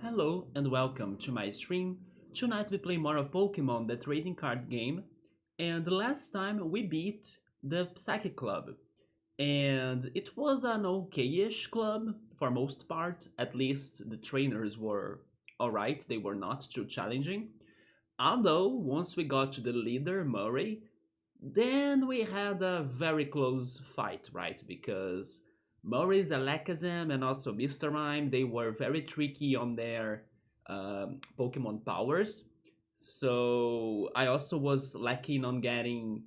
Hello and welcome to my stream. Tonight we play more of Pokémon, the trading card game. And last time we beat the Psychic Club. And it was an okay-ish club for most part. At least the trainers were alright, they were not too challenging. Although, once we got to the leader, Murray, then we had a very close fight, right? Because Maurice, Alakazam, and also Mr. Mime, they were very tricky on their Pokemon powers. So I also was lacking on getting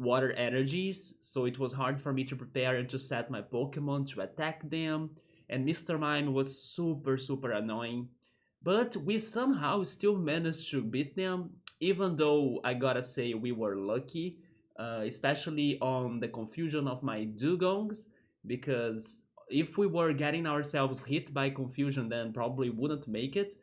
water energies, so it was hard for me to prepare and to set my Pokemon to attack them. And Mr. Mime was super annoying. But we somehow still managed to beat them, even though I gotta say we were lucky, especially on the confusion of my Dugongs, because if we were getting ourselves hit by confusion, then probably wouldn't make it.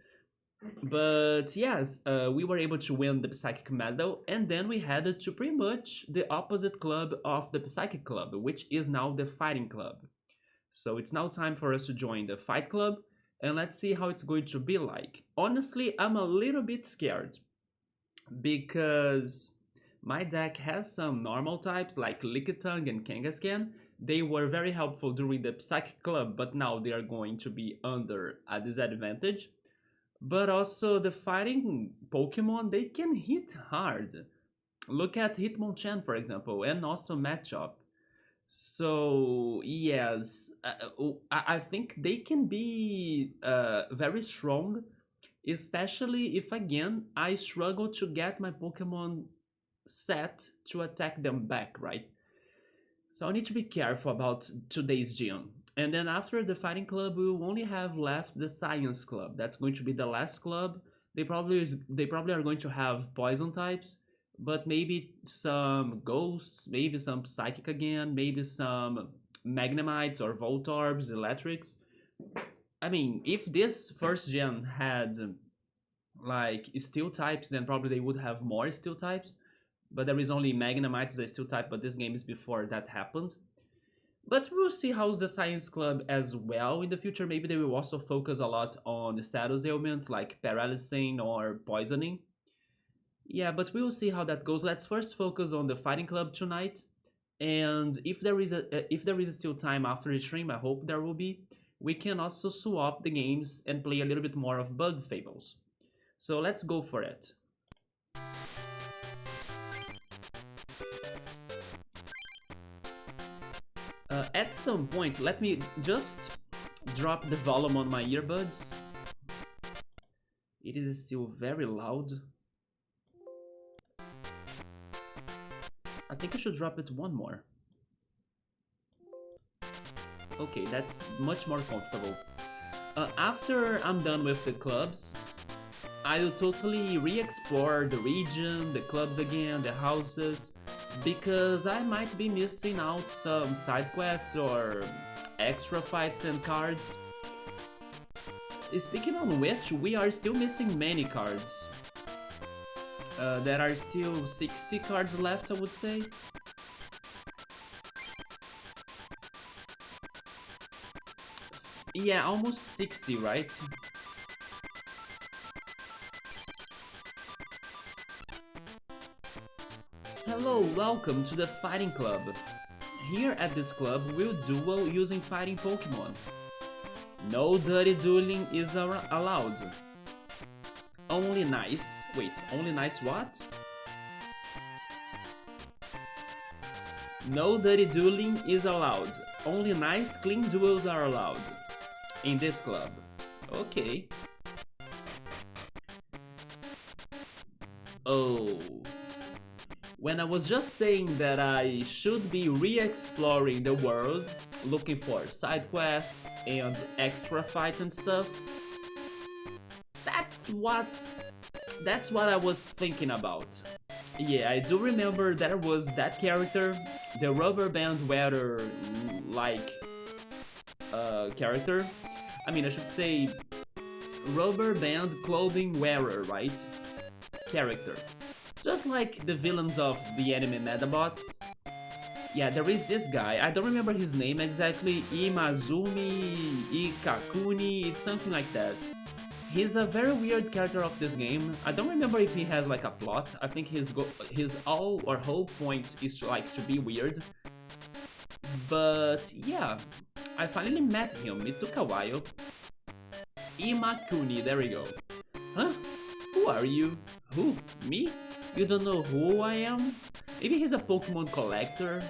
But yes, we were able to win the Psychic Medal, and then we headed to pretty much the opposite club of the Psychic Club, which is now the Fighting Club. So it's now time for us to join the Fight Club, and let's see how it's going to be like. Honestly, I'm a little bit scared, because my deck has some normal types like Lickitung and Kangaskhan. They were very helpful during the Psychic Club, but now they are going to be under a disadvantage. But also the fighting Pokemon, they can hit hard. Look at Hitmonchan, for example, and also Machop. So yes, I think they can be very strong, especially if again I struggle to get my Pokemon set to attack them back, right? So I need to be careful about today's gym. And then after the Fighting Club, we will only have left the Science Club. That's going to be the last club. They probably are going to have poison types, but maybe some ghosts, maybe some psychic again, maybe some magnemites or voltorbs, electrics. I mean, if this first gen had like steel types, then probably they would have more steel types. But there is only Magnemite as a steel type, but this game is before that happened. But we'll see how's the Science Club as well in the future. Maybe they will also focus a lot on status ailments like paralysing or poisoning. Yeah, but we will see how that goes. Let's first focus on the Fighting Club tonight. And if there is still time after the stream, I hope there will be, we can also swap the games and play a little bit more of Bug Fables. So let's go for it. At some point, let me just drop the volume on my earbuds. It is still very loud. I think I should drop it one more. Okay, that's much more comfortable. After I'm done with the clubs, I'll totally re-explore the region, the clubs again, the houses, because I might be missing out some side quests or extra fights and cards. Speaking on which, we are still missing many cards. There are still 60 cards left, I would say. Yeah, almost 60, right? Hello, welcome to the Fighting Club. Here at this club, we'll duel using fighting Pokemon. No dirty dueling is allowed. Only nice... Wait, only nice what? No dirty dueling is allowed. Only nice, clean duels are allowed. In this club. Okay. Oh... When I was just saying that I should be re-exploring the world, looking for side quests and extra fights and stuff, that's what I was thinking about. Yeah, I do remember there was that character, the rubber band wearer like character. I mean, I should say rubber band clothing wearer, right? Character. Just like the villains of the anime Medabots. Yeah, there is this guy, I don't remember his name exactly, Imazumi, Ikakuni, it's something like that. He's a very weird character of this game. I don't remember if he has like a plot. I think his all or whole point is to, like, to be weird. But yeah, I finally met him. It took a while. Imakuni, there we go. Huh? Who are you? Who? Me? You don't know who I am? Maybe he's a Pokemon collector?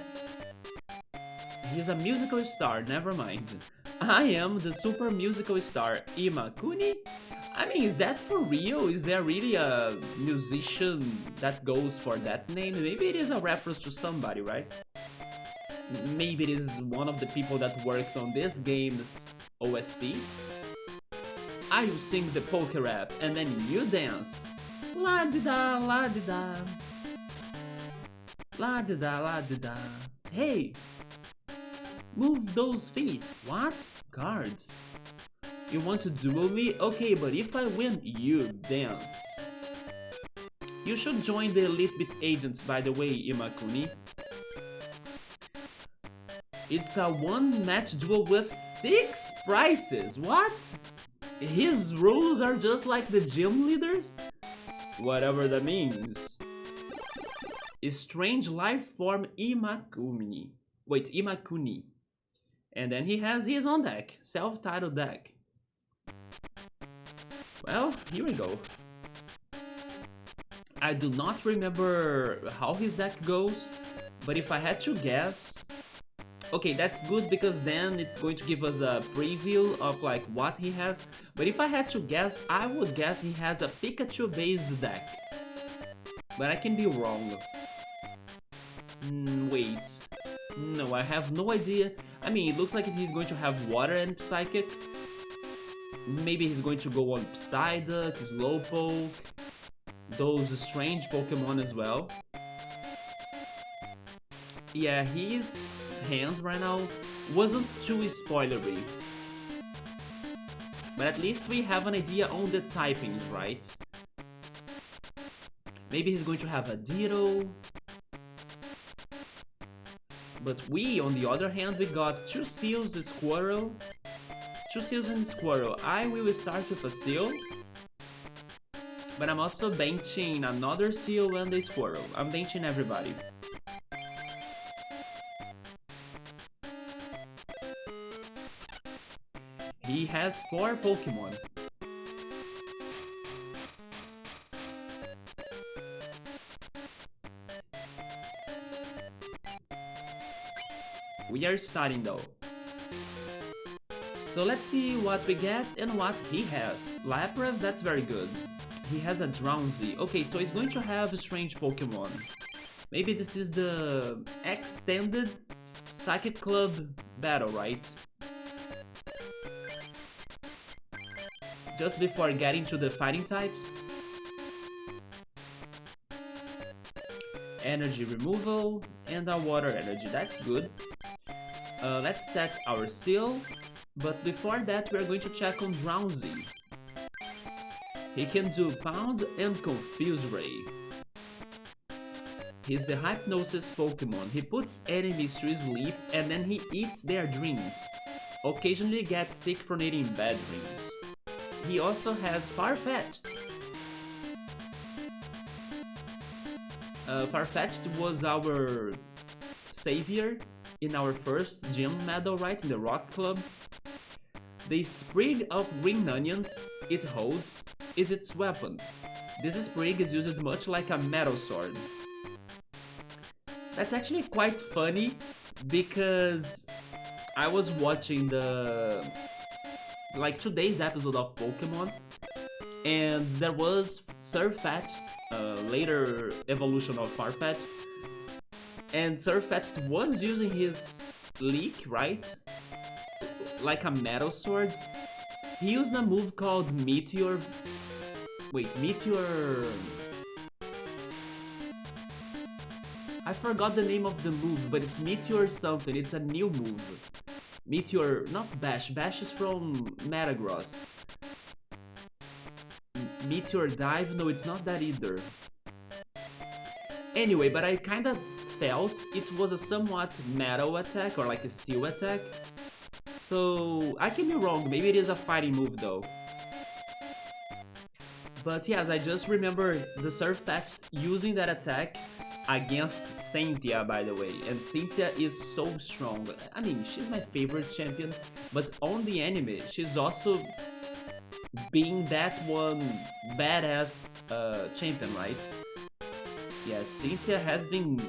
He's a musical star, never mind. I am the super musical star Imakuni? I mean, is that for real? Is there really a musician that goes for that name? Maybe it is a reference to somebody, right? Maybe it is one of the people that worked on this game's OST? I will sing the poker rap and then you dance. La di da, la di da. La di da, la di da. Hey! Move those feet. What? Guards. You want to duel me? Okay, but if I win, you dance. You should join the Elite Beat Agents, by the way, Imakuni. It's a one-match duel with 6 prizes. What? His rules are just like the gym leaders? Whatever that means. A strange life form Imakuni. Wait, Imakuni. And then he has his own deck, self-titled deck. Well, here we go. I do not remember how his deck goes, but if I had to guess... Okay, that's good because then it's going to give us a preview of like what he has. But if I had to guess, I would guess he has a Pikachu-based deck. But I can be wrong. Wait. No, I have no idea. I mean, it looks like he's going to have Water and Psychic. Maybe he's going to go on Psyduck, Slowpoke, those strange Pokemon as well. Yeah, his hand right now wasn't too spoilery. But at least we have an idea on the typings, right? Maybe he's going to have a Ditto. But we, on the other hand, we got 2 Seals, a Squirrel. 2 Seals and Squirrel. I will start with a Seal. But I'm also benching another Seal and a Squirrel. I'm benching everybody. He has 4 Pokemon. We are starting though. So let's see what we get and what he has. Lapras, that's very good. He has a Drowsy. Okay, so he's going to have a strange Pokemon. Maybe this is the extended Psychic Club battle, right? Just before getting to the fighting types. Energy removal and a water energy, that's good. Let's set our seal, but before that we're going to check on Drowsy. He can do Pound and Confuse Ray. He's the Hypnosis Pokemon. He puts enemies to sleep and then he eats their dreams. Occasionally gets sick from eating bad dreams. He also has Farfetch'd. Farfetch'd was our savior in our first gym medal, right, in the Rock Club. The Sprig of Green Onions it holds is its weapon. This Sprig is used much like a metal sword. That's actually quite funny because I was watching like today's episode of Pokémon and there was Surfetch'd, later evolution of Farfetch'd. And Surfetch'd was using his leak, right? Like a metal sword. He used a move called Meteor... Wait, Meteor... I forgot the name of the move, but it's Meteor something, it's a new move. Meteor... not Bash, Bash is from Metagross. Meteor Dive? No, it's not that either. Anyway, but I kinda felt it was a somewhat metal attack or like a steel attack. So I can be wrong, maybe it is a fighting move though. But yes, I just remember the Surfetch'd using that attack against Cynthia, by the way. And Cynthia is so strong. I mean, she's my favorite champion, but on the anime, she's also being that one badass champion, right? Yes, Cynthia has been...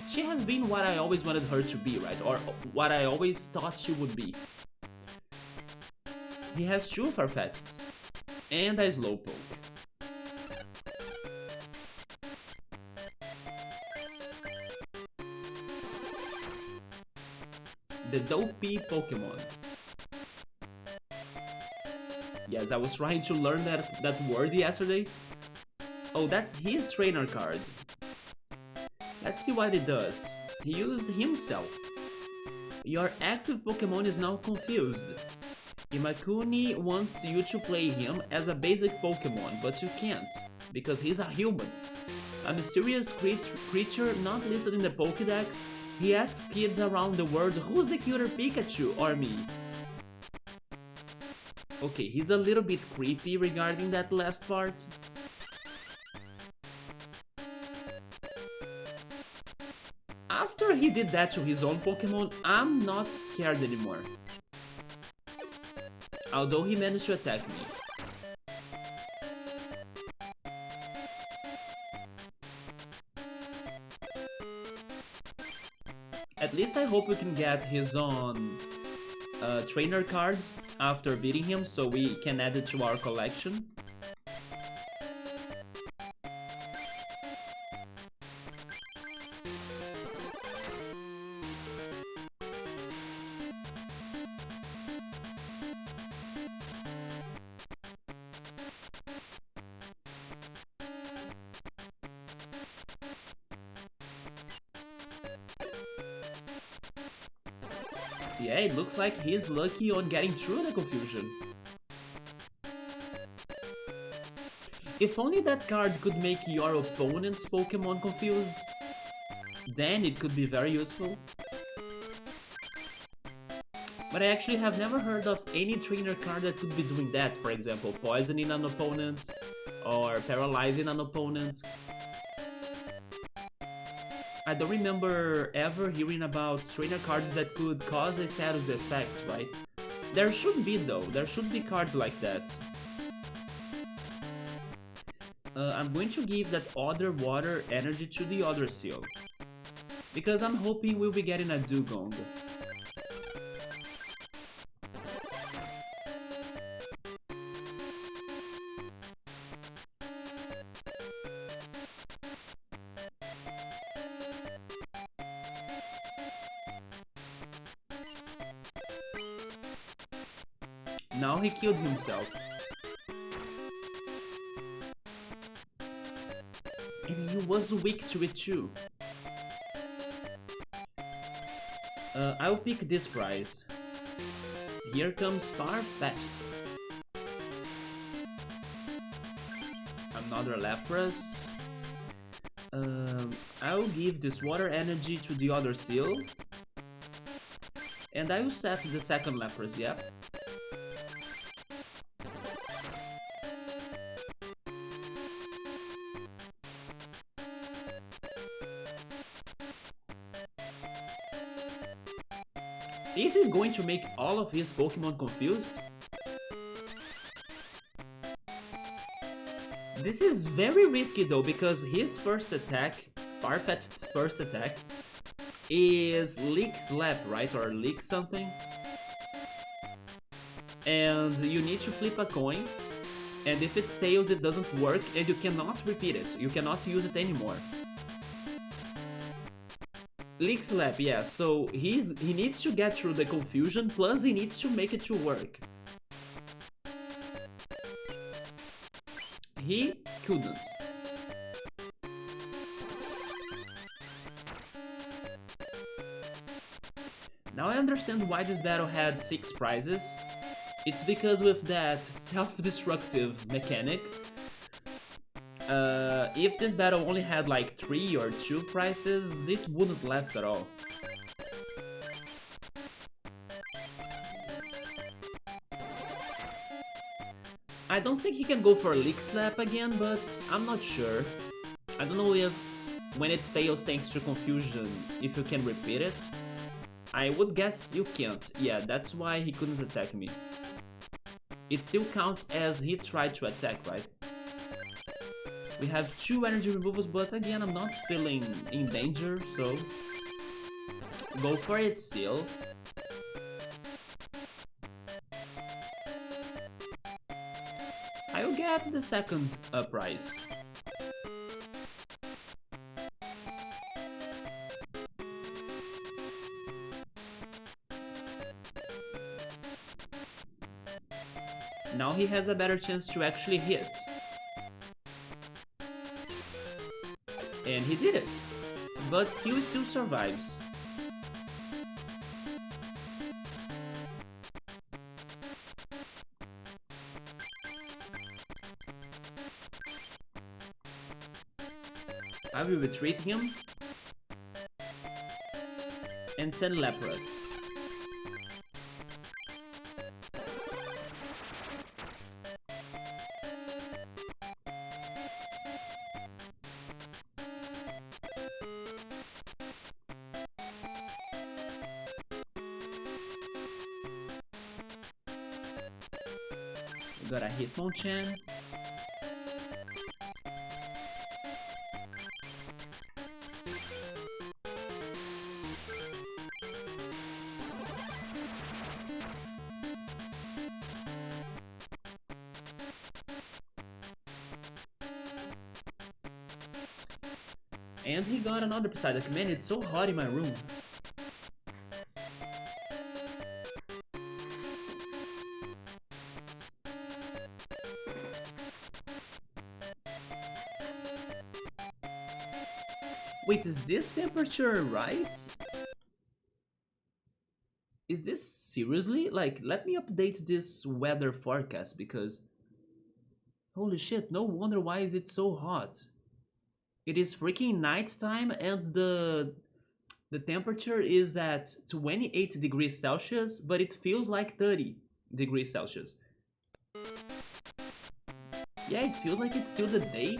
She has been what I always wanted her to be, right? Or what I always thought she would be. He has 2 Farfetch'ds and a Slowpoke. The dopey Pokémon. Yes, I was trying to learn that word yesterday. Oh, that's his trainer card. Let's see what it does. He used himself. Your active Pokémon is now confused. Imakuni wants you to play him as a basic Pokémon, but you can't, because he's a human. A mysterious creature not listed in the Pokédex. He asks kids around the world, who's the cuter Pikachu or me? Okay, he's a little bit creepy regarding that last part. After he did that to his own Pokémon, I'm not scared anymore. Although he managed to attack me. At least I hope we can get his own trainer card after beating him, so we can add it to our collection. Yeah, it looks like he's lucky on getting through the confusion. If only that card could make your opponent's Pokémon confused, then it could be very useful. But I actually have never heard of any trainer card that could be doing that, for example, poisoning an opponent or paralyzing an opponent. I don't remember ever hearing about trainer cards that could cause a status effect, right? There should be though, there should be cards like that. I'm going to give that other water energy to the other seal, because I'm hoping we'll be getting a Dugong. Now he killed himself. And he was weak to it too. I'll pick this prize. Here comes Farfetch'd. Another Lapras. I'll give this water energy to the other seal. And I will set the second Lapras, yep. Is it going to make all of his Pokemon confused? This is very risky though, because his first attack, Farfetch'd's first attack, is Leak Slap, right? Or Leak something. And you need to flip a coin, and if it tails it doesn't work, and you cannot repeat it. You cannot use it anymore. Leak Slap, yeah, so he needs to get through the confusion, plus he needs to make it to work. He couldn't. Now I understand why this battle had 6 prizes. It's because with that self-destructive mechanic, if this battle only had like 3 or 2 prizes, it wouldn't last at all. I don't think he can go for a Leak Slap again, but I'm not sure. I don't know if when it fails thanks to confusion, if you can repeat it. I would guess you can't. Yeah, that's why he couldn't attack me. It still counts as he tried to attack, right? We have 2 energy removals, but again, I'm not feeling in danger, so go for it still. I'll get the second prize. Now he has a better chance to actually hit. And he did it. But Seal still survives. I will retreat him and send Lapras. We got a Hitmonchan. And he got another Psyduck. Man, it's so hot in my room. Wait, is this temperature right? Is this seriously? Like, let me update this weather forecast because... Holy shit, no wonder why is it so hot. It is freaking nighttime and the temperature is at 28 degrees Celsius, but it feels like 30 degrees Celsius. Yeah, it feels like it's still the day.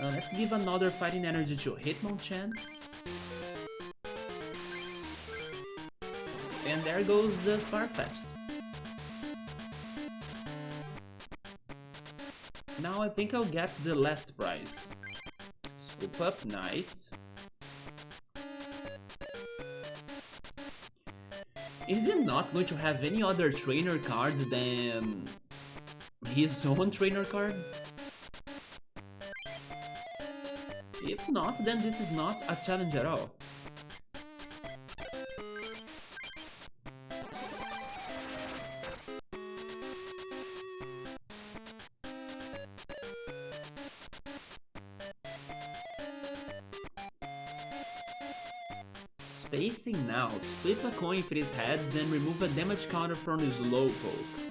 Let's give another fighting energy to Hitmonchan. And there goes the Farfetch'd. Now I think I'll get the last prize. Scoop up, nice. Is he not going to have any other trainer card than his own trainer card? If not, then this is not a challenge at all. Spacing out. Flip a coin if it is heads, then remove a damage counter from the Slowpoke.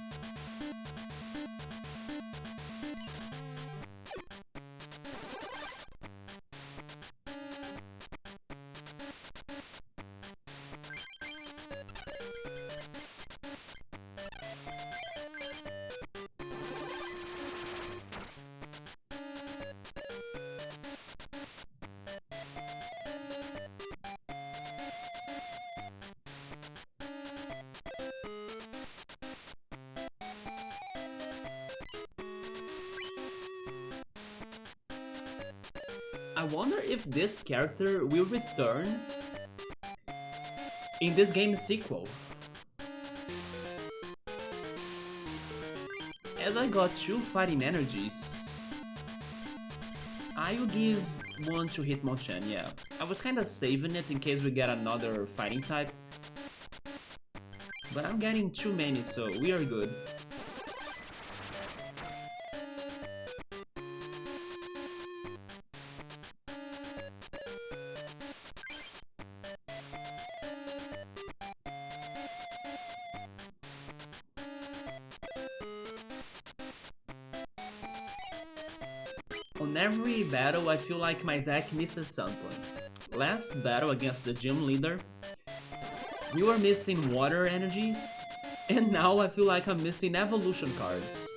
I wonder if this character will return in this game's sequel. As I got 2 fighting energies, I will give one to Hitmonchan, yeah. I was kinda saving it in case we get another fighting type. But I'm getting too many, so we are good. On every battle, I feel like my deck misses something. last battle against the gym leader, we were missing water energies, and now I feel like I'm missing evolution cards.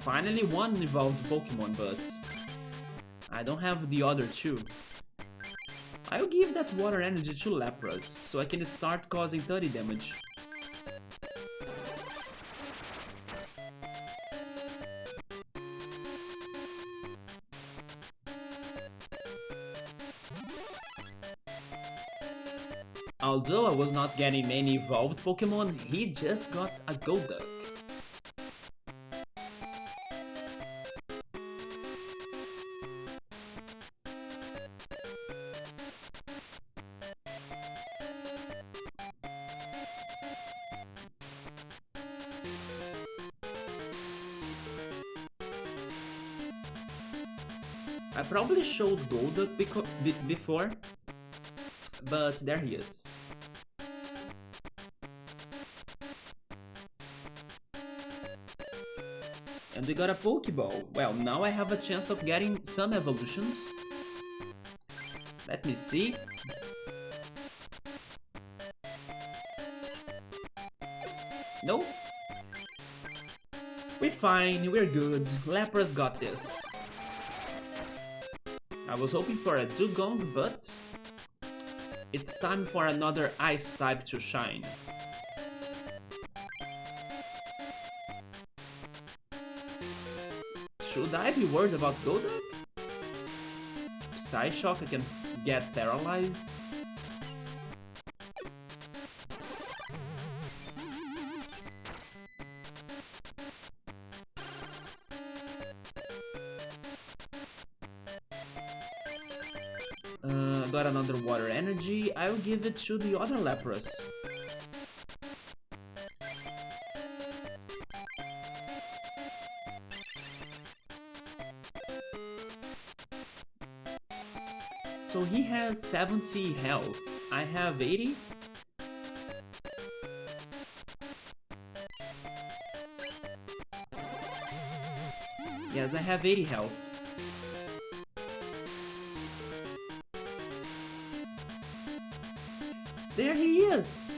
Finally one evolved Pokemon, but I don't have the other two. I'll give that water energy to Lapras, so I can start causing 30 damage. Although I was not getting many evolved Pokemon, he just got a Golduck. I probably showed Golduck before, but there he is. And we got a Pokeball. Well, now I have a chance of getting some evolutions. Let me see. Nope. We're fine, we're good. Lapras got this. I was hoping for a Dugong, but it's time for another Ice type to shine. Should I be worried about Golduck? Psyshock, I can get paralyzed. Got another water energy. I'll give it to the other Lapras. So he has 70 health. I have 80. Yes, I have 80 health. There he is!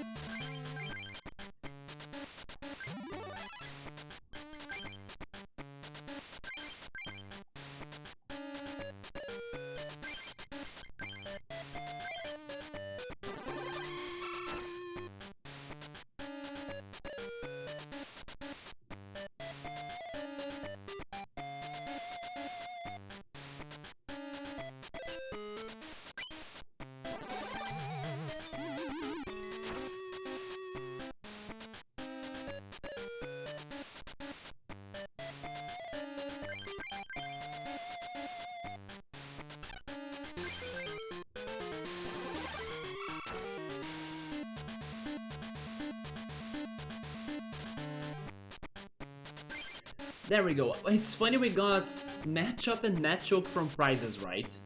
There we go. It's funny we got matchup and matchup from prizes, right?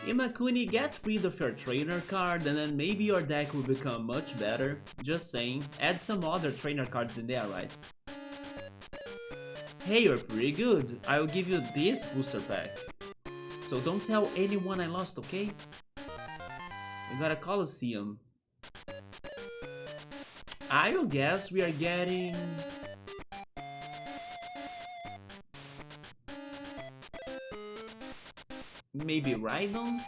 Imakuni, get rid of your trainer card and then maybe your deck will become much better. Just saying. Add some other trainer cards in there, right? Hey, you're pretty good. I'll give you this booster pack. So don't tell anyone I lost, okay? We got a Colosseum. I'll guess we are getting... maybe Rhydon?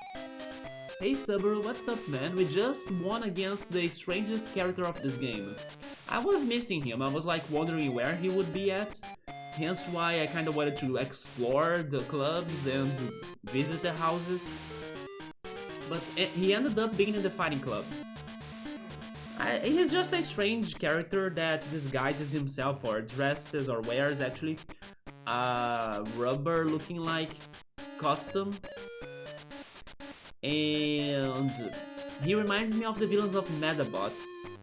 Hey Subaru, what's up man? We just won against the strangest character of this game. I was missing him, I was like wondering where he would be at. Hence why I kinda wanted to explore the clubs and visit the houses. But he ended up being in the fighting club. He's just a strange character that disguises himself or dresses or wears actually rubber looking like costume. And he reminds me of the villains of Medabots.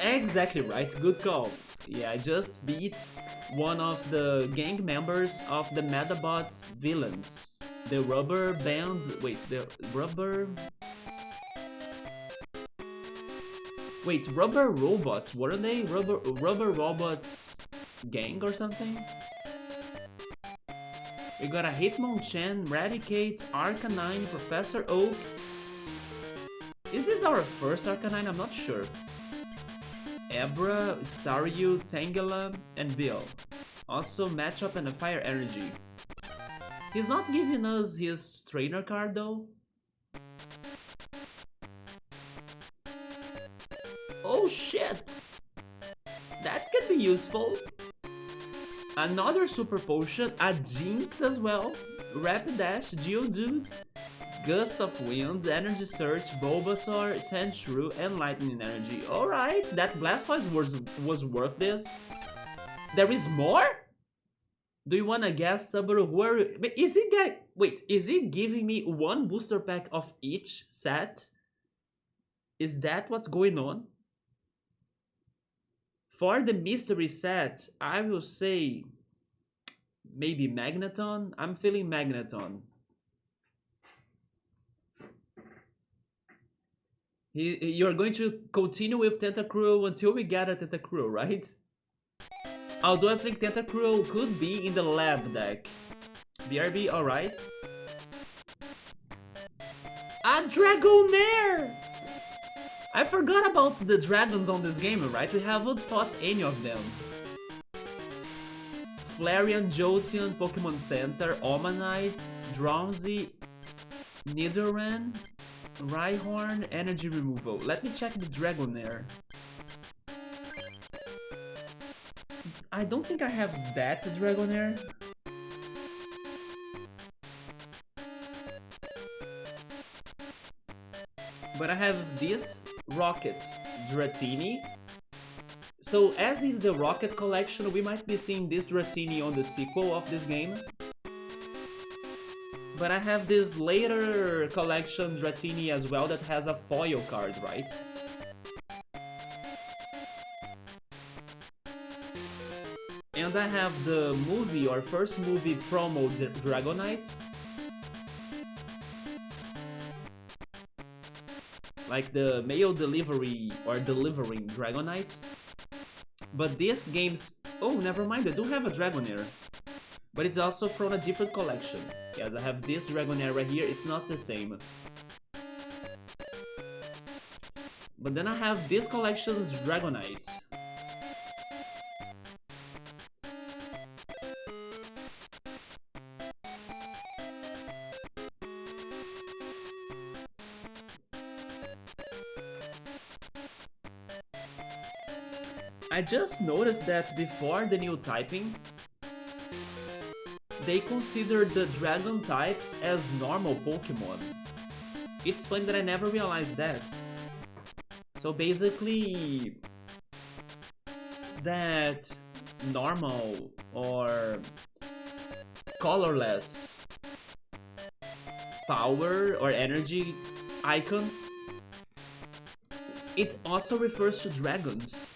Exactly right, good call. Yeah, I just beat one of the gang members of the Medabots villains. The rubber band... wait, the rubber... Wait, rubber robots, what are they? Rubber robots gang or something? We got a Hitmonchan, Radicate, Arcanine, Professor Oak. Is this our first Arcanine? I'm not sure. Abra, Staryu, Tangela, and Bill. Also Matchup and a Fire Energy. He's not giving us his trainer card though. Oh shit! That could be useful. Another Super Potion, a Jinx as well. Rapidash, Geodude, Gust of Wind, Energy Search, Bulbasaur, Sandshrew, and Lightning Energy. Alright, that Blastoise was worth this. There is more? Do you wanna guess, Subaru? Is he giving me one booster pack of each set? Is that what's going on? For the mystery set, I will say maybe Magneton. I'm feeling Magneton. You're going to continue with Tentacruel until we get a Tentacruel, right? Although I think Tentacruel could be in the lab deck. BRB, alright. A Dragonair! I forgot about the dragons on this game, right? We haven't fought any of them. Flareon, Jolteon, Pokemon Center, Omanite, Drowsy, Nidoran, Rhyhorn, Energy Removal. Let me check the Dragonair. I don't think I have that Dragonair. But I have this Rocket Dratini. So as is the Rocket collection, we might be seeing this Dratini on the sequel of this game. But I have this later collection Dratini as well that has a foil card, right? And I have the movie or first movie promo Dragonite. Like the mail delivery or delivering Dragonite. But this game's... Oh, never mind, I do have a Dragonair. But it's also from a different collection. Yes, I have this Dragonair right here, it's not the same. But then I have this collection's Dragonite. I just noticed that before the new typing, they considered the dragon types as normal Pokemon. It's funny that I never realized that. So basically, that normal or colorless power or energy icon, it also refers to dragons.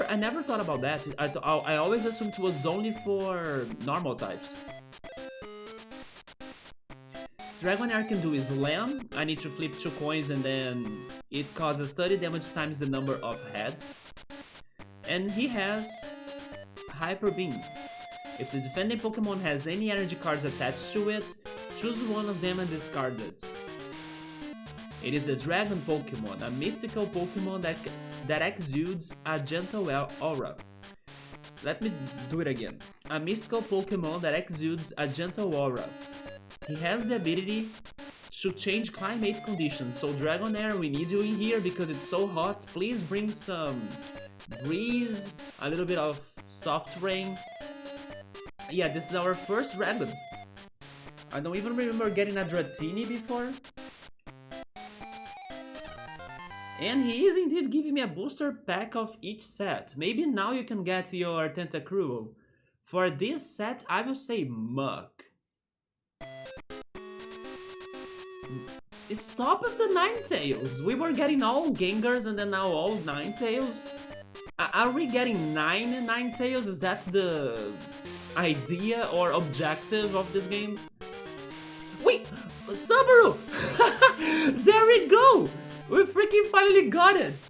I never thought about that. I always assumed it was only for normal types. Dragonair can do is Slam. I need to flip 2 coins and then it causes 30 damage times the number of heads. And he has Hyper Beam. If the defending Pokemon has any energy cards attached to it, choose one of them and discard it. It is the Dragon Pokemon, a mystical Pokemon that exudes a gentle aura. Let me do it again. A mystical Pokemon that exudes a gentle aura. He has the ability to change climate conditions, so Dragonair, we need you in here because it's so hot. Please bring some breeze, a little bit of soft rain. Yeah, this is our first dragon. I don't even remember getting a Dratini before. And he is indeed giving me a booster pack of each set. Maybe now you can get your Tentacruel. For this set, I will say Muk. Stop with the Ninetales. We were getting all Gengars and then now all Ninetales. Are we getting 9 Ninetales? Is that the idea or objective of this game? Wait, Subaru! There we go! We freaking finally got it!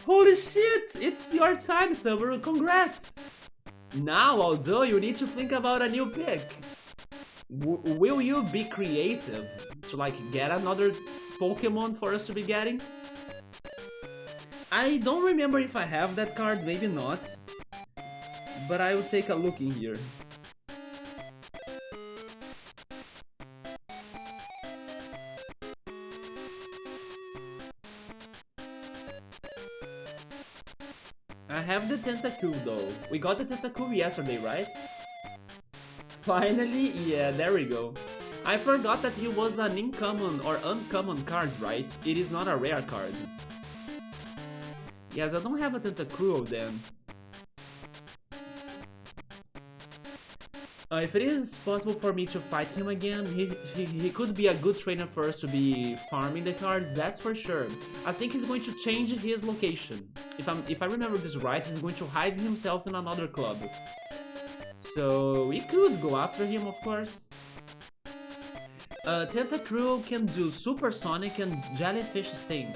Holy shit! It's your time, Subaru. Congrats! Now, although you need to think about a new pick. Will you be creative to like get another Pokemon for us to be getting? I don't remember if I have that card, maybe not. But I will take a look in here. I have the Tentacool though. We got the Tentacool yesterday, right? Finally, yeah, there we go. I forgot that he was an uncommon or uncommon card, right? It is not a rare card. Yes, I don't have a Tentacruel then. If it is possible for me to fight him again, he could be a good trainer for us to be farming the cards, that's for sure. I think he's going to change his location. If I remember this right, he's going to hide himself in another club. So we could go after him, of course. Tentacruel can do Supersonic and Jellyfish Sting.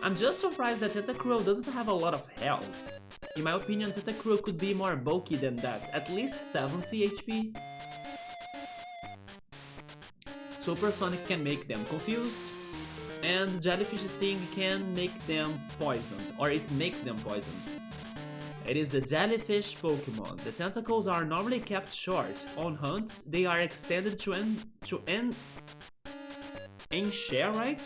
I'm just surprised that Tentacruel doesn't have a lot of health. In my opinion, Tentacruel could be more bulky than that, at least 70 HP. Supersonic can make them confused, and Jellyfish Sting can make them poisoned, or it makes them poisoned. It is the Jellyfish Pokemon. The tentacles are normally kept short. On hunts, they are extended to ensnare, right?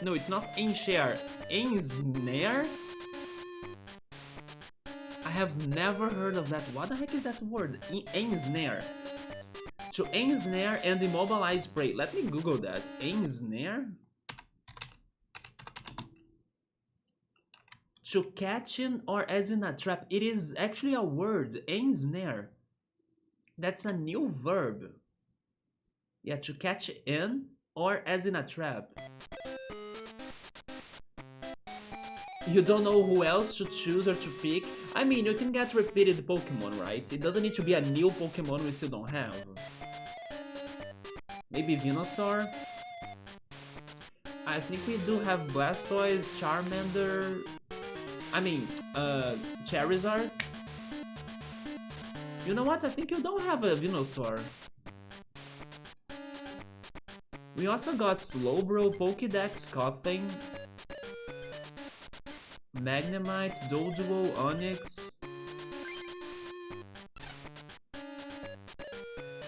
No, it's not ensnare. Ensnare? I have never heard of that. What the heck is that word? Ensnare. To ensnare and immobilize prey. Let me Google that. Ensnare? To catch in or as in a trap. It is actually a word. Ensnare. That's a new verb. Yeah, to catch in or as in a trap. You don't know who else to choose or to pick. I mean, you can get repeated Pokemon, right? It doesn't need to be a new Pokemon we still don't have. Maybe Venusaur? I think we do have Blastoise, Charmander... I mean, Charizard? You know what? I think you don't have a Venusaur. We also got Slowbro, Pokédex, Koffing, Magnemite, Doduo, Onyx.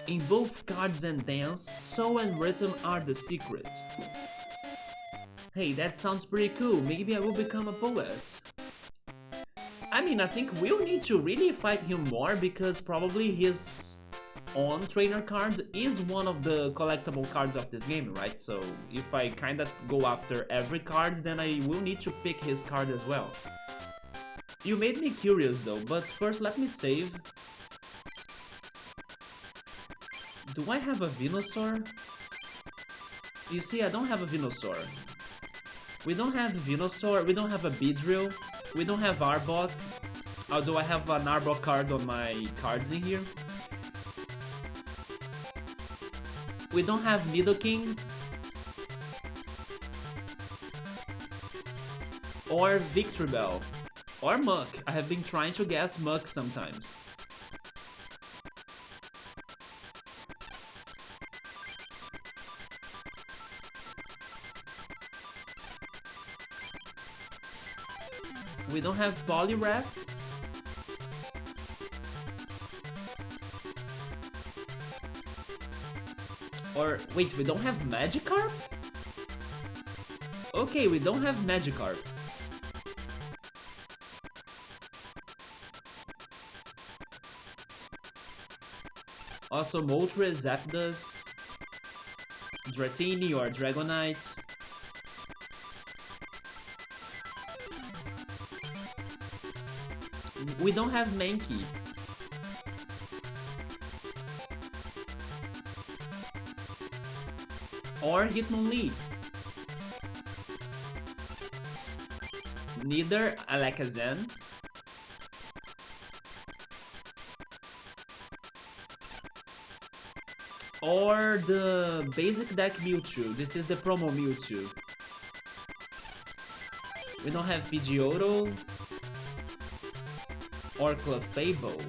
In both cards and dance, Soul and Rhythm are the secret. Hey, that sounds pretty cool. Maybe I will become a poet. I mean, I think we'll need to really fight him more because probably his own trainer card is one of the collectible cards of this game, right? So if I kinda go after every card, then I will need to pick his card as well. You made me curious though, but first let me save. Do I have a Venusaur? You see, I don't have a Venusaur. We don't have Venusaur, we don't have a Beedrill, we don't have Arbok. Although I have an Arbok card on my cards in here. We don't have Nidoking. Or Victreebel. Or Muck. I have been trying to guess Muck sometimes. We don't have Poliwrath. Or, wait, we don't have Magikarp? Okay, we don't have Magikarp. Also Moltres, Zapdos, Dratini or Dragonite. We don't have Mankey. Or Hitmonlee. Neither Alakazam. Or the basic deck Mewtwo. This is the promo Mewtwo. We don't have Pidgeotto or Clefable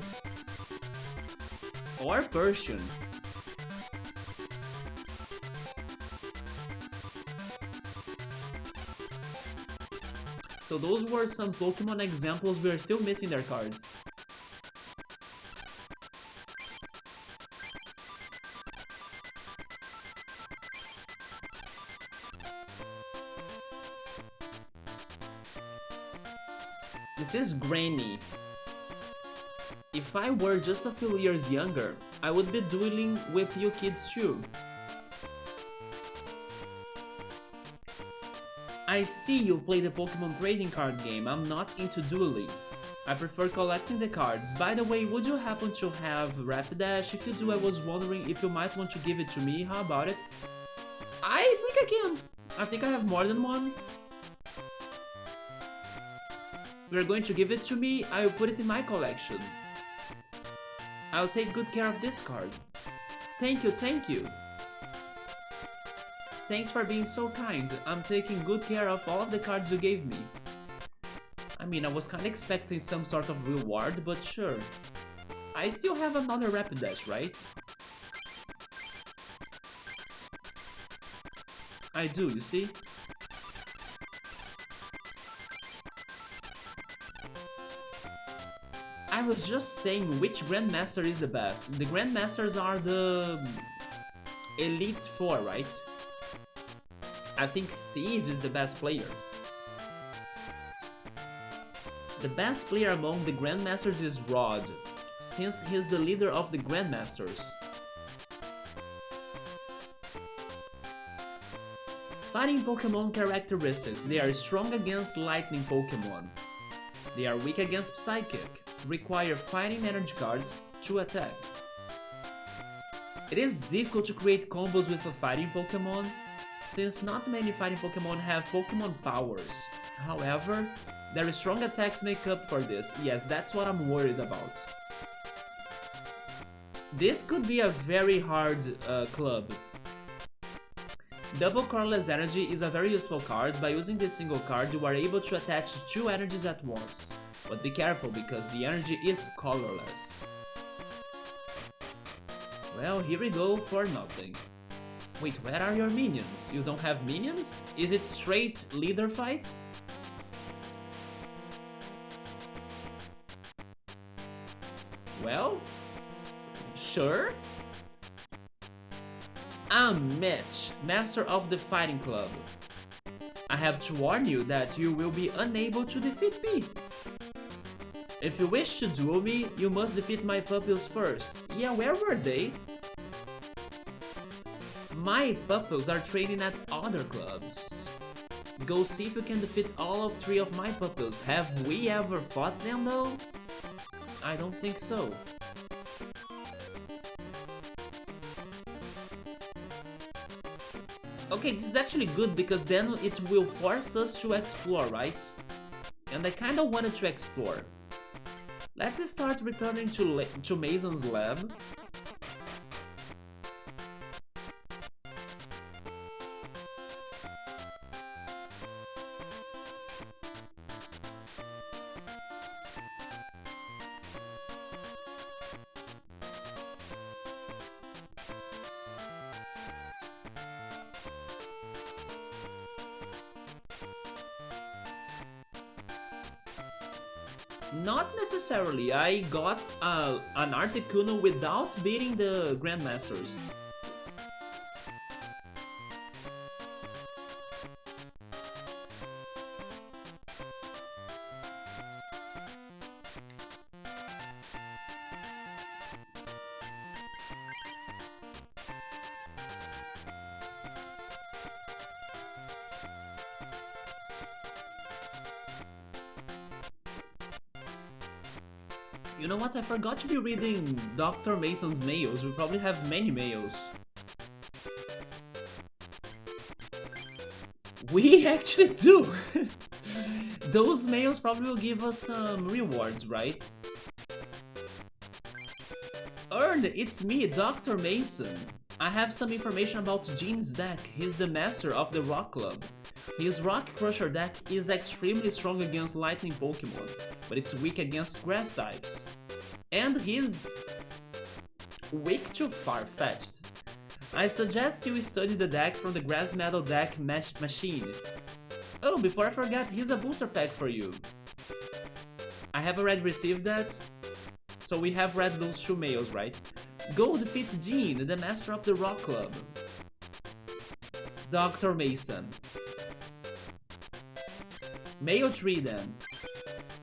or Persian. So those were some Pokemon examples. We are still missing their cards. This is Granny. If I were just a few years younger, I would be dueling with you kids too. I see you play the Pokemon trading card game. I'm not into dueling. I prefer collecting the cards. By the way, would you happen to have Rapidash? If you do, I was wondering if you might want to give it to me. How about it? I think I can. I think I have more than one. You're going to give it to me, I will put it in my collection. I'll take good care of this card. Thank you, thank you. Thanks for being so kind. I'm taking good care of all of the cards you gave me. I mean, I was kinda expecting some sort of reward, but sure. I still have another Rapidash, right? I do, you see? I was just saying which Grandmaster is the best. The Grandmasters are the Elite Four, right? I think Steve is the best player. The best player among the Grandmasters is Rod, since he's the leader of the Grandmasters. Fighting Pokemon characteristics. They are strong against Lightning Pokemon. They are weak against Psychic. Require fighting energy cards to attack. It is difficult to create combos with a fighting Pokemon, since not many fighting Pokemon have Pokemon powers. However, their strong attacks make up for this. Yes, that's what I'm worried about. This could be a very hard club. Double Colorless Energy is a very useful card. By using this single card, you are able to attach 2 energies at once. But be careful, because the energy is colorless. Well, here we go for nothing. Wait, where are your minions? You don't have minions? Is it straight leader fight? Well, sure. I'm Mitch, Master of the Fighting Club. I have to warn you that you will be unable to defeat me. If you wish to duel me, you must defeat my pupils first. Yeah, where were they? My pupils are training at other clubs. Go see if you can defeat all of 3 of my pupils. Have we ever fought them though? I don't think so. Okay, this is actually good because then it will force us to explore, right? And I kinda wanted to explore. Let's start returning to Mason's lab. Not necessarily. I got an Articuno without beating the Grandmasters. You know what? I forgot to be reading Dr. Mason's mails. We probably have many mails. We actually do! Those mails probably will give us some rewards, right? Earned, it's me, Dr. Mason. I have some information about Gene's deck. He's the master of the Rock Club. His Rock Crusher deck is extremely strong against Lightning Pokemon, but it's weak against Grass types. And he's weak to Farfetch'd. I suggest you study the deck from the Grass Metal deck machine. Oh, before I forget, here's a booster pack for you. I have already received that, so we have read those 2 mails, right? Go defeat Dean, the master of the Rock Club. Dr. Mason. Mail 3 then.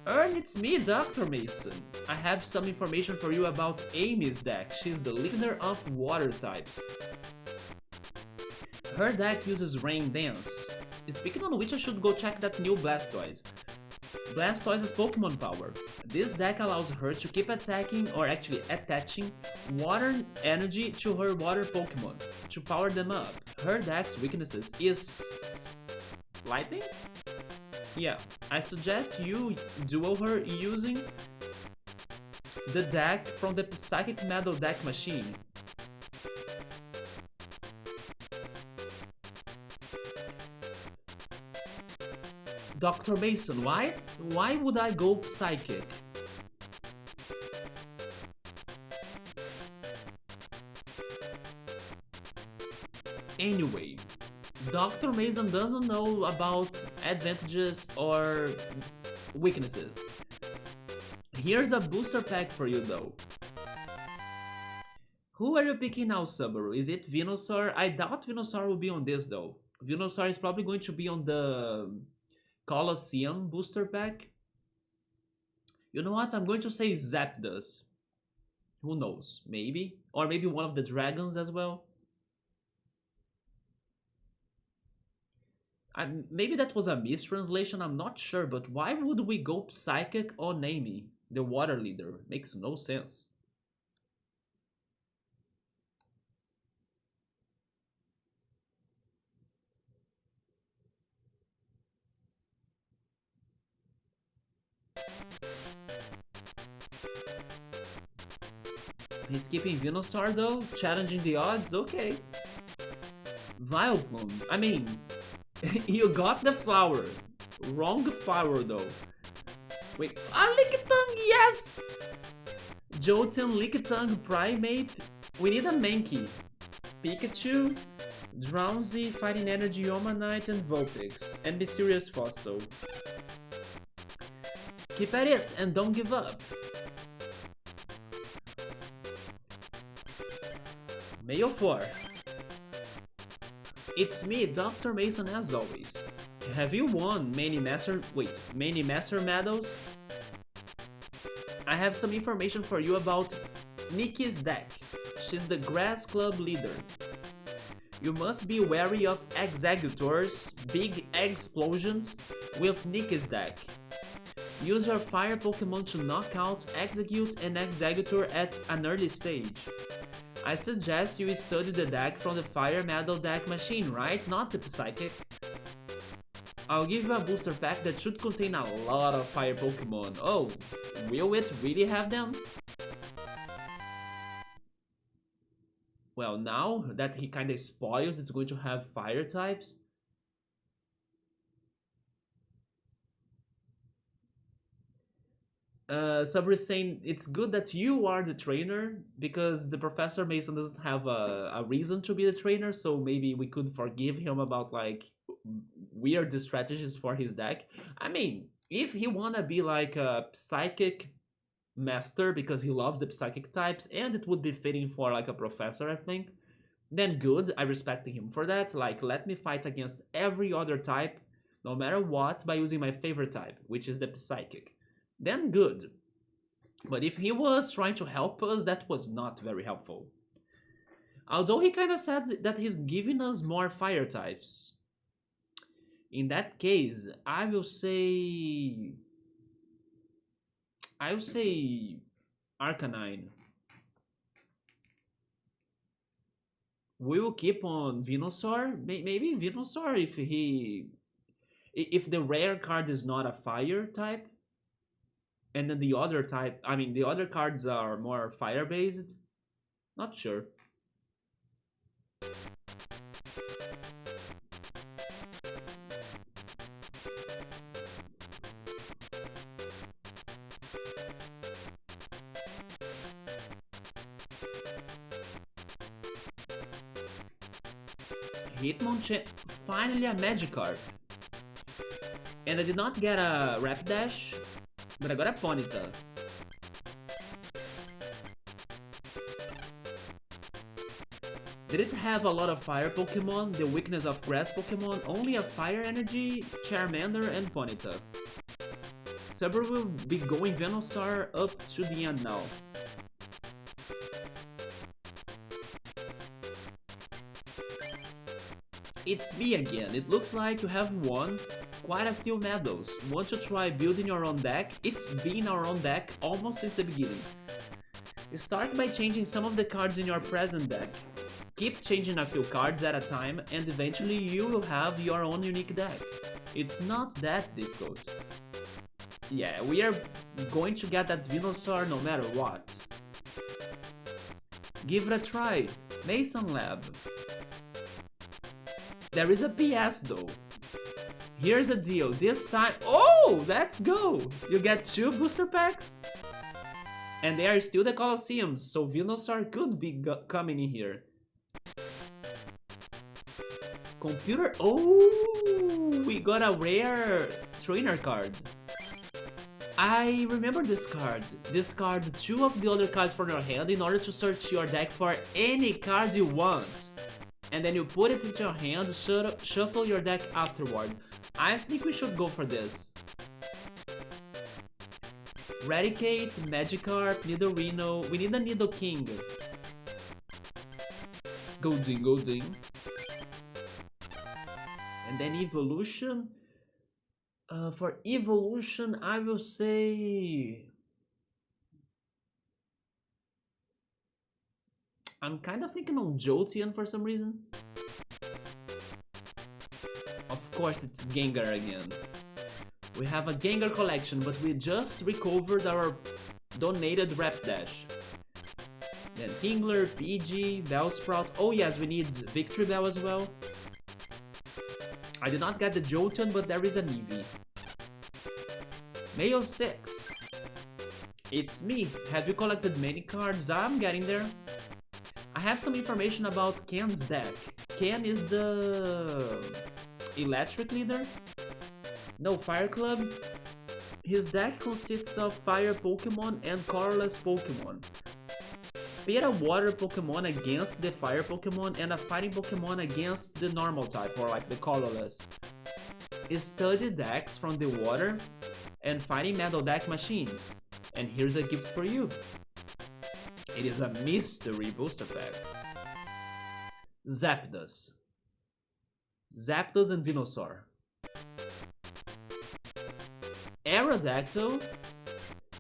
It's me, Dr. Mason. I have some information for you about Amy's deck. She's the leader of water types. Her deck uses Rain Dance. Speaking on which, I should go check that new Blastoise. Blastoise has Pokemon power. This deck allows her to keep attacking, or actually attaching, water energy to her water Pokemon to power them up. Her deck's weaknesses is Lightning? Yeah, I suggest you duel her using the deck from the Psychic Metal deck machine. Dr. Mason, why? Why would I go Psychic? Anyway, Dr. Mason doesn't know about advantages or weaknesses. Here's a booster pack for you though. Who are you picking now, Subaru? Is it Venusaur? I doubt Venusaur will be on this though. Venusaur is probably going to be on the Colosseum booster pack. You know what? I'm going to say Zapdos. Who knows? Maybe. Or maybe one of the dragons as well. Maybe that was a mistranslation, I'm not sure, but why would we go Psychic on Amy, the water leader? Makes no sense. He's keeping Venusaur though, challenging the odds, okay. Vileplume, I mean, you got the flower. Wrong flower though. Wait, Lickitung, yes! Jolteon, Lickitung, Primate. We need a Mankey. Pikachu, Drowsy, Fighting Energy, Omanite, and Vulpix. And Mysterious Fossil. Keep at it and don't give up. Mail 4. It's me, Dr. Mason, as always. Have you won many master medals? I have some information for you about Nikki's deck. She's the Grass Club leader. You must be wary of Executor's big explosions with Nikki's deck. Use your fire Pokemon to knock out Execute and Executor at an early stage. I suggest you study the deck from the Fire Metal deck machine, right? Not the Psychic. I'll give you a booster pack that should contain a lot of fire Pokemon. Oh, will it really have them? Well, now that he kinda spoils, it's going to have fire types. Sabri is saying it's good that you are the trainer because the Professor Mason doesn't have a reason to be the trainer, so maybe we could forgive him about like weird strategies for his deck. I mean, if he wanna be like a psychic master because he loves the psychic types and it would be fitting for like a professor, I think, then good, I respect him for that. Like, let me fight against every other type, no matter what, by using my favorite type, which is the psychic. Then good. But if he was trying to help us, that was not very helpful. Although he kind of said that he's giving us more fire types. In that case, I will say Arcanine. We will keep on Venusaur. Maybe Venusaur if the rare card is not a fire type. And then the other type, I mean, the other cards are more fire-based. Not sure. Hitmonchan, finally a Magikarp. And I did not get a Rapidash, but I got a Ponyta. Did it have a lot of fire Pokemon, the weakness of grass Pokemon, only a fire energy, Charmander and Ponyta. Subaru will be going Venusaur up to the end now. It's me again. It looks like you have won quite a few medals. Want to try building your own deck? It's been our own deck almost since the beginning. Start by changing some of the cards in your present deck. Keep changing a few cards at a time and eventually you will have your own unique deck. It's not that difficult. Yeah, we are going to get that Venusaur no matter what. Give it a try. Mason Lab. There is a PS though. Here's the deal. This time... Oh! Let's go! You get 2 booster packs. And they are still the Colosseums, so Venusaur could be coming in here. Computer... Oh! We got a rare trainer card. I remember this card. Discard 2 of the other cards from your hand in order to search your deck for any card you want. And then you put it into your hand, shuffle your deck afterward. I think we should go for this. Raticate, Magikarp, Nidorino. We need a Nidoking. Golding, Golding. And then Evolution. For Evolution, I will say... I'm kind of thinking on Jolteon for some reason. Of course it's Gengar again. We have a Gengar collection, but we just recovered our donated Rapidash. Then Kingler, Pidgey, Bellsprout. Oh yes, we need Victory Bell as well. I did not get the Jolteon, but there is an Eevee. Mayo 6. It's me. Have you collected many cards? I'm getting there. I have some information about Ken's deck. Ken is the electric leader? No, Fire Club. His deck consists of fire Pokemon and colorless Pokemon. Pair a water Pokemon against the fire Pokemon and a fighting Pokemon against the normal type, or like the colorless. Study decks from the water and fighting metal deck machines. And here's a gift for you. It is a mystery booster pack. Zapdos. Zapdos and Venusaur. Aerodactyl.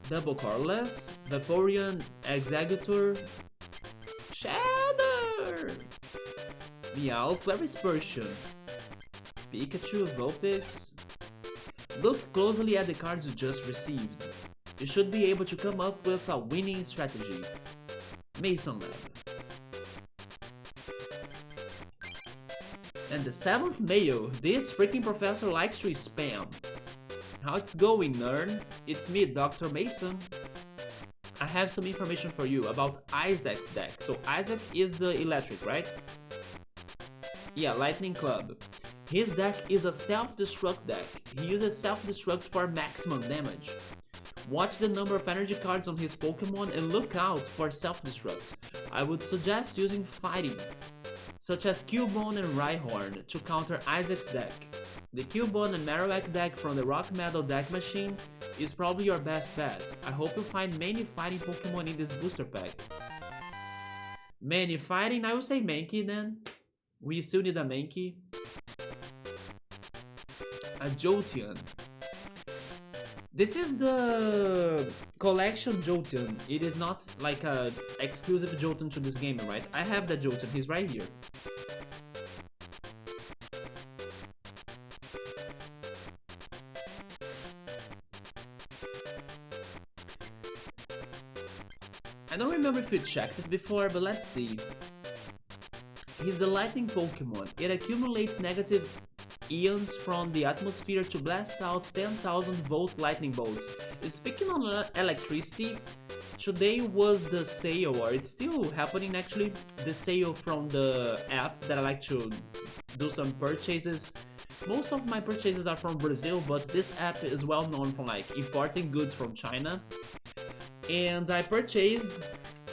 Double colorless. Vaporeon, Executor. Shatter! Meowth, Flurry-Spursion. Pikachu, Vulpix. Look closely at the cards you just received. You should be able to come up with a winning strategy. Mason Lab. And the 7th Mayo. This freaking professor likes to spam. How it's going, nerd? It's me, Dr. Mason. I have some information for you about Isaac's deck. So Isaac is the electric, right? Yeah, Lightning Club. His deck is a self-destruct deck. He uses self-destruct for maximum damage. Watch the number of energy cards on his Pokemon and look out for self-destruct. I would suggest using fighting, such as Cubone and Rhyhorn, to counter Isaac's deck. The Cubone and Marowak deck from the Rock Metal deck machine is probably your best bet. I hope you find many fighting Pokemon in this booster pack. Many fighting? I will say Mankey then. We still need a Mankey. A Jolteon. This is the collection Jolteon. It is not like a exclusive Jolteon to this game, right? I have that Jolteon, he's right here. I don't remember if we checked it before, but let's see. He's the lightning Pokemon. It accumulates negative ions from the atmosphere to blast out 10,000 volt lightning bolts. Speaking on electricity, today was the sale, or it's still happening actually, the sale from the app that I like to do some purchases. Most of my purchases are from Brazil, but this app is well known for like importing goods from China. And I purchased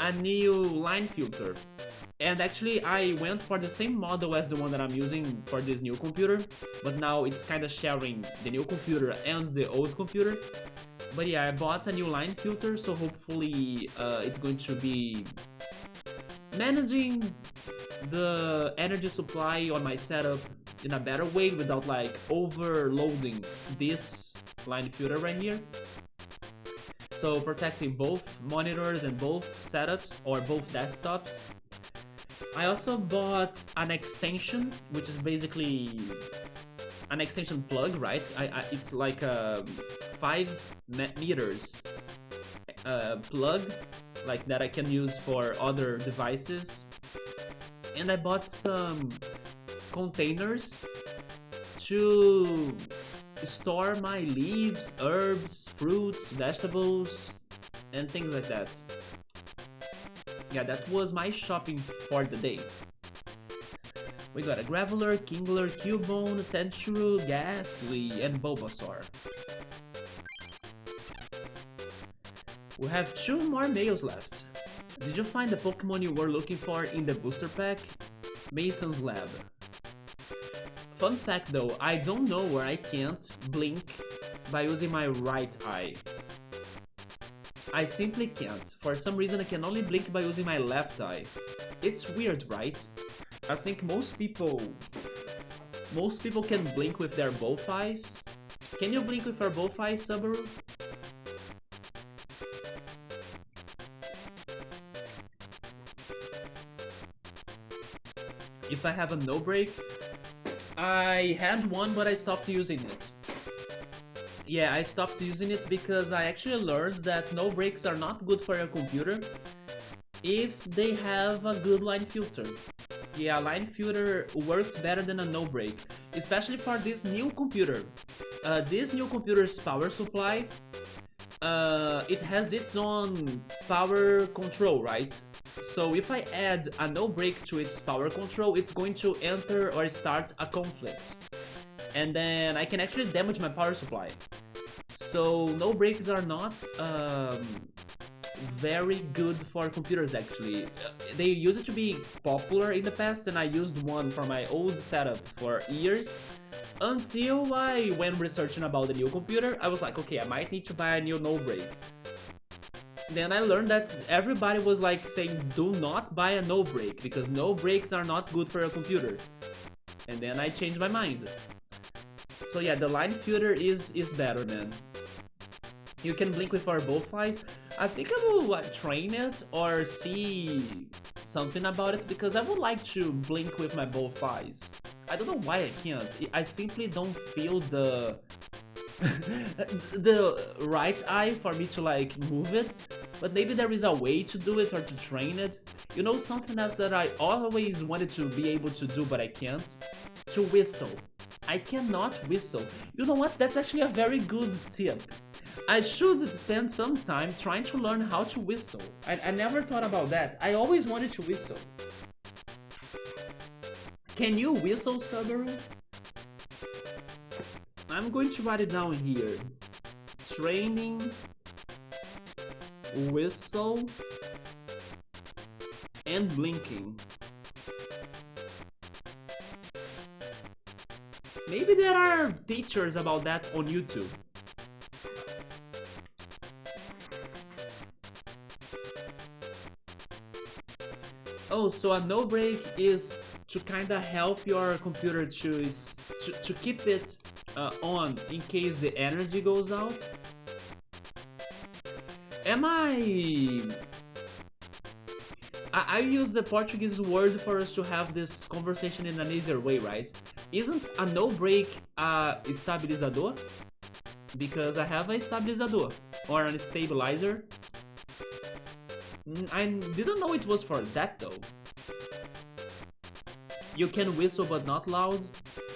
a new line filter. And actually I went for the same model as the one that I'm using for this new computer, but now it's kind of sharing the new computer and the old computer. But yeah, I bought a new line filter, so hopefully it's going to be managing the energy supply on my setup in a better way without like overloading this line filter right here. So protecting both monitors and both setups or both desktops. I also bought an extension, which is basically an extension plug, right? It's like a 5 meters plug, like that I can use for other devices. And I bought some containers to store my leaves, herbs, fruits, vegetables, and things like that. Yeah, that was my shopping for the day. We got a Graveler, Kingler, Cubone, Sandshrew, Ghastly, and Bulbasaur. We have 2 more mails left. Did you find the Pokemon you were looking for in the booster pack? Mason's Lab. Fun fact though, I don't know where I can't blink by using my right eye. I simply can't. For some reason I can only blink by using my left eye. It's weird, right? I think most people can blink with their both eyes. Can you blink with your both eyes, Subaru? If I have a no break, I had one but I stopped using it. Yeah, I stopped using it because I actually learned that no breaks are not good for your computer if they have a good line filter. Yeah, line filter works better than a no break, especially for this new computer. This new computer's power supply, it has its own power control, right? So if I add a no break to its power control, it's going to enter or start a conflict. And then I can actually damage my power supply. So no breaks are not very good for computers actually. They used to be popular in the past and I used one for my old setup for years. Until when researching about the new computer, I was like, okay, I might need to buy a new no break. Then I learned that everybody was like saying, do not buy a no break because no breaks are not good for your computer. And then I changed my mind. So yeah, the line filter is better, man. You can blink with our both eyes. I think I will train it or see something about it because I would like to blink with my both eyes. I don't know why I can't. I simply don't feel the the right eye for me to like move it. But maybe there is a way to do it or to train it. You know, something else that I always wanted to be able to do but I can't? To whistle. I cannot whistle. You know what? That's actually a very good tip. I should spend some time trying to learn how to whistle. I never thought about that. I always wanted to whistle. Can you whistle, Subaru? I'm going to write it down here. Training, whistle, and blinking. Maybe there are teachers about that on YouTube. Oh, so a no break is to kind of help your computer to keep it on in case the energy goes out. Am I use the Portuguese word for us to have this conversation in an easier way, right? Isn't a no break a estabilizador? Because I have a estabilizador or an stabilizer. I didn't know it was for that though. You can whistle but not loud.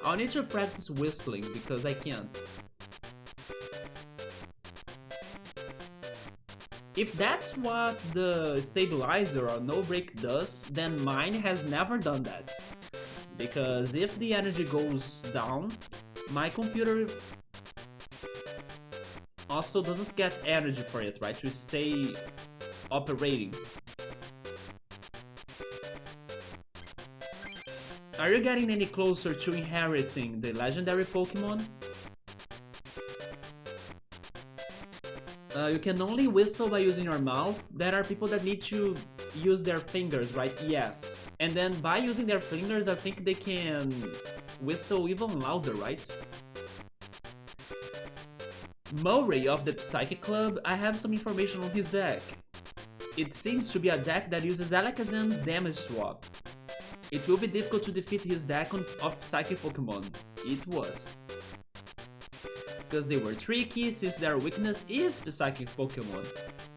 I'll need to practice whistling because I can't. If that's what the stabilizer or no break does, then mine has never done that. because if the energy goes down, my computer also doesn't get energy for it, right, to stay operating. Are you getting any closer to inheriting the legendary Pokemon? You can only whistle by using your mouth. There are people that need to use their fingers, right? Yes. And then by using their fingers, I think they can whistle even louder, right? Murray of the Psychic Club, I have some information on his deck. It seems to be a deck that uses Alakazam's damage swap. It will be difficult to defeat his deck of Psychic Pokemon. It was. Because they were tricky, since their weakness is Psychic Pokemon.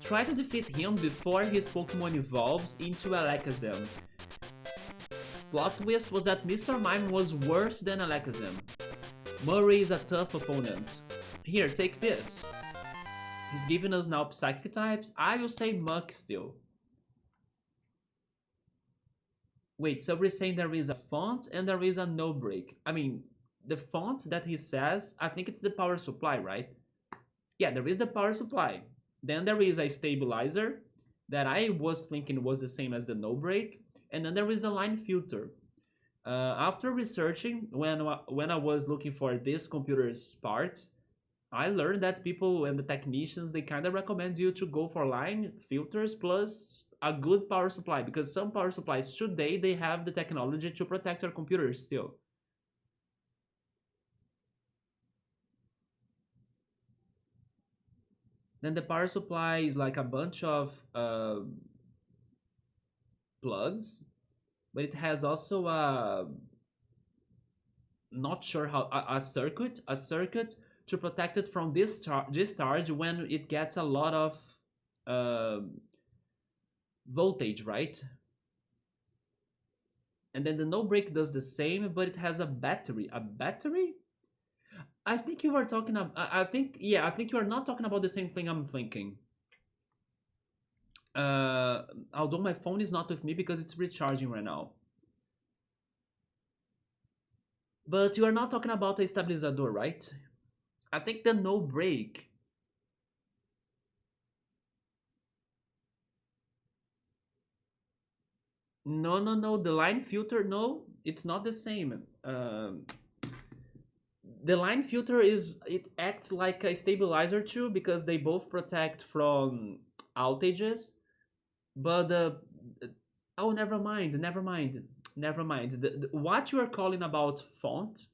Try to defeat him before his Pokemon evolves into Alakazam. Plot twist was that Mr. Mime was worse than Alakazam. Murray is a tough opponent. Here, take this. He's giving us now Psychic types. I will say Muck still. Wait, so we're saying there is a font and there is a no break. I mean, the font that he says, I think it's the power supply, right? Yeah, there is the power supply. Then there is a stabilizer that I was thinking was the same as the no break. And then there is the line filter. After researching, when I was looking for this computer's parts, I learned that people and the technicians, they kind of recommend you to go for line filters plus a good power supply, because some power supplies today, they have the technology to protect your computer still. Then the power supply is like a bunch of plugs, but it has also a, not sure how, a circuit to protect it from discharge when it gets a lot of voltage, right? And then the no break does the same, but it has a battery. A battery? I think you are talking about. I think, yeah, I think you are not talking about the same thing I'm thinking. Although my phone is not with me because it's recharging right now. But you are not talking about a stabilizador, right? I think the no break. No, no, no. The line filter, no, it's not the same. The line filter is, it acts like a stabilizer too, because they both protect from outages. But oh, never mind. What you are calling about font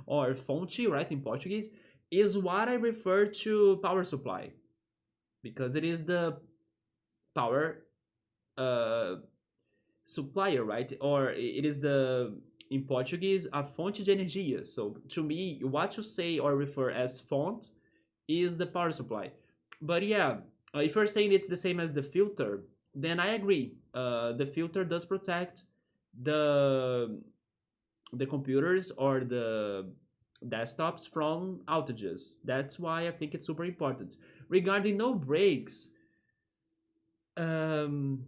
or fonte, right, in Portuguese, is what I refer to power supply, because it is the power uh, supplier, right? Or it is the, in Portuguese, a fonte de energia. So to me, what you say or refer as font is the power supply. But yeah, if you're saying it's the same as the filter, then I agree. The filter does protect the computers or the desktops from outages. That's why I think it's super important. Regarding no breaks, um,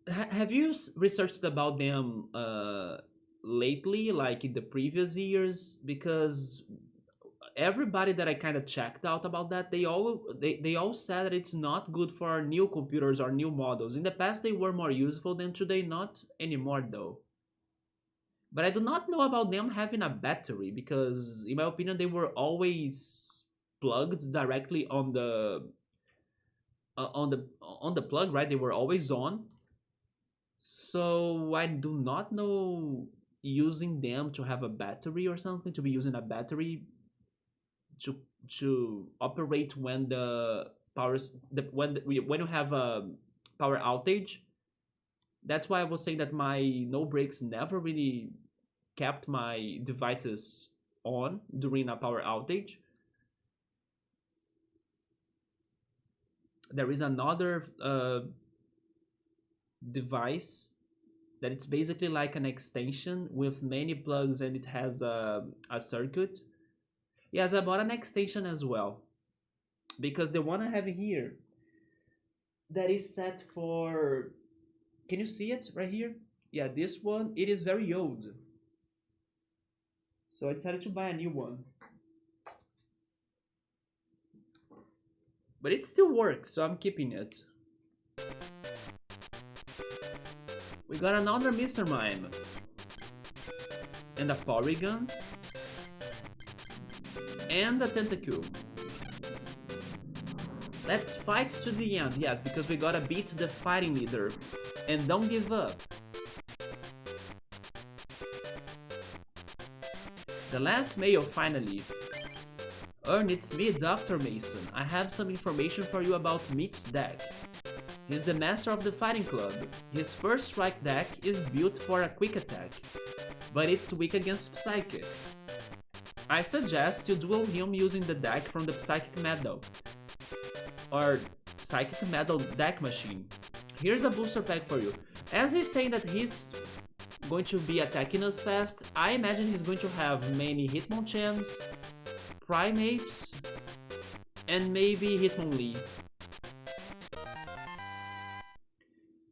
have you researched about them lately, like in the previous years? Because everybody that I kind of checked out about that, they all said that it's not good for new computers or new models. In the past, they were more useful than today, not anymore though. But I do not know about them having a battery, because in my opinion, they were always plugged directly on the plug, right? They were always on. So I do not know using them to have a battery or something, to be using a battery to operate when the powers the when you have a power outage. That's why I was saying that my no breaks never really kept my devices on during a power outage. There is another device that it's basically like an extension with many plugs, and it has a circuit. Yes, I bought an extension as well, because the one I have here, that is set for, can you see it right here? Yeah, this one, it is very old. So I decided to buy a new one. But it still works, so I'm keeping it. We got another Mr. Mime. And a Porygon. And a Tentacool. Let's fight to the end, yes, because we gotta beat the fighting leader. And don't give up. The last mail finally. Earn, it's me, Dr. Mason. I have some information for you about Mitch's deck. He's the master of the fighting club. His first strike deck is built for a quick attack, but it's weak against Psychic. I suggest you duel him using the deck from the Psychic Medal, or Psychic Medal deck machine. Here's a booster pack for you. As he's saying that he's going to be attacking us fast, I imagine he's going to have many Hitmonchans, Primates, and maybe Hitmonlee.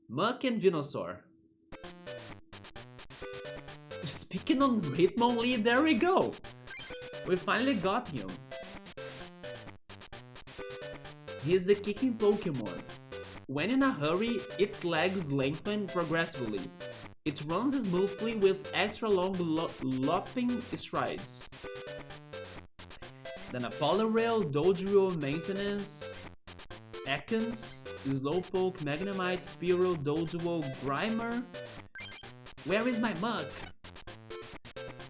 Muck and Venusaur. Speaking on Hitmonlee, there we go! We finally got him. He is the kicking Pokémon. When in a hurry, its legs lengthen progressively. It runs smoothly with extra long lopping strides. Then a Poliwrail, Dodrio, Maintenance, Ekans, Slowpoke, Magnemite, Spearow, Doduo, Grimer. Where is my Mug?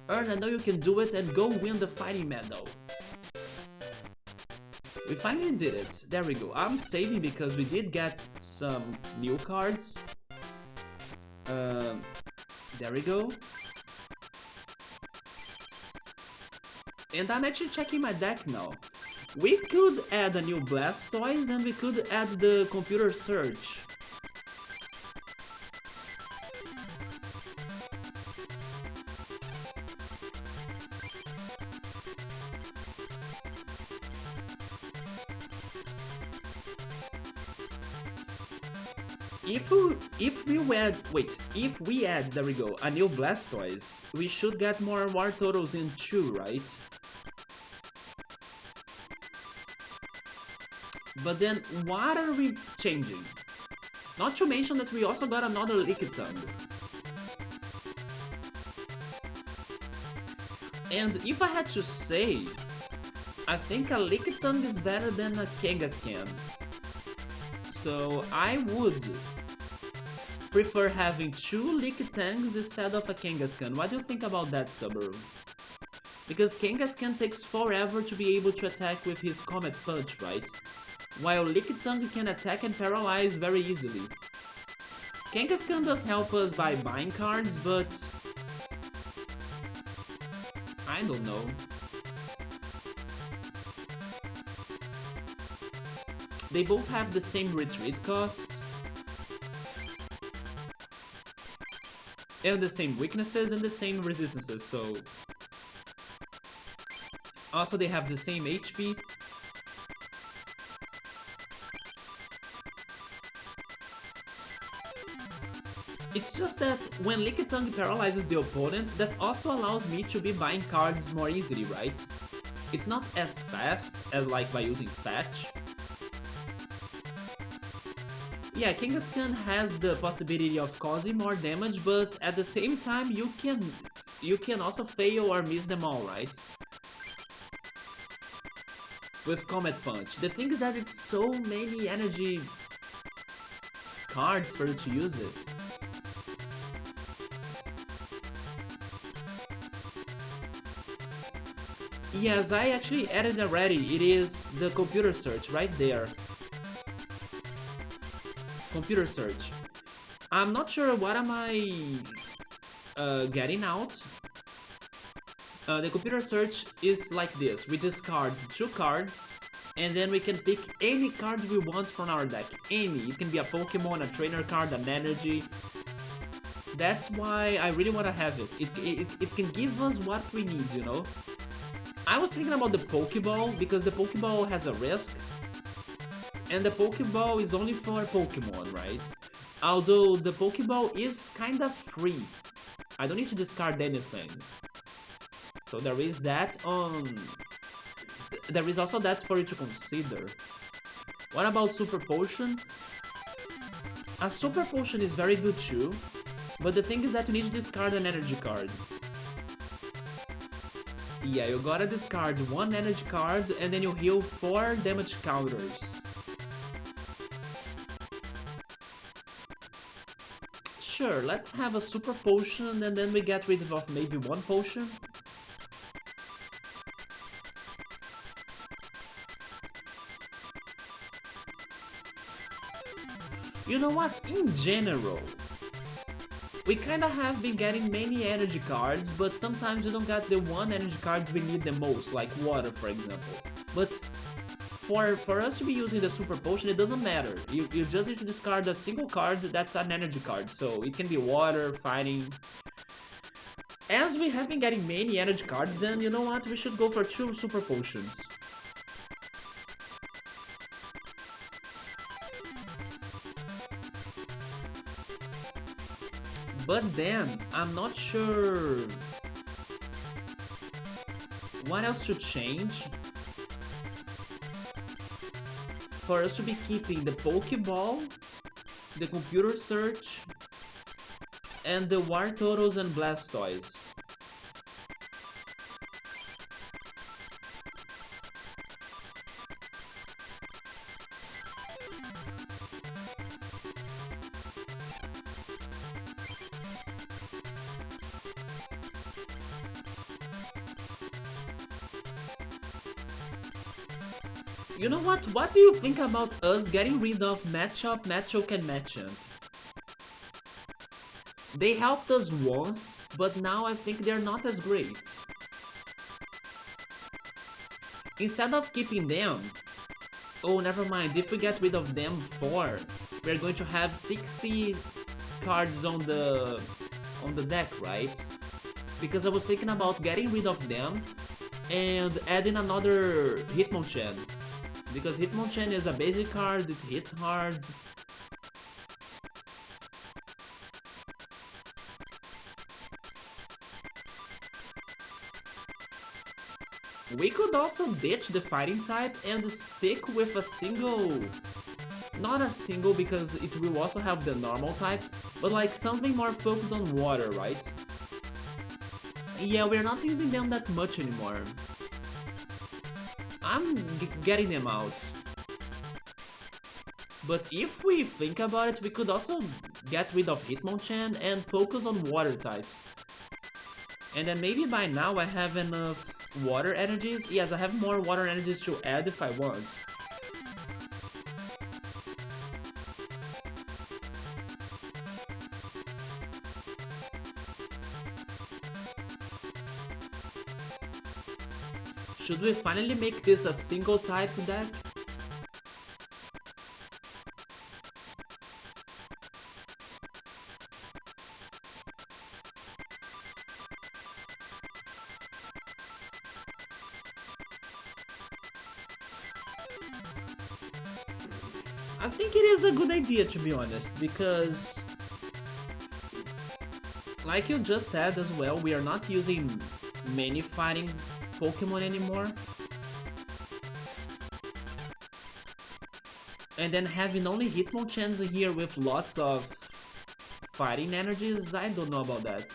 Earn, I know you can do it and go win the fighting medal. We finally did it. There we go. I'm saving because we did get some new cards. There we go. And I'm actually checking my deck now. We could add a new Blastoise and we could add the computer search. If we add, there we go, a new Blastoise, we should get more war totals in 2, right? But then, what are we changing? Not to mention that we also got another Lickitung. And if I had to say, I think a Lickitung is better than a Kangaskhan. So I would prefer having 2 Lickitungs instead of a Kangaskhan. What do you think about that, Subaru? Because Kangaskhan takes forever to be able to attack with his Comet Punch, right? While Lickitung can attack and paralyze very easily. Kangaskhan does help us by buying cards, but I don't know. They both have the same retreat cost. And the same weaknesses and the same resistances, so... Also, they have the same HP. It's just that when Lickitung paralyzes the opponent, that also allows me to be buying cards more easily, right? It's not as fast as like by using Fetch. Yeah, Kangaskhan has the possibility of causing more damage, but at the same time you can also fail or miss them all, right? With Comet Punch. The thing is that it's so many energy cards for you to use it. Yes, I actually added already. It is the computer search right there. Computer search. I'm not sure what am I getting out. The computer search is like this. We discard 2 cards and then we can pick any card we want from our deck. Any. It can be a Pokemon, a trainer card, an energy. That's why I really want to have it. It can give us what we need, you know? I was thinking about the Pokeball because the Pokeball has a risk. And the Pokeball is only for Pokemon, right? Although the Pokeball is kinda free. I don't need to discard anything. So there is that on... There is also that for you to consider. What about Super Potion? A Super Potion is very good too, but the thing is that you need to discard an energy card. Yeah, you gotta discard one energy card and then you heal 4 damage counters. Sure, let's have a Super Potion and then we get rid of maybe one potion. You know what? In general, we kinda have been getting many energy cards, but sometimes we don't get the one energy card we need the most, like water for example. But for us to be using the Super Potion, it doesn't matter. You just need to discard a single card that's an energy card, so it can be water, fighting. As we have been getting many energy cards, then you know what? We should go for 2 Super Potions. But then, I'm not sure what else to change for us to be keeping the Pokeball, the computer search, and the Wartortles and Blastoise. You know what? What do you think about us getting rid of Matchup, Matchoke, and Matchamp? They helped us once, but now I think they're not as great. Instead of keeping them... Oh, never mind, if we get rid of them 4, we're going to have 60 cards on the deck, right? Because I was thinking about getting rid of them and adding another Hitmonchan. Because Hitmonchan is a basic card, it hits hard. We could also ditch the fighting type and stick with a single... Not a single because it will also have the normal types, but like something more focused on water, right? Yeah, we're not using them that much anymore. I'm getting them out. But if we think about it, we could also get rid of Hitmonchan and focus on water types. And then maybe by now I have enough water energies. Yes, I have more water energies to add if I want. Should we finally make this a single type deck? I think it is a good idea, to be honest, because like you just said as well, we are not using many fighting Pokemon anymore. And then having only Hitmonchans here with lots of fighting energies, I don't know about that.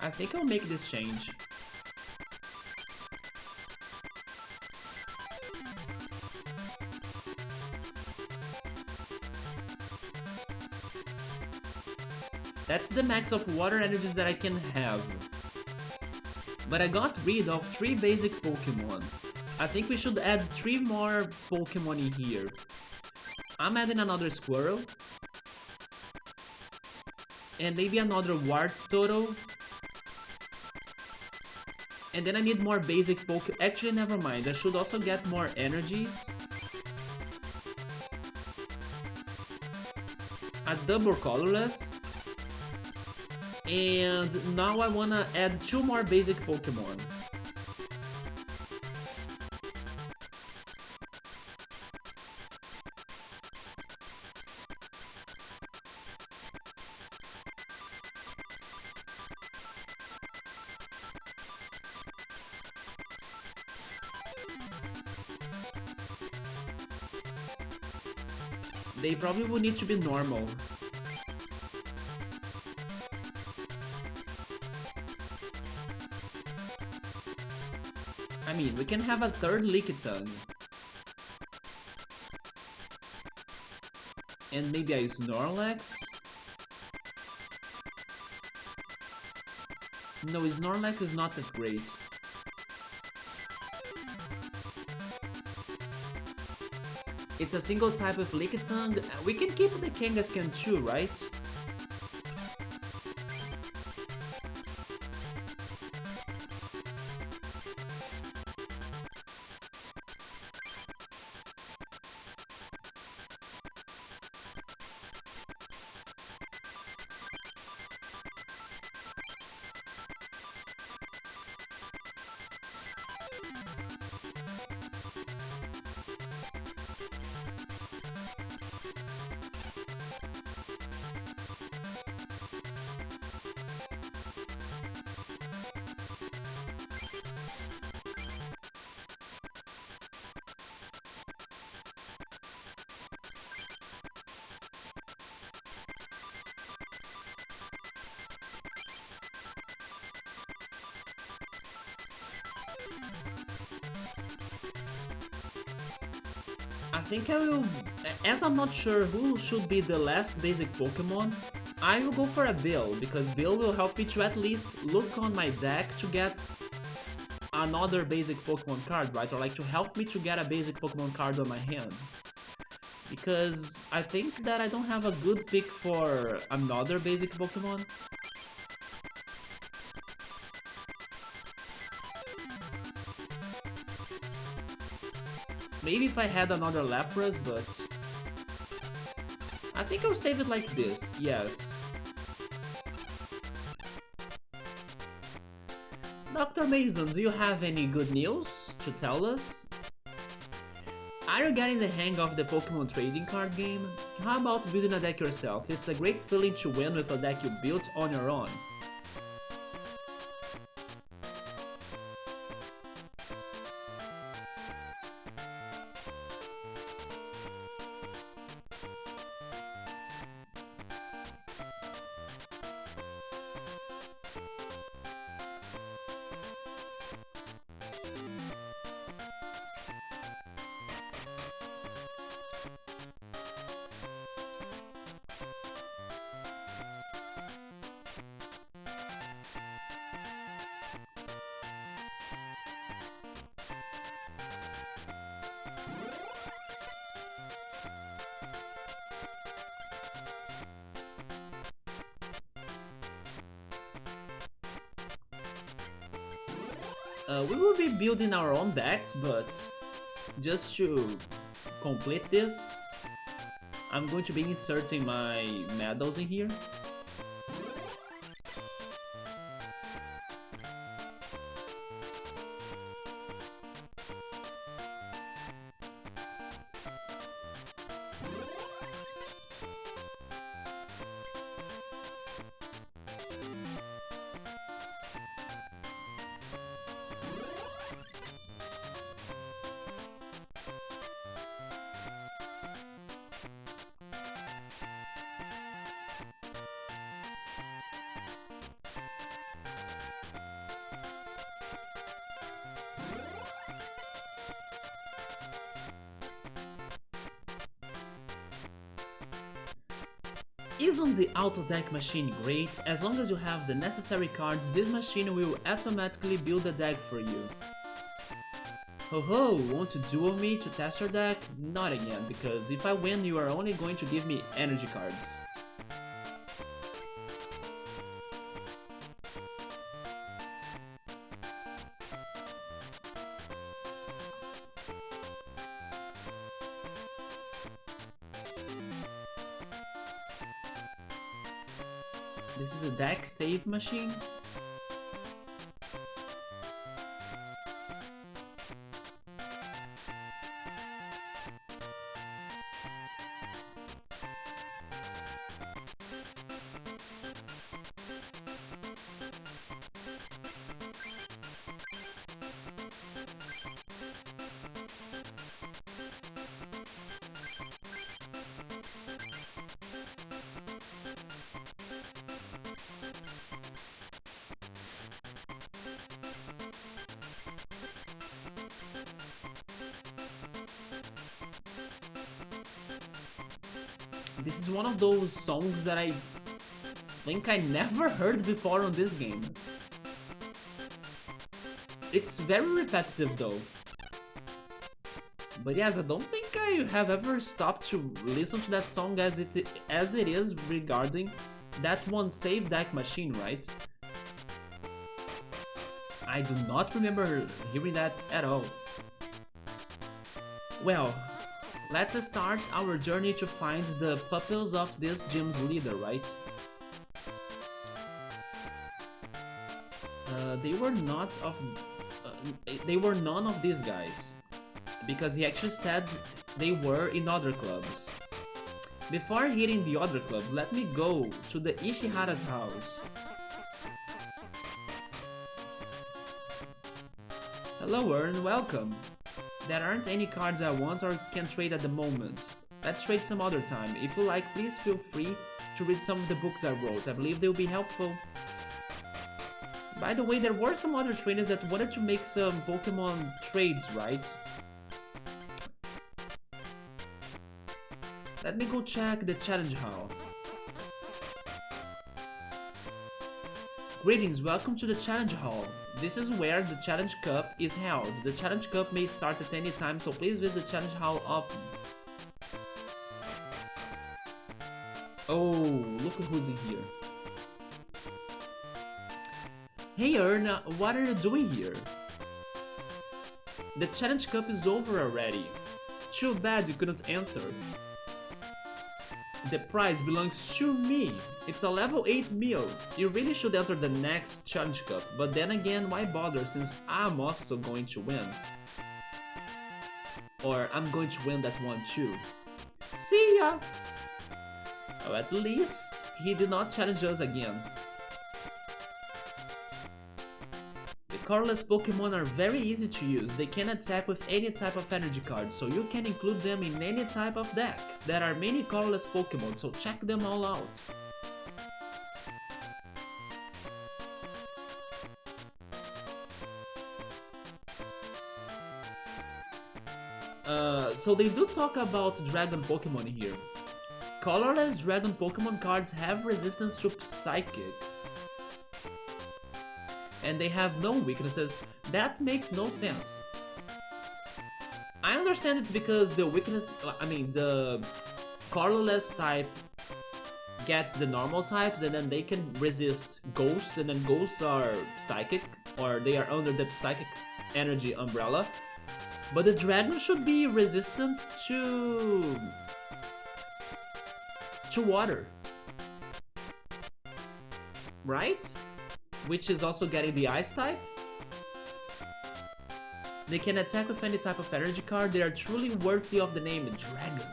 I think I'll make this change. That's the max of water energies that I can have. But I got rid of 3 basic Pokemon. I think we should add 3 more Pokemon in here. I'm adding another Squirrel. And maybe another Wartortle. And then I need more basic Pokemon. Actually, never mind. I should also get more energies. A double colorless. And now I wanna add 2 more basic Pokemon. They probably would need to be normal. I mean, we can have a third Lickitung. And maybe a Snorlax? No, Snorlax is not that great. It's a single type of Lickitung. We can keep the Kangaskhan too, right? I think I will, as I'm not sure who should be the last basic Pokemon, I will go for a Bill, because Bill will help me to at least look on my deck to get another basic Pokemon card, right? Or like to help me to get a basic Pokemon card on my hand. Because I think that I don't have a good pick for another basic Pokemon. Maybe if I had another Lapras, but I think I'll save it like this, yes. Dr. Mason, do you have any good news to tell us? Are you getting the hang of the Pokemon trading card game? How about building a deck yourself? It's a great feeling to win with a deck you built on your own. We will be building our own decks, but just to complete this, I'm going to be inserting my medals in here. Isn't the auto deck machine great? As long as you have the necessary cards, this machine will automatically build a deck for you. Ho ho, want to duel me to test your deck? Not again, because if I win you are only going to give me energy cards. This is a deck save machine. This is one of those songs that I think I never heard before on this game. It's very repetitive though. But yes, I don't think I have ever stopped to listen to that song as it is regarding that one save deck machine, right? I do not remember hearing that at all. Well, let's start our journey to find the pupils of this gym's leader, right? They were none of these guys, because he actually said they were in other clubs. Before hitting the other clubs, let me go to the Ishihara's house. Hello Ern, welcome. There aren't any cards I want or can trade at the moment. Let's trade some other time. If you like, please feel free to read some of the books I wrote. I believe they'll be helpful. By the way, there were some other trainers that wanted to make some Pokemon trades, right? Let me go check the challenge hall. Greetings, welcome to the challenge hall. This is where the challenge cup is held. The challenge cup may start at any time, so please visit the challenge hall often. Oh, look who's in here. Hey Erna, what are you doing here? The challenge cup is over already. Too bad you couldn't enter. The prize belongs to me. It's a level 8 meal. You really should enter the next challenge cup, but then again, why bother since I'm also going to win. Or I'm going to win that one too. See ya! Oh, at least he did not challenge us again. Colorless Pokemon are very easy to use. They can attack with any type of energy card, so you can include them in any type of deck. There are many colorless Pokemon, so check them all out. So they do talk about Dragon Pokemon here. Colorless Dragon Pokemon cards have resistance to Psychic. And they have no weaknesses. That makes no sense. I understand it's because the weakness, the colorless type gets the normal types and then they can resist ghosts, and then ghosts are psychic, or they are under the psychic energy umbrella. But the dragon should be resistant to water, right? Which is also getting the ice type. They can attack with any type of energy card. They are truly worthy of the name Dragon.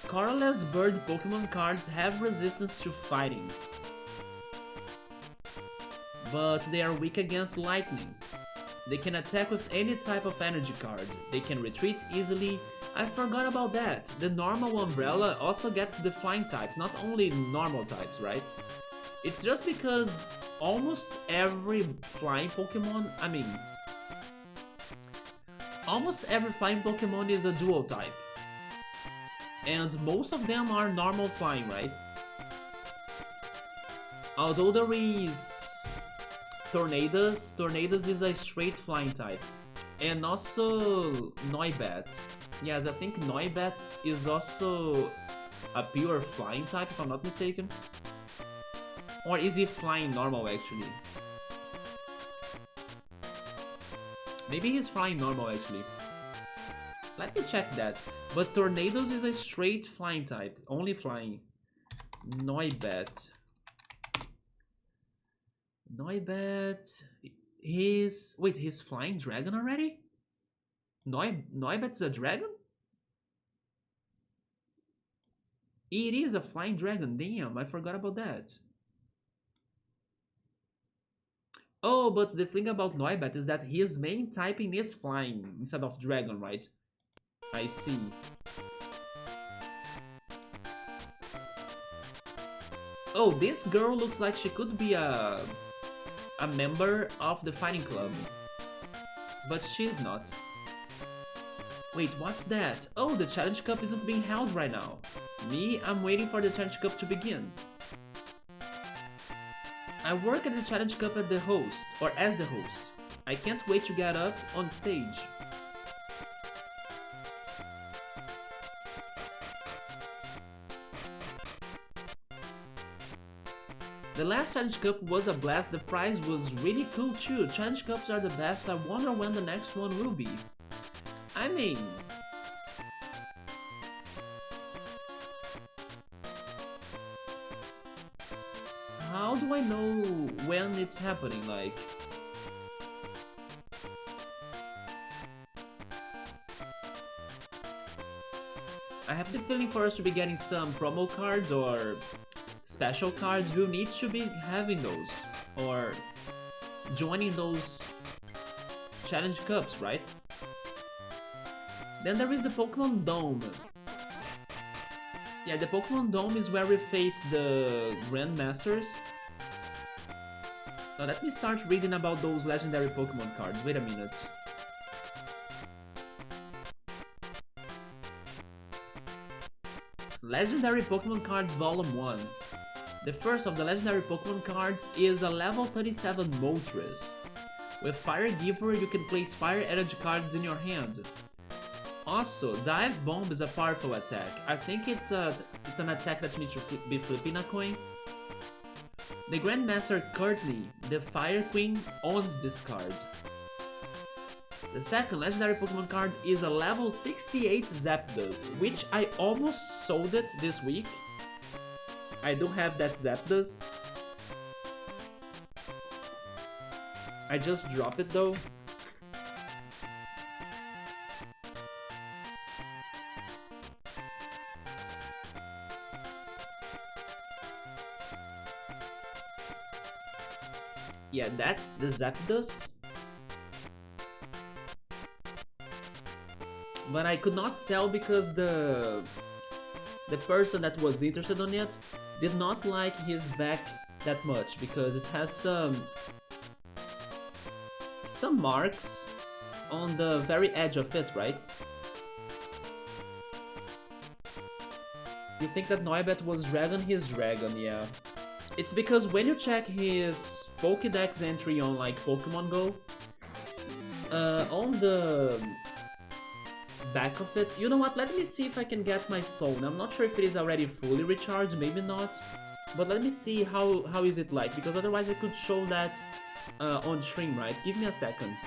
Colorless bird Pokemon cards have resistance to fighting, but they are weak against lightning. They can attack with any type of energy card. They can retreat easily. I forgot about that. The normal umbrella also gets the flying types, not only normal types, right? It's just because almost every flying Pokemon, almost every flying Pokemon is a dual type. And most of them are normal flying, right? Although there is Tornadus. Tornadus is a straight flying type. And also Noibat. Yes, I think Noibat is also a pure flying type, if I'm not mistaken. Or is he flying normal actually? Maybe he's flying normal actually. Let me check that. But Tornadus is a straight flying type, only flying. Noibat. Noibat, he's flying dragon already? Noibat's a dragon? It is a flying dragon, damn, I forgot about that. Oh, but the thing about Noibat is that his main typing is flying instead of dragon, right? I see. Oh, this girl looks like she could be a member of the fighting club, but she's not. Wait, what's that? Oh, the Challenge Cup isn't being held right now. Me, I'm waiting for the Challenge Cup to begin. I work at the Challenge Cup at the host, or as the host. I can't wait to get up on stage. The last Challenge Cup was a blast, the prize was really cool too. Challenge Cups are the best, I wonder when the next one will be. I mean... how do I know when it's happening, like... I have the feeling for us to be getting some promo cards or special cards, we'll need to be having those. Or joining those Challenge Cups, right? Then there is the Pokémon Dome. Yeah, the Pokémon Dome is where we face the Grandmasters. Now let me start reading about those legendary Pokémon cards, wait a minute. Legendary Pokémon Cards Volume 1. The first of the legendary Pokémon cards is a level 37 Moltres. With Fire Giver, you can place fire energy cards in your hand. Also, Dive Bomb is a powerful attack. I think it's an attack that you need to be flipping a coin. The Grandmaster Courtney, the Fire Queen, owns this card. The second legendary Pokémon card is a level 68 Zapdos, which I almost sold it this week. I do have that Zapdos. I just dropped it though. Yeah, that's the Zapdos. But I could not sell because the person that was interested on it did not like his back that much because it has some marks on the very edge of it, right? You think that Noibat was Dragon? He's Dragon, yeah. It's because when you check his Pokédex entry on like Pokemon Go, on the back of it, you know what, let me see if I can get my phone. I'm not sure if it is already fully recharged, maybe not, but let me see how is it like, because otherwise I could show that on stream, right? Give me a second.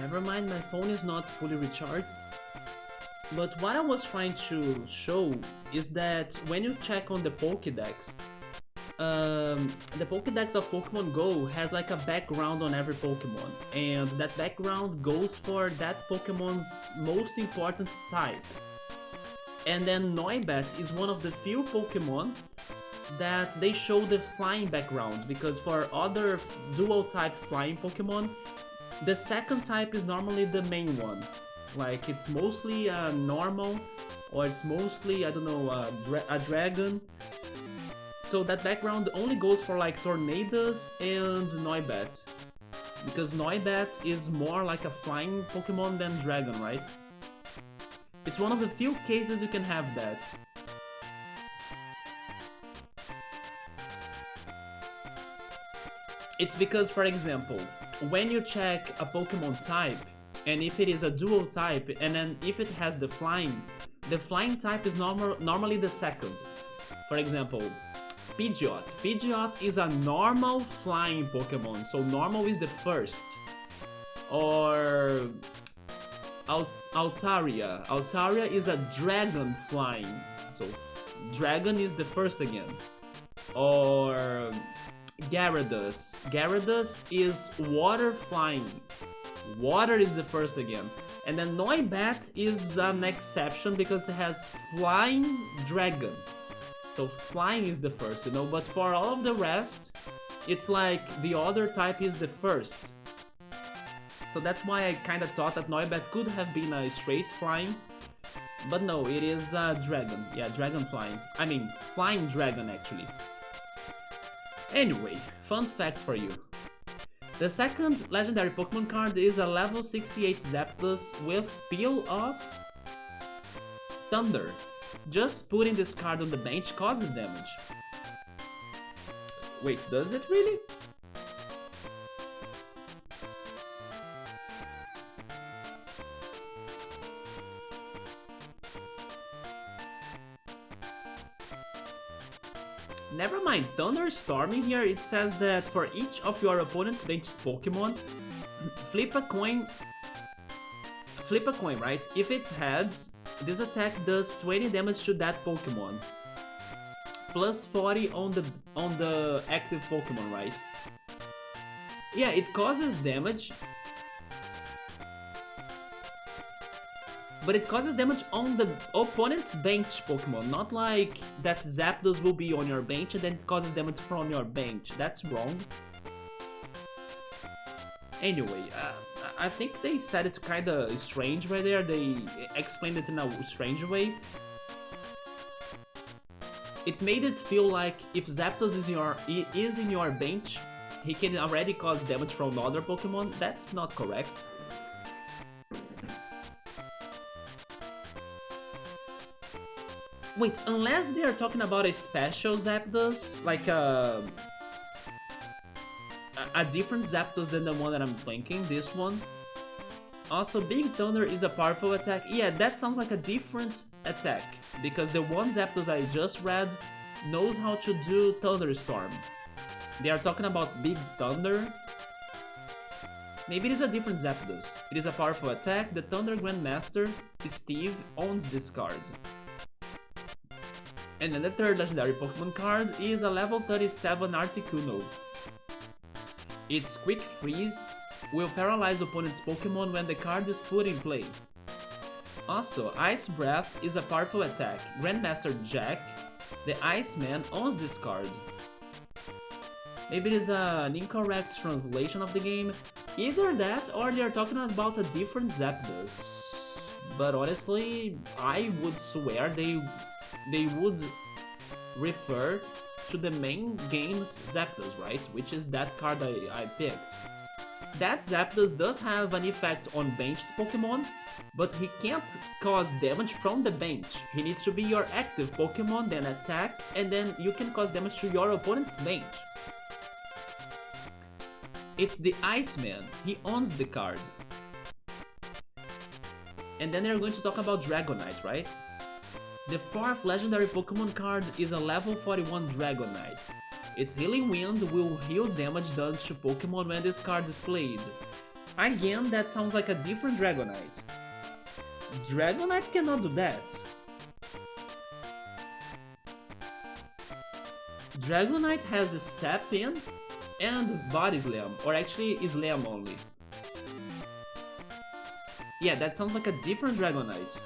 Never mind, my phone is not fully recharged. But what I was trying to show is that when you check on the Pokédex, the Pokédex of Pokemon Go has like a background on every Pokemon, and that background goes for that Pokemon's most important type. And then Noibat is one of the few Pokemon that they show the flying background, because for other dual type flying Pokemon, the second type is normally the main one. Like, it's mostly normal, or it's mostly, I don't know, a dragon. So that background only goes for like Tornadus and Noibat. Because Noibat is more like a flying Pokemon than dragon, right? It's one of the few cases you can have that. It's because, for example, when you check a Pokemon type, and if it is a dual type, and then if it has the flying, the flying type is normally the second. For example, Pidgeot. Pidgeot is a normal flying Pokemon, so normal is the first. Or Altaria. Altaria is a dragon flying, so dragon is the first again. Or Gyarados. Gyarados is water flying. Water is the first again. And then Noibat is an exception because it has flying dragon. So flying is the first, you know, but for all of the rest, it's like the other type is the first. So that's why I kind of thought that Noibat could have been a straight flying. But no, it is a dragon. Yeah, dragon flying. I mean, flying dragon actually. Anyway, fun fact for you. The second legendary Pokemon card is a level 68 Zapdos with Peel of Thunder. Just putting this card on the bench causes damage. Wait, does it really? Never mind, Thunderstorming here, it says that for each of your opponent's benched Pokemon, flip a coin, right? If it's heads, this attack does 20 damage to that Pokemon. Plus 40 on the active Pokemon, right? Yeah, it causes damage. But it causes damage on the opponent's bench Pokemon, not like that Zapdos will be on your bench and then it causes damage from your bench. That's wrong. Anyway, I think they said it kinda strange right there. They explained it in a strange way. It made it feel like if Zapdos is in your bench, he can already cause damage from other Pokemon. That's not correct. Wait, unless they are talking about a special Zapdos, like a different Zapdos than the one that I'm thinking, this one. Also, Big Thunder is a powerful attack. Yeah, that sounds like a different attack, because the one Zapdos I just read knows how to do Thunderstorm. They are talking about Big Thunder. Maybe it is a different Zapdos. It is a powerful attack. The Thunder Grandmaster, Steve, owns this card. And then the third legendary Pokemon card is a level 37 Articuno. Its Quick Freeze will paralyze opponent's Pokemon when the card is put in play. Also, Ice Breath is a powerful attack. Grandmaster Jack, the Iceman, owns this card. Maybe it is an incorrect translation of the game. Either that or they are talking about a different Zapdos. But honestly, I would swear they would refer to the main game's Zapdos, right? Which is that card I picked. That Zapdos does have an effect on benched Pokemon, but he can't cause damage from the bench. He needs to be your active Pokemon, then attack, and then you can cause damage to your opponent's bench. It's the Iceman. He owns the card. And then they're going to talk about Dragonite, right? The fourth legendary Pokemon card is a level 41 Dragonite. Its Healing Wind will heal damage done to Pokemon when this card is played. Again, that sounds like a different Dragonite. Dragonite cannot do that. Dragonite has a Step In and Body Slam, or actually Slam only. Yeah, that sounds like a different Dragonite.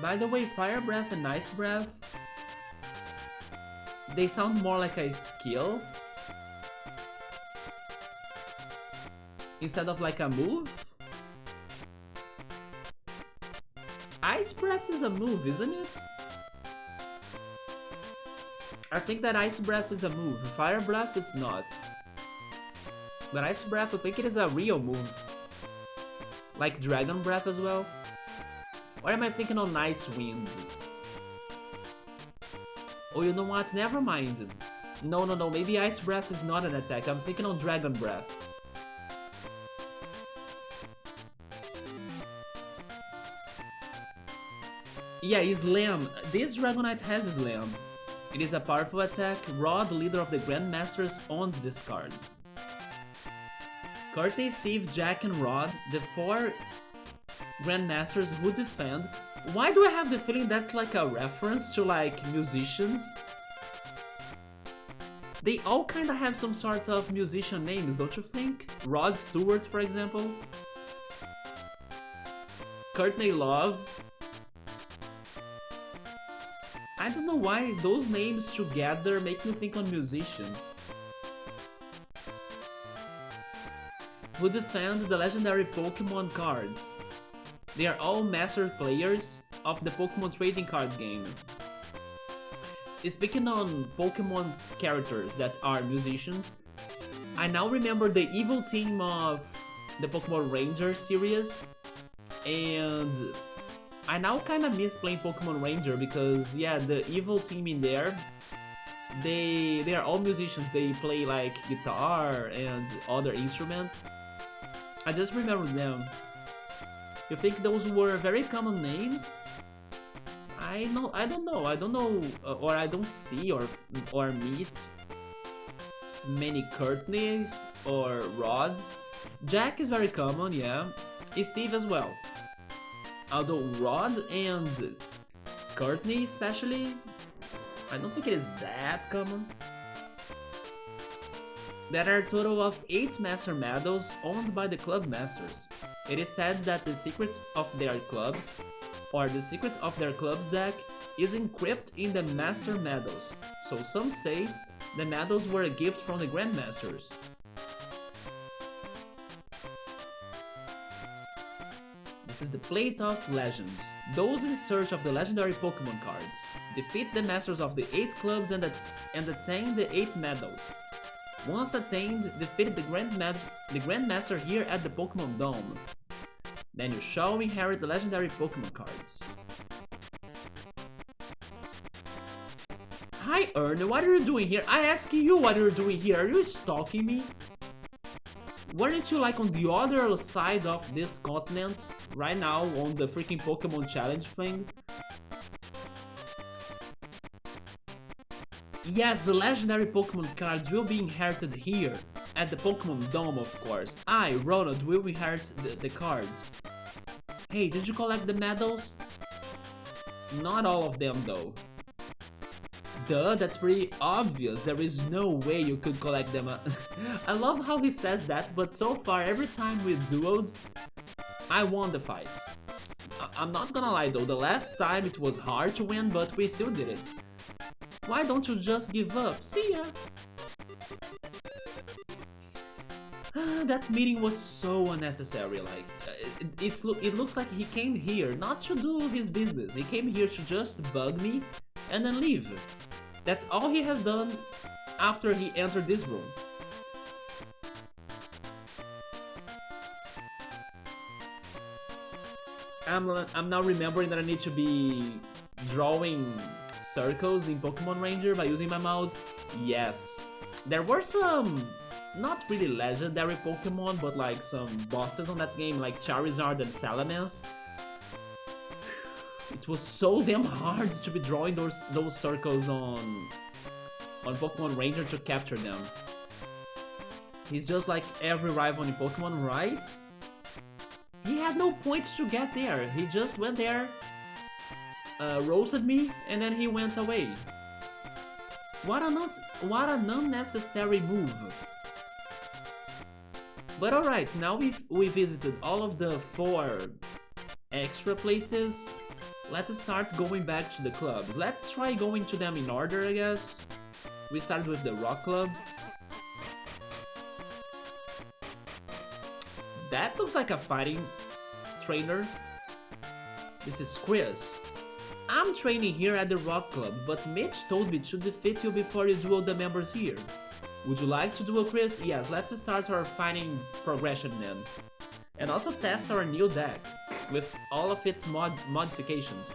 By the way, Fire Breath and Ice Breath, they sound more like a skill instead of like a move. Ice Breath is a move, isn't it? I think that Ice Breath is a move. Fire Breath, it's not. But Ice Breath, I think it is a real move. Like Dragon Breath as well. Or am I thinking on Ice Wind? Oh, you know what? Never mind. No, no, no, maybe Ice Breath is not an attack. I'm thinking on Dragon Breath. Yeah, Slam. This Dragonite has Slam. It is a powerful attack. Rod, leader of the Grandmasters, owns this card. Courtney, Steve, Jack, and Rod, the 4 Grandmasters who defend. Why do I have the feeling that's like a reference to like musicians? They all kind of have some sort of musician names, don't you think? Rod Stewart, for example. Courtney Love. I don't know why those names together make me think on musicians. Who defend the legendary Pokémon cards. They are all master players of the Pokémon trading card game. Speaking on Pokémon characters that are musicians, I now remember the evil team of the Pokémon Ranger series, and I now kind of miss playing Pokémon Ranger because, yeah, the evil team in there, they are all musicians. They play like guitar and other instruments. I just remember them. You think those were very common names? I don't know, or I don't see or meet many Courtneys or Rods. Jack is very common, yeah. Steve as well. Although Rod and Courtney especially, I don't think it is that common. There are a total of 8 Master Medals owned by the Club Masters. It is said that the secret of their clubs, or the secret of their club's deck, is encrypted in the Master Medals, so some say the medals were a gift from the Grandmasters. This is the Plate of Legends. Those in search of the legendary Pokémon cards defeat the masters of the 8 clubs and attain the 8 medals. Once attained, defeat the Grandmaster here at the Pokémon Dome. Then you shall inherit the legendary Pokémon cards. Hi Ernie, what are you doing here? I ask you what you're doing here. Are you stalking me? Weren't you like on the other side of this continent right now on the freaking Pokemon challenge thing? Yes, the legendary Pokemon cards will be inherited here, at the Pokemon Dome of course. I, Ronald, will inherit the cards. Hey, did you collect the medals? Not all of them though. Duh, that's pretty obvious. There is no way you could collect them. I love how he says that, but so far every time we dueled, I won the fights. I'm not gonna lie though, the last time it was hard to win, but we still did it. Why don't you just give up? See ya! That meeting was so unnecessary, like, it looks like he came here not to do his business, he came here to just bug me and then leave. That's all he has done after he entered this room. I'm now remembering that I need to be drawing circles in Pokemon Ranger by using my mouse. Yes, there were some not really legendary Pokemon, but like some bosses on that game, like Charizard and Salamence. It was so damn hard to be drawing those circles on Pokemon Ranger to capture them. He's just like every rival in Pokemon, right? He had no points to get there. He just went there, roasted me, and then he went away. What an unnecessary move. But alright, now we visited all of the 4 extra places. Let's start going back to the clubs. Let's try going to them in order, I guess. We started with the Rock Club. That looks like a fighting trainer. This is Chris. I'm training here at the Rock Club, but Mitch told me to defeat you before you duel the members here. Would you like to duel Chris? Yes, let's start our fighting progression then. And also test our new deck, with all of its modifications.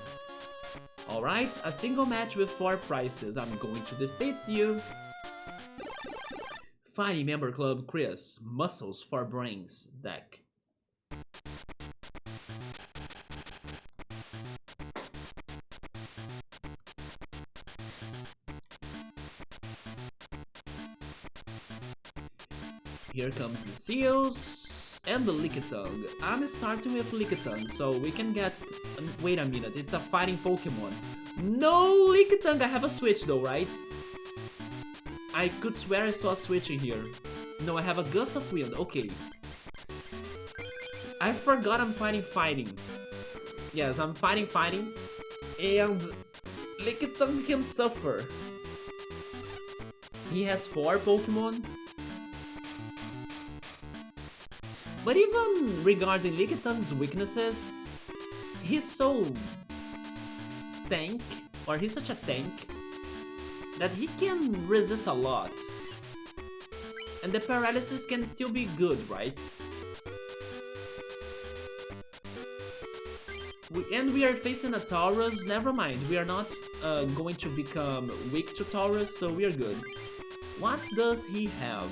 Alright, a single match with 4 prizes. I'm going to defeat you. Fighting Member Club Chris, Muscles for Brains deck. Here comes the Seals and the Lickitung. I'm starting with Lickitung, so we can get... Wait a minute, it's a fighting Pokemon. No, Lickitung, I have a switch though, right? I could swear I saw a switch in here. No, I have a Gust of Wind, okay. I forgot I'm fighting. Yes, I'm fighting. And Lickitung can suffer. He has 4 Pokemon. But even regarding Lickitung's weaknesses, he's so tank, or he's such a tank, that he can resist a lot. And the paralysis can still be good, right? We are facing a Taurus, never mind, we are not going to become weak to Taurus, so we are good. What does he have?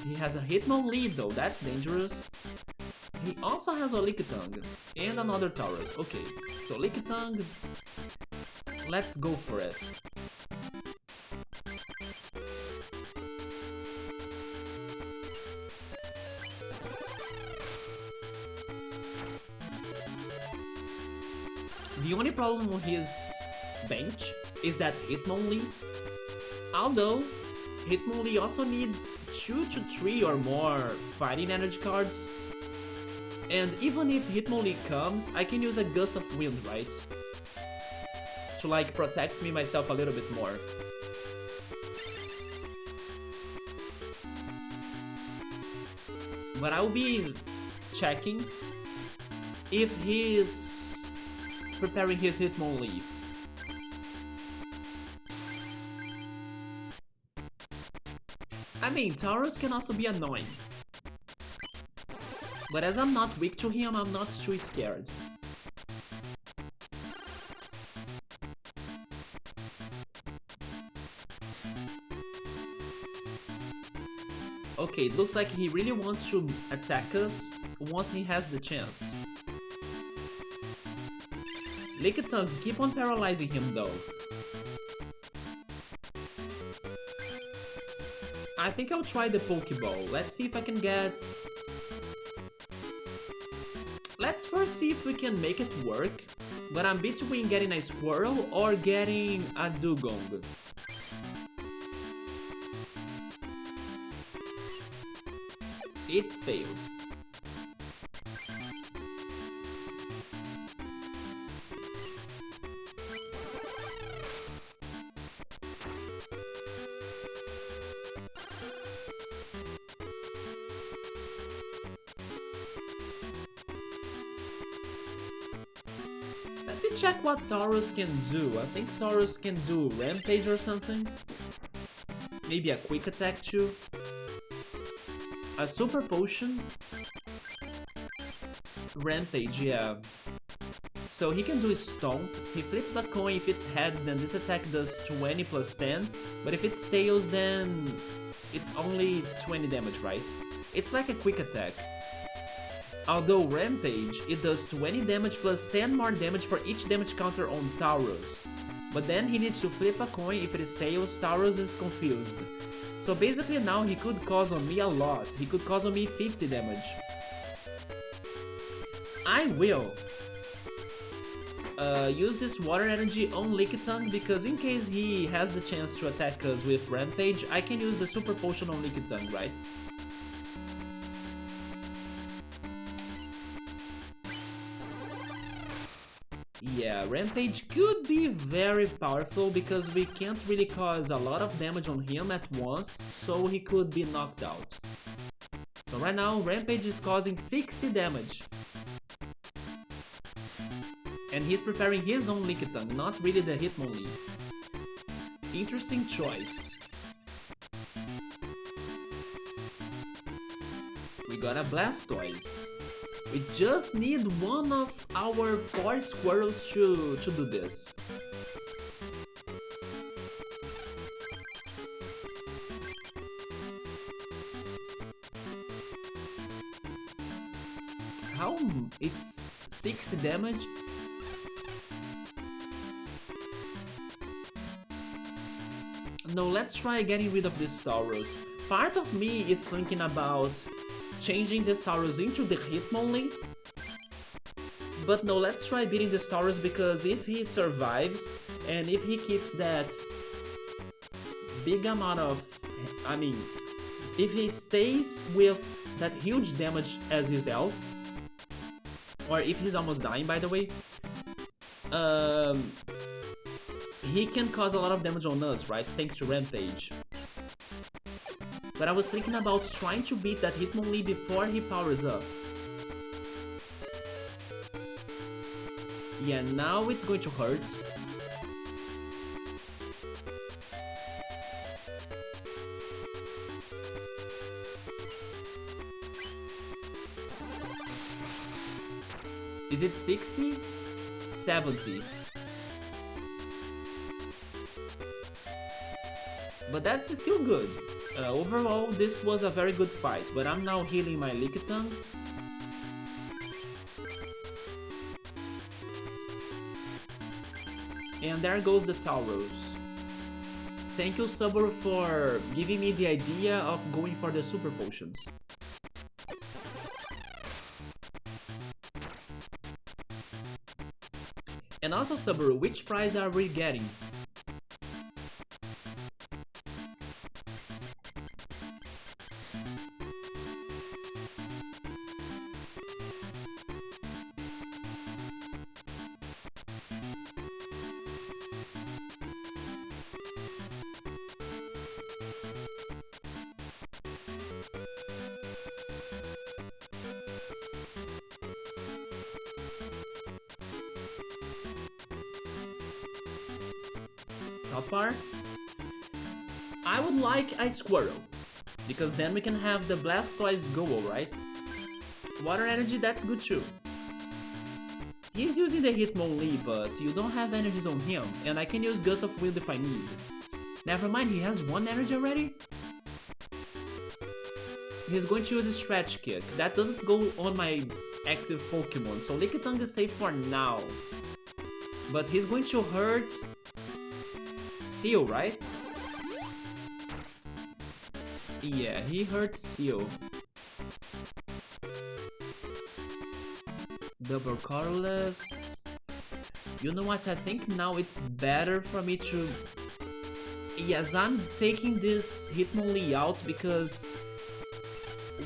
He has a Hitmonlee though, that's dangerous. He also has a Lickitung and another Taurus. Okay, so Lickitung, let's go for it. The only problem with his bench is that Hitmonlee, although Hitmonlee also needs 2 to 3 or more fighting energy cards. And even if Hitmonlee comes, I can use a Gust of Wind, right? To like protect me myself a little bit more. But I'll be checking if he's preparing his Hitmonlee. I mean, Taurus can also be annoying. But as I'm not weak to him, I'm not too scared. Okay, it looks like he really wants to attack us once he has the chance. Lickitung, keep on paralyzing him though. I think I'll try the Pokeball. Let's see if I can get... Let's first see if we can make it work. But I'm between getting a Squirrel or getting a Dugong. It failed. Let me check what Taurus can do. I think Taurus can do Rampage or something. Maybe a Quick Attack too. A Super Potion. Rampage, yeah. So he can do Stomp. He flips a coin. If it's heads, then this attack does 20 plus 10. But if it's tails, then it's only 20 damage, right? It's like a Quick Attack. Although Rampage, it does 20 damage plus 10 more damage for each damage counter on Taurus. But then he needs to flip a coin. If it is tails, Taurus is confused. So basically now he could cause on me a lot. He could cause on me 50 damage. I will use this water energy on Lickitung because in case he has the chance to attack us with Rampage, I can use the Super Potion on Lickitung, right? Yeah, Rampage could be very powerful because we can't really cause a lot of damage on him at once, so he could be knocked out. So right now, Rampage is causing 60 damage. And he's preparing his own Lickitung, not really the Hitmonlee. Interesting choice. We got a Blastoise. We just need one of our 4 squirrels to do this. How? It's 60 damage? No, let's try getting rid of this Taurus. Part of me is thinking about changing this Taurus into the Hitmonlee. But no, let's try beating this Taurus because if he survives and if he keeps that big amount of... I mean, if he stays with that huge damage as his health, or if he's almost dying by the way, he can cause a lot of damage on us, right? Thanks to Rampage. But I was thinking about trying to beat that Hitmonlee before he powers up. Yeah, now it's going to hurt. Is it 60? 70. But that's still good. Overall, this was a very good fight, but I'm now healing my Lickitung. And there goes the Tauros. Thank you, Subaru, for giving me the idea of going for the Super Potions. And also, Subaru, which prize are we getting? Top bar? I would like a Squirrel, because then we can have the Blastoise go, right? Water Energy, that's good too. He's using the Hitmonlee, but you don't have energies on him, and I can use Gust of Wind if I need. Never mind, he has one energy already? He's going to use a Stretch Kick. That doesn't go on my active Pokemon, so Lickitung is safe for now. But he's going to hurt Seal, right? Yeah, he hurt Seal. Double Colorless. You know what? I think now it's better for me to... Yes, I'm taking this Hitmonlee out because...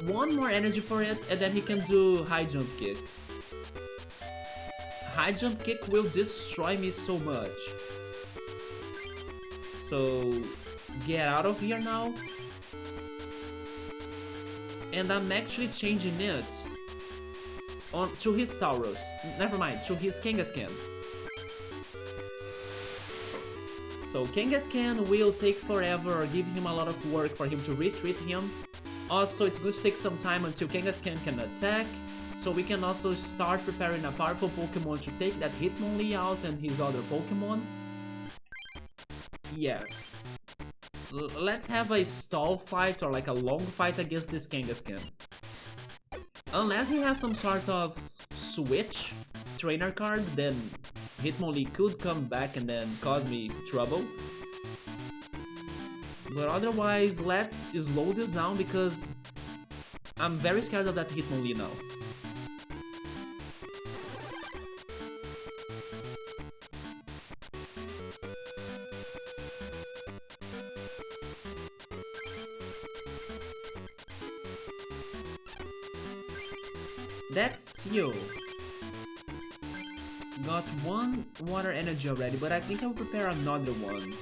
one more energy for it, and then he can do High Jump Kick. High Jump Kick will destroy me so much. So, get out of here now. And I'm actually changing it to his Tauros. Never mind, to his Kangaskhan. So Kangaskhan will take forever or give him a lot of work for him to retreat him. Also, it's going to take some time until Kangaskhan can attack. So we can also start preparing a powerful Pokemon to take that Hitmonlee out and his other Pokemon. Yeah. Let's have a stall fight or like a long fight against this Kangaskhan. Unless he has some sort of switch trainer card, then Hitmonlee could come back and then cause me trouble. But otherwise, let's slow this down because I'm very scared of that Hitmonlee now. That's Seal. Got one water energy already, but I think I'll prepare another one.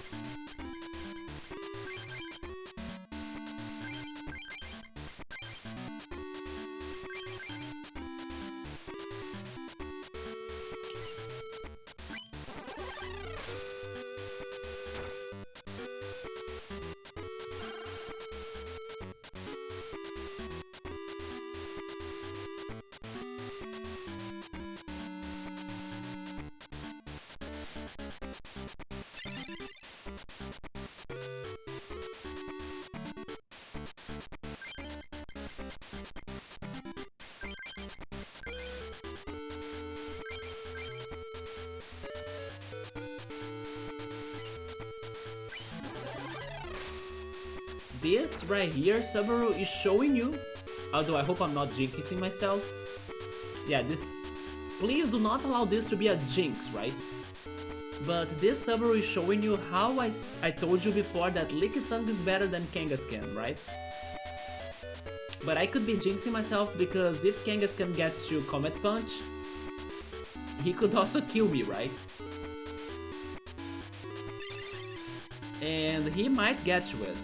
This right here, Subaru, is showing you, although I hope I'm not jinxing myself. Yeah, this, please do not allow this to be a jinx, right? But this Subaru is showing you how I told you before that Lickitung is better than Kangaskhan, right? But I could be jinxing myself because if Kangaskhan gets you Comet Punch, he could also kill me, right? And he might get you it.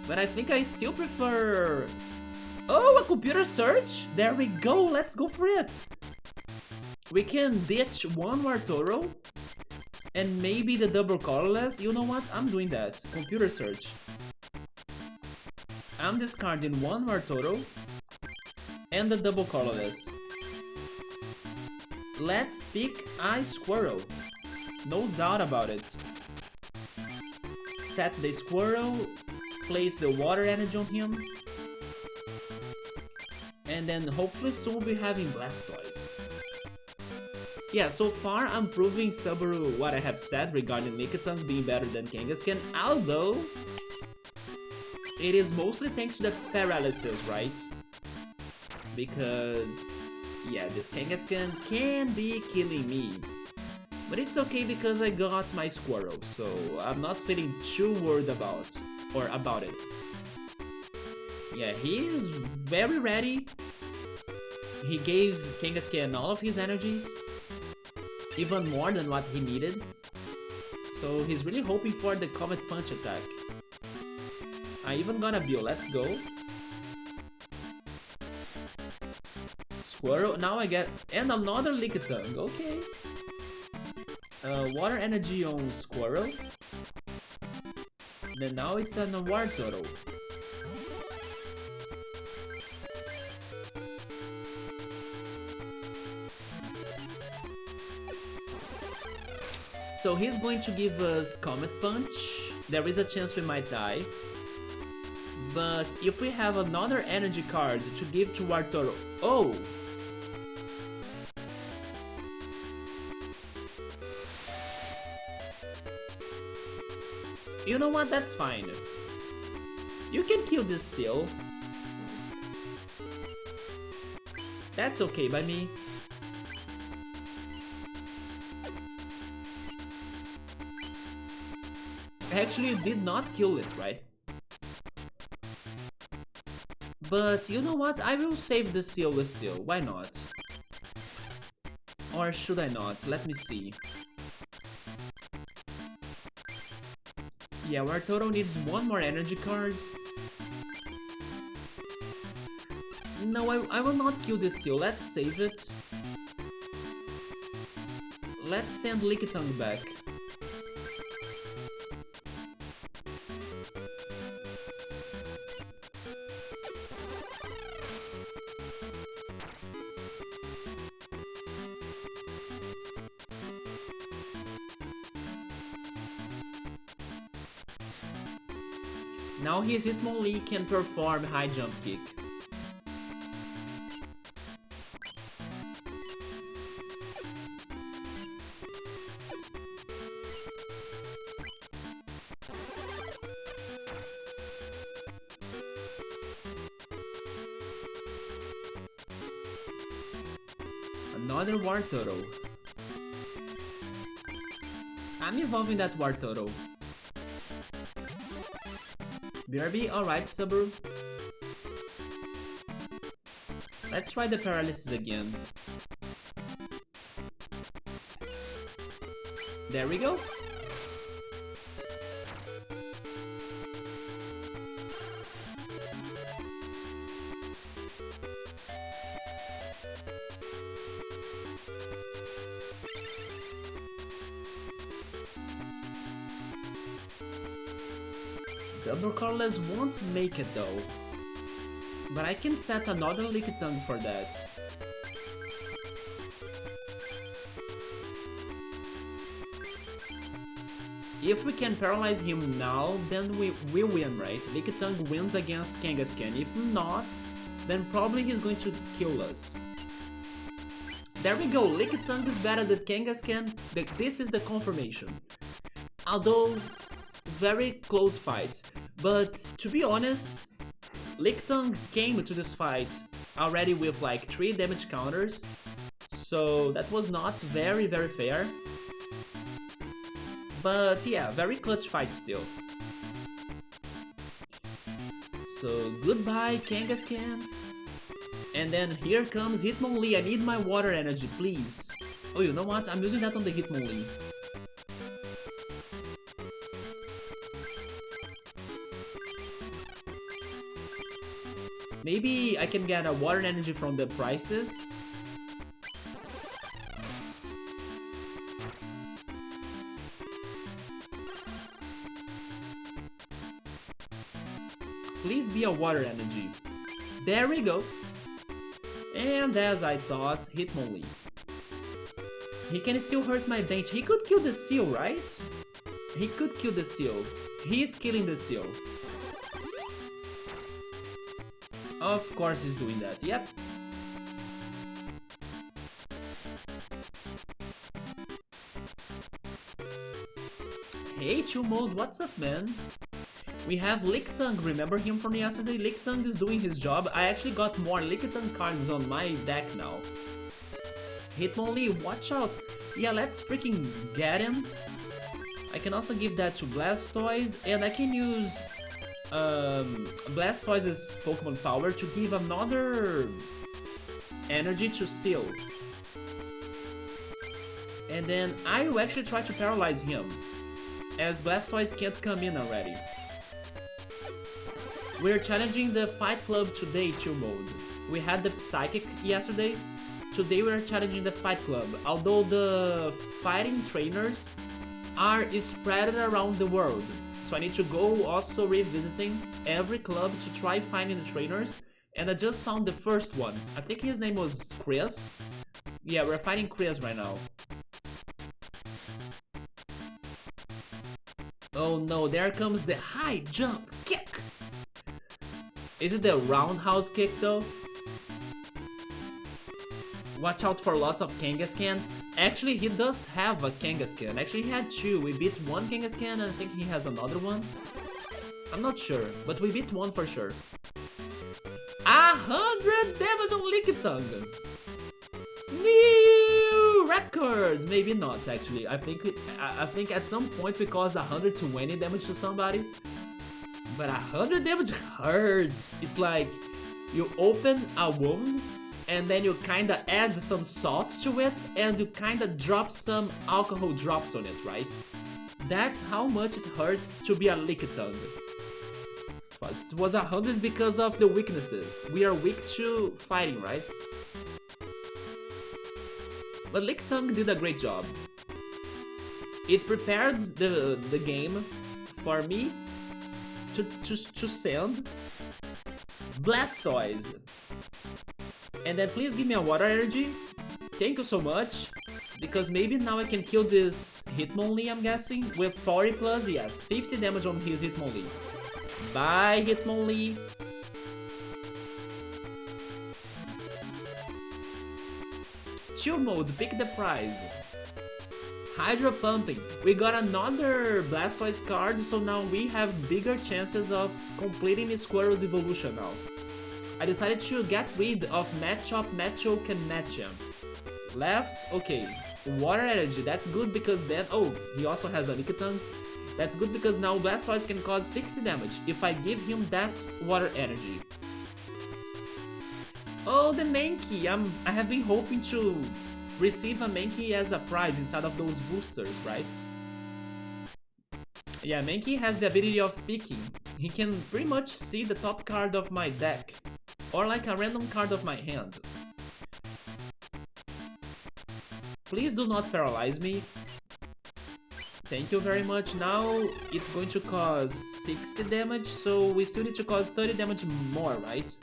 But I think I still prefer... Oh, a computer search? There we go, let's go for it! We can ditch one Wartortle and maybe the double colorless. You know what? I'm doing that. Computer search. I'm discarding one Wartortle and the double colorless. Let's pick a Squirrel. No doubt about it. Set the Squirrel, place the water energy on him, and then hopefully soon we'll be having Blastoise. Yeah, so far I'm proving Subaru what I have said regarding Lickitung being better than Kangaskhan, although it is mostly thanks to the paralysis, right? Because, yeah, this Kangaskhan can be killing me. But it's okay because I got my Squirrel, so I'm not feeling too worried about it. Yeah, he's very ready. He gave Kangaskhan all of his energies, even more than what he needed. So he's really hoping for the Comet Punch attack. I even got a Bill, let's go. Squirrel, now I get... and another Lickitung, okay. Water energy on Squirrel. Then now it's an Wartortle. So he's going to give us Comet Punch. There is a chance we might die. But if we have another energy card to give to Wartortle... Oh! You know what? That's fine. You can kill this Seal. That's okay by me. Actually, you did not kill it, right? But you know what? I will save the Seal still. Why not? Or should I not? Let me see. Yeah, Wartortle needs one more energy card. No, I will not kill this Seal. Let's save it. Let's send Lickitung back. Now his Hitmonlee can perform high jump kick. Another Wartortle. I'm evolving that Wartortle. BRB, alright, Subaru. Let's try the paralysis again. There we go. Double colorless won't make it though. But I can set another Lickitung for that. If we can paralyze him now, then we win, right? Lickitung wins against Kangaskhan. If not, then probably he's going to kill us. There we go, Lickitung is better than Kangaskhan. This is the confirmation. Although, very close fights. But to be honest, Lickitung came to this fight already with like 3 damage counters, so that was not very fair. But yeah, very clutch fight still. So goodbye Kangaskhan. And then here comes Hitmonlee. I need my water energy, please. Oh, you know what? I'm using that on the Hitmonlee. Maybe I can get a water energy from the prices. Please be a water energy. There we go. And as I thought, Hitmonlee. He can still hurt my bench. He could kill the seal, right? He could kill the seal. He's killing the seal. Of course he's doing that, yep. Hey Chill Mode, what's up man? We have Lickitung, remember him from yesterday? Lickitung is doing his job. I actually got more Lickitung cards on my deck now. Hitmonlee, watch out! Yeah, let's freaking get him. I can also give that to Blastoise, and I can use Blastoise's Pokemon power to give another energy to Seal. And then I will actually try to paralyze him, as Blastoise can't come in already. We're challenging the Fight Club today, Chill Mode. We had the Psychic yesterday. Today we're challenging the Fight Club. Although the fighting trainers are spread around the world. So I need to go also revisiting every club to try finding the trainers. And I just found the first one. I think his name was Chris. Yeah, we're fighting Chris right now. Oh no, there comes the high jump kick! Is it the roundhouse kick though? Watch out for lots of Kangaskans. Actually, he does have a Kangaskhan. Actually, he had 2. We beat one Kangaskhan and I think he has another one. I'm not sure, but we beat one for sure. 100 damage on Lickitung! New record! Maybe not actually. I think at some point we caused 120 damage to somebody. But 100 damage hurts. It's like you open a wound and then you kinda add some salt to it and you kinda drop some alcohol drops on it, right? That's how much it hurts to be a Lickitung. It was 100 because of the weaknesses. We are weak to fighting, right? But Lickitung did a great job. It prepared the game for me to send Blastoise. And then please give me a water energy. Thank you so much. Because maybe now I can kill this Hitmonlee, I'm guessing. With 40 plus, yes. 50 damage on his Hitmonlee. Bye, Hitmonlee. Chill Mode, pick the prize. Hydro Pumping. We got another Blastoise card, so now we have bigger chances of completing Squirrel's evolution now. I decided to get rid of Machop, Machoke, and Machamp. Left, okay. Water Energy, that's good because then... Oh, he also has a Lickitung. That's good because now Blastoise can cause 60 damage if I give him that Water Energy. Oh, the Mankey! I have been hoping to receive a Mankey as a prize inside of those boosters, right? Yeah, Mankey has the ability of picking. He can pretty much see the top card of my deck. Or like a random card of my hand. Please do not paralyze me. Thank you very much. Now it's going to cause 60 damage, so we still need to cause 30 damage more, right?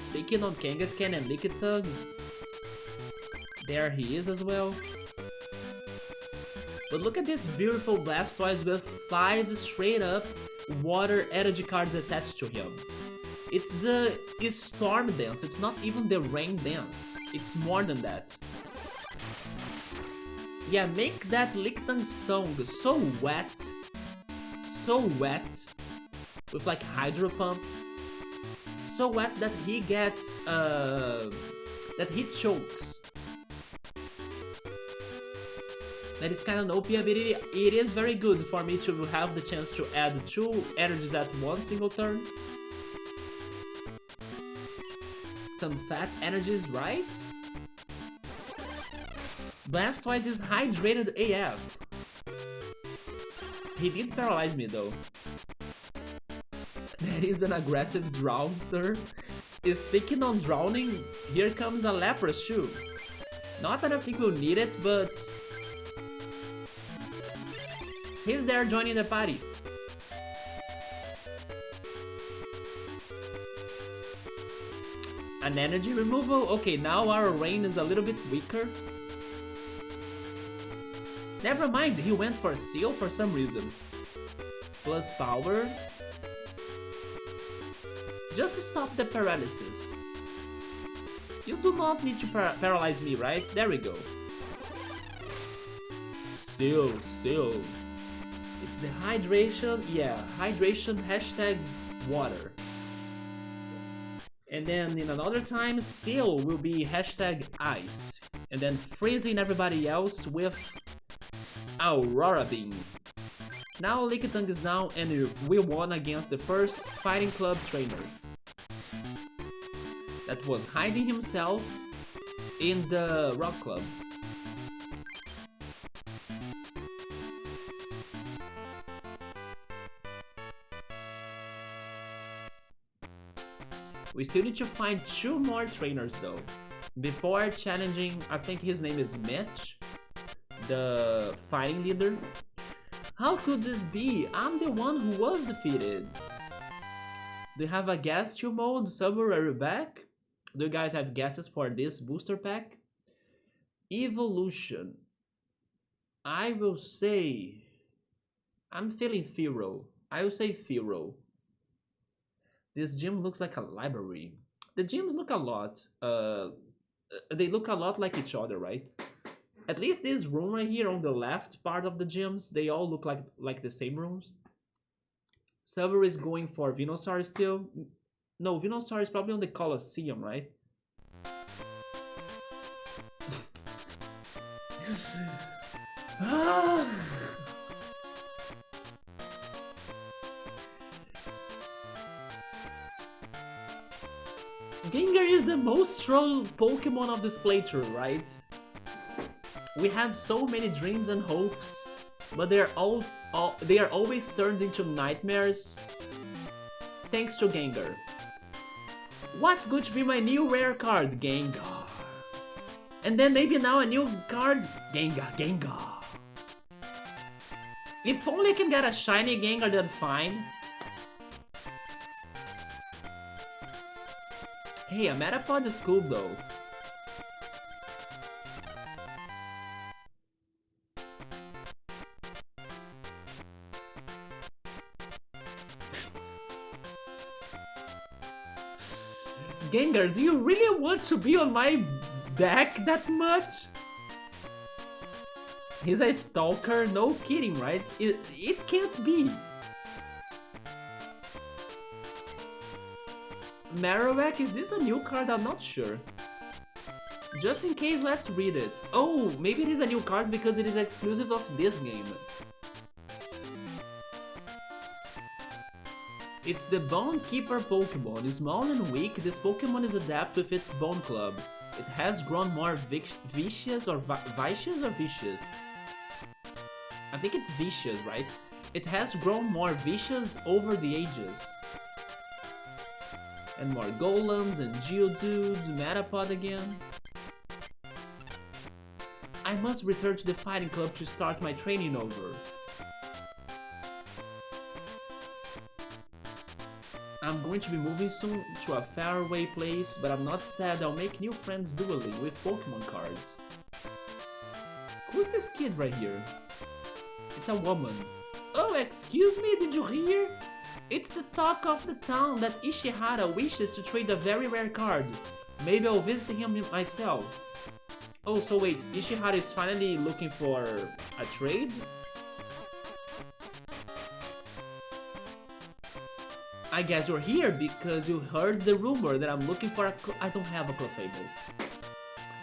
Speaking on Kangaskhan and Lickitung, there he is as well. But look at this beautiful Blastoise with 5 straight up water energy cards attached to him. It's the Storm Dance, it's not even the Rain Dance. It's more than that. Yeah, make that Lickitung Stone so wet. So wet. With like Hydro Pump. So wet that he gets, that he chokes. That is kind of an OP ability. It is very good for me to have the chance to add 2 energies at one single turn. Some fat energies, right? Blastoise is hydrated AF. He did paralyze me though. That is an aggressive drown, sir. Speaking on drowning, here comes a Lapras too. Not that I think we'll need it, but he's there joining the party. An energy removal? Okay, now our rain is a little bit weaker. Never mind, he went for Seal for some reason. Plus power. Just to stop the paralysis. You do not need to paralyze me, right? There we go. Seal. It's the hydration, yeah, hydration hashtag water. And then in another time, Seal will be hashtag ice. And then freezing everybody else with Aurora Beam. Now Lickitung is down and we won against the first Fighting Club trainer. That was hiding himself in the Rock Club. We still need to find 2 more trainers though. Before challenging, I think his name is Mitch, the fighting leader. How could this be? I'm the one who was defeated. Do you have a guess to mode? Summer, are you back? Do you guys have guesses for this booster pack? Evolution. I will say... I'm feeling Fearow. I will say Fearow. This gym looks like a library. The gyms look a lot. They look a lot like each other, right? At least this room right here on the left part of the gyms, they all look like the same rooms. Silver is going for Venusaur still. No, Venusaur is probably on the Colosseum, right? Gengar is the most troll Pokemon of this playthrough, right? We have so many dreams and hopes, but they are always turned into nightmares. Thanks to Gengar. What's going to be my new rare card? Gengar. And then maybe now a new card? Gengar. If only I can get a shiny Gengar, then fine. Hey, a Metapod is cool though. Gengar, do you really want to be on my deck that much? He's a stalker? No kidding, right? It can't be. Marowak, is this a new card? I'm not sure. Just in case, let's read it. Oh, maybe it is a new card because it is exclusive of this game. It's the Bone Keeper Pokemon. Small and weak, this Pokemon is adept with its Bone Club. It has grown more vicious or vicious or vicious? I think it's vicious, right? It has grown more vicious over the ages. And more Golems and Geodudes, Metapod again. I must return to the Fighting Club to start my training over. I'm going to be moving soon to a faraway place, but I'm not sad. I'll make new friends dueling with Pokemon cards. Who's this kid right here? It's a woman. Oh, excuse me, did you hear? It's the talk of the town that Ishihara wishes to trade a very rare card. Maybe I'll visit him myself. Oh, so wait, Ishihara is finally looking for a trade? I guess you're here because you heard the rumor that I'm looking for a I don't have a Clefable.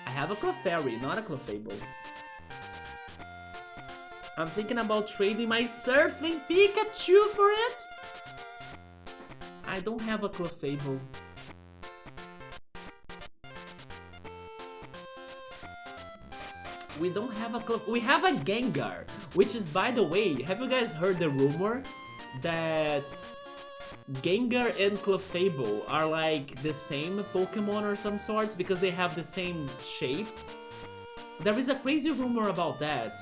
I have a Clefairy, not a Clefable. I'm thinking about trading my Surfing Pikachu for it? I don't have a Clefable. We don't have a we have a Gengar, which is, by the way, have you guys heard the rumor that Gengar and Clefable are like the same Pokemon or some sorts because they have the same shape? There is a crazy rumor about that.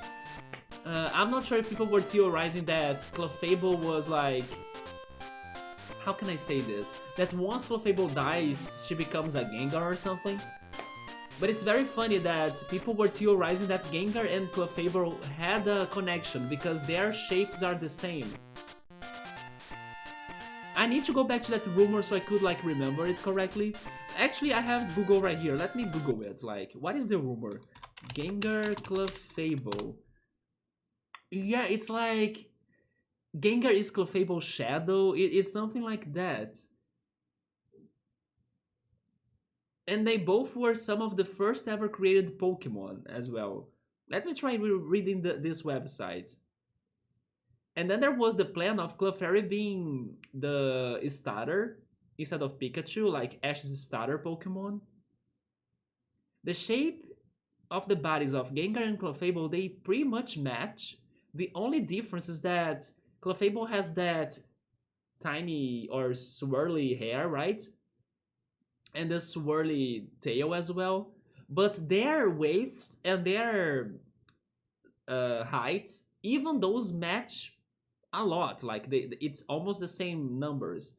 I'm not sure if people were theorizing that Clefable was like... How can I say this? That once Clefable dies, she becomes a Gengar or something? But it's very funny that people were theorizing that Gengar and Clefable had a connection because their shapes are the same. I need to go back to that rumor so I could like remember it correctly. Actually, I have Google right here. Let me Google it. Like, what is the rumor? Gengar Clefable. Yeah, it's like Gengar is Clefable's shadow. It's something like that. And they both were some of the first ever created Pokemon as well. Let me try reading this website. And then there was the plan of Clefairy being the starter instead of Pikachu, like Ash's starter Pokemon. The shape of the bodies of Gengar and Clefable, they pretty much match. The only difference is that Clefable has that tiny or swirly hair, right? And the swirly tail as well. But their waves and their heights, even those match a lot. Like it's almost the same numbers.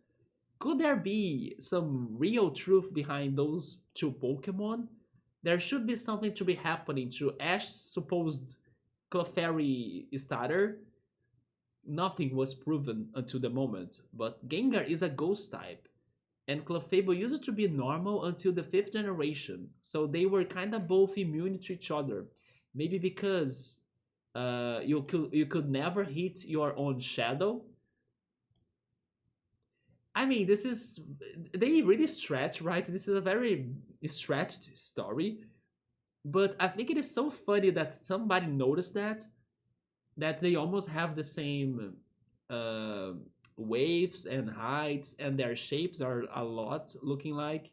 Could there be some real truth behind those two Pokemon? There should be something to be happening to Ash's supposed Clefairy starter. Nothing was proven until the moment, but Gengar is a ghost type, and Clefable used to be normal until the 5th generation, so they were kinda both immune to each other. Maybe because you could never hit your own shadow. I mean, this is they really stretch, right? This is a very stretched story, but I think it is so funny that somebody noticed that they almost have the same uh, waves and heights, and their shapes are a lot looking like.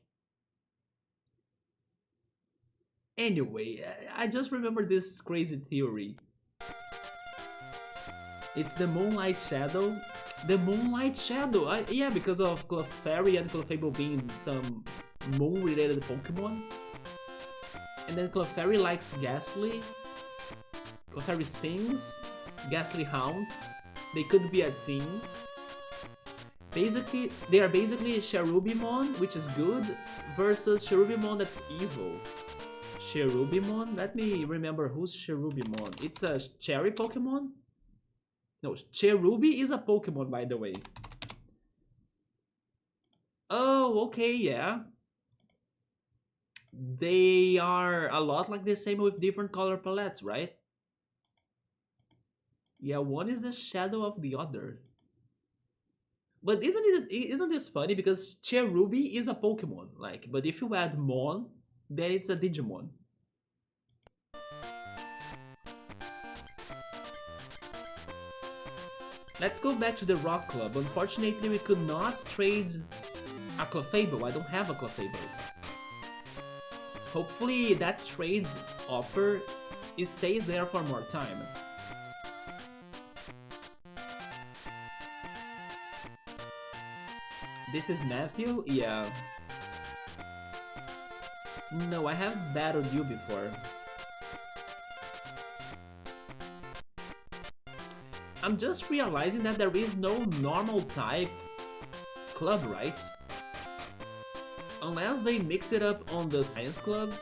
Anyway, I just remember this crazy theory. It's the Moonlight Shadow. The Moonlight Shadow! Yeah, because of Clefairy and Clefable being some moon-related Pokemon. And then Clefairy likes Ghastly. Clefairy sings. Ghastly haunts. They could be a team. Basically, they are basically Cherubimon, which is good, versus Cherubimon that's evil. Cherubimon? Let me remember who's Cherubimon. It's a cherry Pokemon? No, Cherubi is a Pokemon, by the way. Oh, okay, yeah. They are a lot like the same with different color palettes, right? Yeah, one is the shadow of the other. But isn't this funny because Cherubi is a Pokemon, like, but if you add Mon, then it's a Digimon. Let's go back to the Rock Club. Unfortunately, we could not trade a Clefable. I don't have a Clefable. Hopefully that trade offer stays there for more time. This is Matthew? Yeah. No, I have battled you before. I'm just realizing that there is no normal type club, right? Unless they mix it up on the Science Club.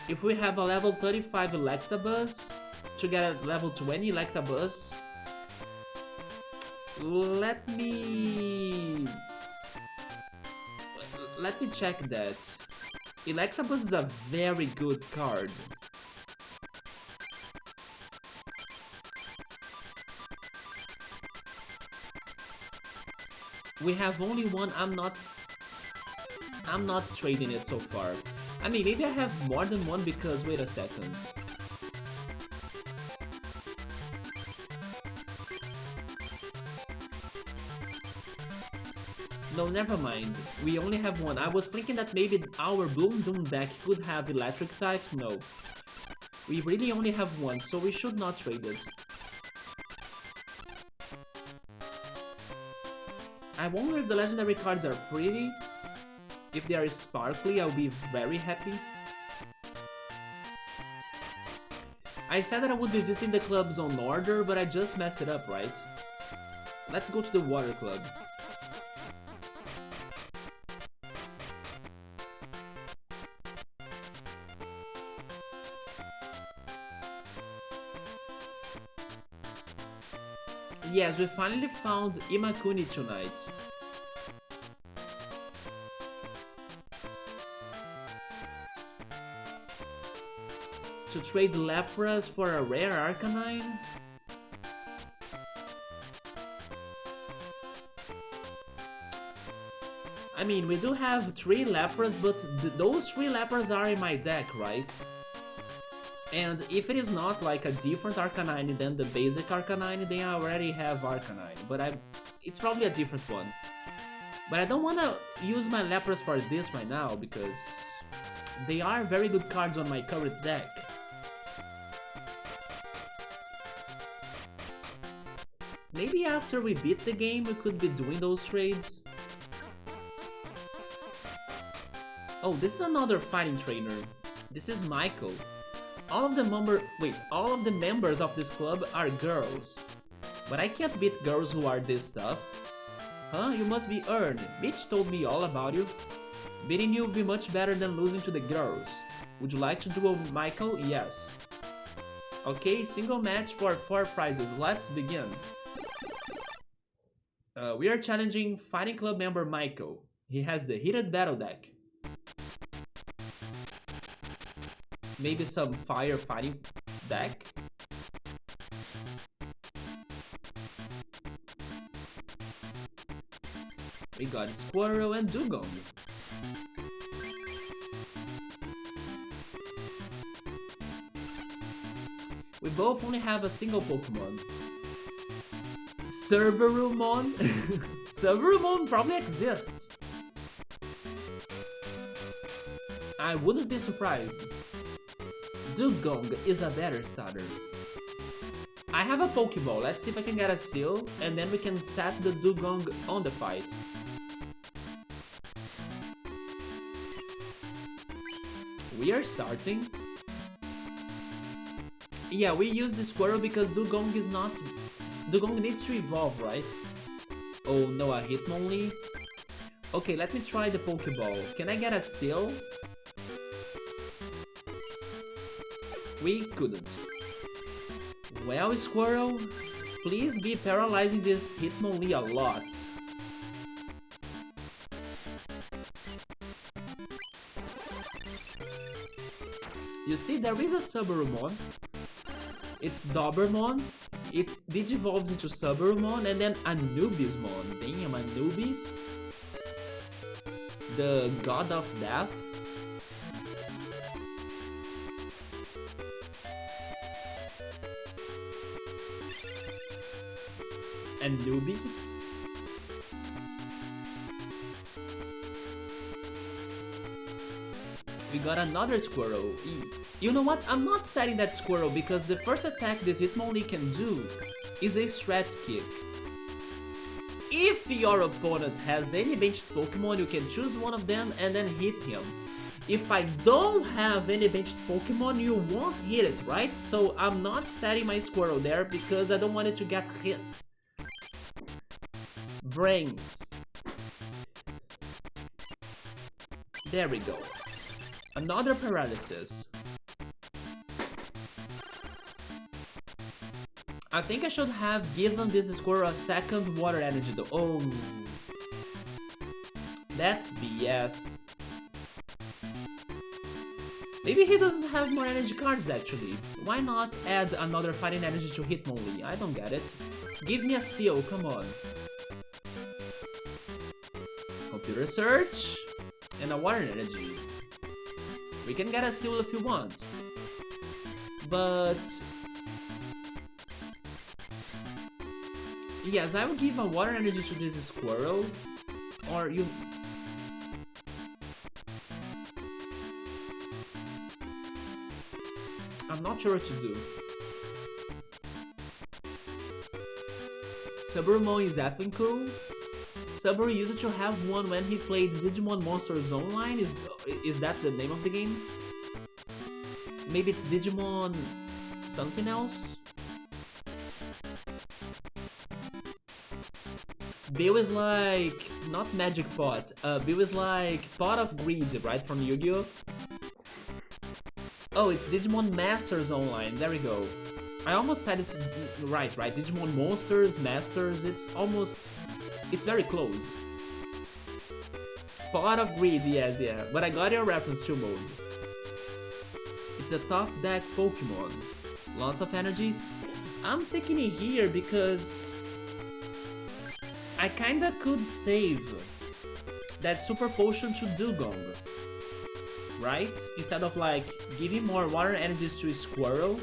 If we have a level 35 Electabuzz to get a level 20 Electabuzz. Let me check that. Electabuzz is a very good card. We have only one. I'm not trading it so far. I mean, maybe I have more than one because, wait a second. No, never mind. We only have one. I was thinking that maybe our Bloom Doom deck could have electric types. No. We really only have one, so we should not trade it. I wonder if the legendary cards are pretty. If they are sparkly, I'll be very happy. I said that I would be visiting the clubs on order, but I just messed it up, right? Let's go to the water club. Yes, we finally found Imakuni tonight. To trade Lapras for a rare Arcanine? I mean, we do have 3 Lapras, but those 3 Lapras are in my deck, right? And if it is not like a different Arcanine than the basic Arcanine, then I already have Arcanine. But it's probably a different one. But I don't want to use my Lapras for this right now, because they are very good cards on my current deck. Maybe after we beat the game, we could be doing those trades. Oh, this is another fighting trainer. This is Michael. All of the members of this club are girls. But I can't beat girls who are this tough. Huh? You must be earned. Mitch told me all about you. Beating you would be much better than losing to the girls. Would you like to duel Michael? Yes. Okay, single match for 4 prizes. Let's begin. We are challenging Fighting Club member Michael. He has the Heated Battle deck. Maybe some fire fighting deck. We got Squirrel and Dugong. We both only have a single Pokemon. Cerberumon? Cerberumon probably exists. I wouldn't be surprised. Dugong is a better starter. I have a Pokeball. Let's see if I can get a seal, and then we can set the Dugong on the fight. We are starting. Yeah, we use the Squirrel because Dugong is not... Dugong needs to evolve, right? Oh no, a Hitmonlee. Okay, let me try the Pokeball. Can I get a seal? We couldn't. Well, Squirrel, please be paralyzing this Hitmonlee a lot. You see, there is a Subarumon. It's Dobermon. It digivolves into Subarumon and then Anubismon. Damn, Anubis. The god of death. Anubis. We got another Squirrel. You know what? I'm not setting that Squirrel because the first attack this Hitmonlee can do is a Stretch Kick. If your opponent has any benched Pokemon, you can choose one of them and then hit him. If I don't have any benched Pokemon, you won't hit it, right? So I'm not setting my Squirrel there because I don't want it to get hit. Brains. There we go. Another paralysis. I think I should have given this squirrel a second water energy though. Oh, that's BS. Maybe he doesn't have more energy cards actually. Why not add another fighting energy to Hitmonlee? I don't get it. Give me a seal, come on. Computer search and a water energy. We can get a seal if you want. But yes, I will give a water energy to this squirrel. Or you... I'm not sure what to do. Suburumon is effing cool. Subaru used to have one when he played Digimon Monsters Online. Is that the name of the game? Maybe it's Digimon something else? Bill is like... not Magic Pot. Bill is like Pot of Greed, right? From Yu-Gi-Oh! Oh, it's Digimon Masters Online. There we go. I almost said it right? Digimon Monsters, Masters, it's almost... it's very close. Pot of Greed, yes, yeah. But I got your reference to mode. It's a top deck Pokémon. Lots of energies. I'm thinking it here because I kinda could save that Super Potion to Dugong, right? Instead of like giving more water energies to Squirrel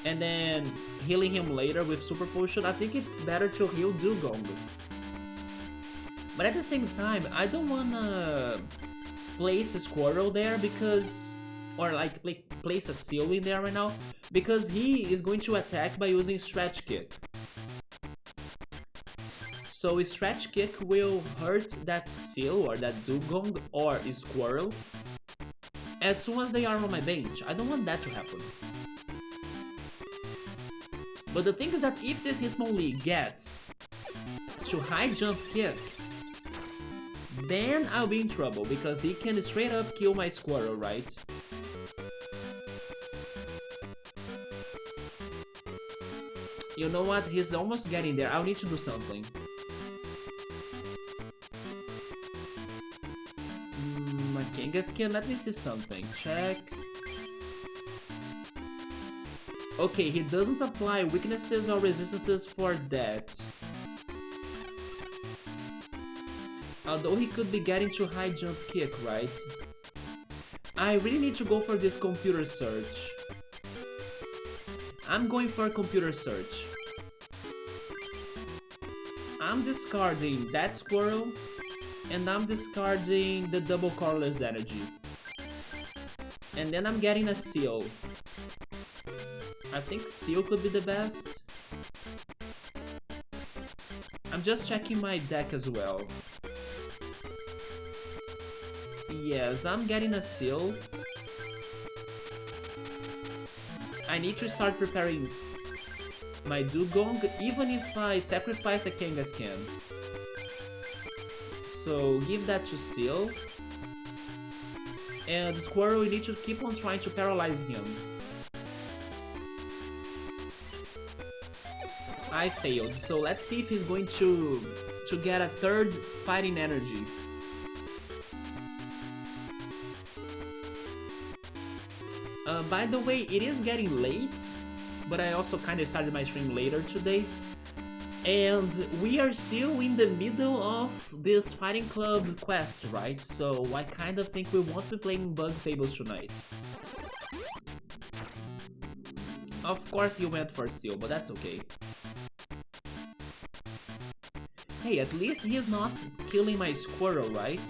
and then healing him later with Super Potion, I think it's better to heal Dugong. But at the same time, I don't wanna place a Squirrel there because... or like place a Seal in there right now, because he is going to attack by using Stretch Kick. So Stretch Kick will hurt that Seal or that Dugong or Squirrel as soon as they are on my bench. I don't want that to happen. But the thing is that if this Hitmonlee gets to High Jump Kick, then I'll be in trouble because he can straight up kill my Squirrel, right? You know what? He's almost getting there. I'll need to do something. My Kangaskhan, let me see something. Check. Okay, he doesn't apply weaknesses or resistances for that. Although he could be getting to High Jump Kick, right? I really need to go for this Computer Search. I'm going for a Computer Search. I'm discarding that Squirrel, and I'm discarding the double colorless energy. And then I'm getting a Seal. I think Seal could be the best. I'm just checking my deck as well. Yes, I'm getting a Seal. I need to start preparing my Dugong, even if I sacrifice a Kangaskhan. So give that to Seal. And Squirrel, we need to keep on trying to paralyze him. I failed, so let's see if he's going to get a third fighting energy. By the way, it is getting late, but I also kind of started my stream later today. And we are still in the middle of this Fighting Club quest, right? So I kind of think we won't be playing Bug Fables tonight. Of course he went for Steel, but that's okay. Hey, at least he's not killing my Squirrel, right?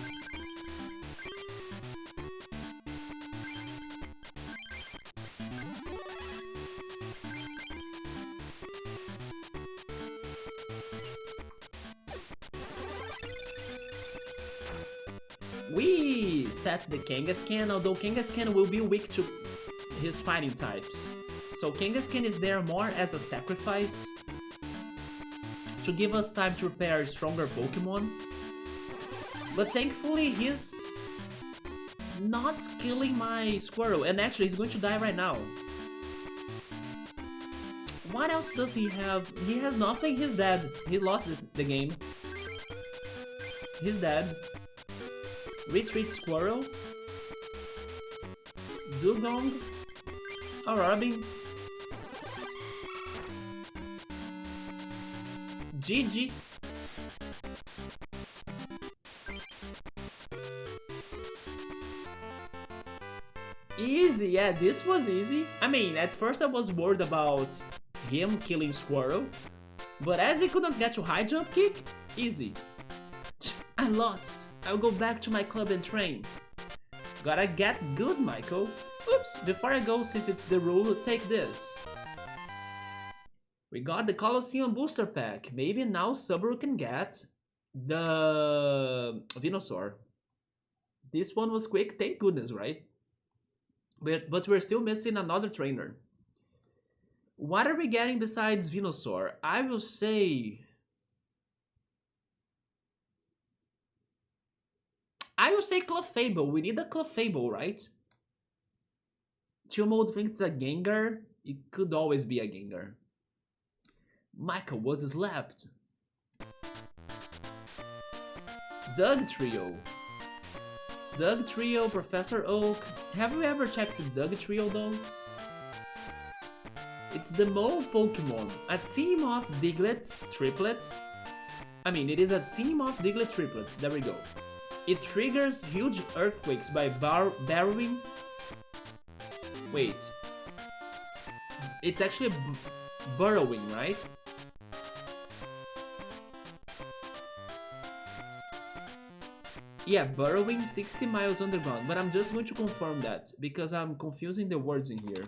We set the Kangaskhan, although Kangaskhan will be weak to his fighting types. So Kangaskhan is there more as a sacrifice to give us time to prepare stronger Pokemon. But thankfully he's not killing my Squirrel, and actually he's going to die right now. What else does he have? He has nothing. He's dead. He lost the game. He's dead. Retreat Squirrel. Dugong. Robin. GG. Easy, yeah, this was easy. I mean, at first I was worried about him killing Squirrel, but as he couldn't get to high jump kick, easy. I lost. I'll go back to my club and train. Gotta get good, Michael. Oops, before I go, since it's the rule, take this. We got the Colosseum booster pack. Maybe now Subaru can get the Venusaur. This one was quick, thank goodness, right? But we're still missing another trainer. What are we getting besides Venusaur? I will say Clefable. We need a Clefable, right? Chillmode thinks it's a Gengar. It could always be a Gengar. Michael was slapped. Doug Trio. Doug Trio, Professor Oak. Have we ever checked the Doug Trio though? It's the Mo Pokémon. A team of Diglets, triplets. I mean, it is a team of Diglett triplets. There we go. It triggers huge earthquakes by burrowing. Wait. It's actually burrowing, right? Yeah, burrowing 60 miles underground, but I'm just going to confirm that because I'm confusing the words in here.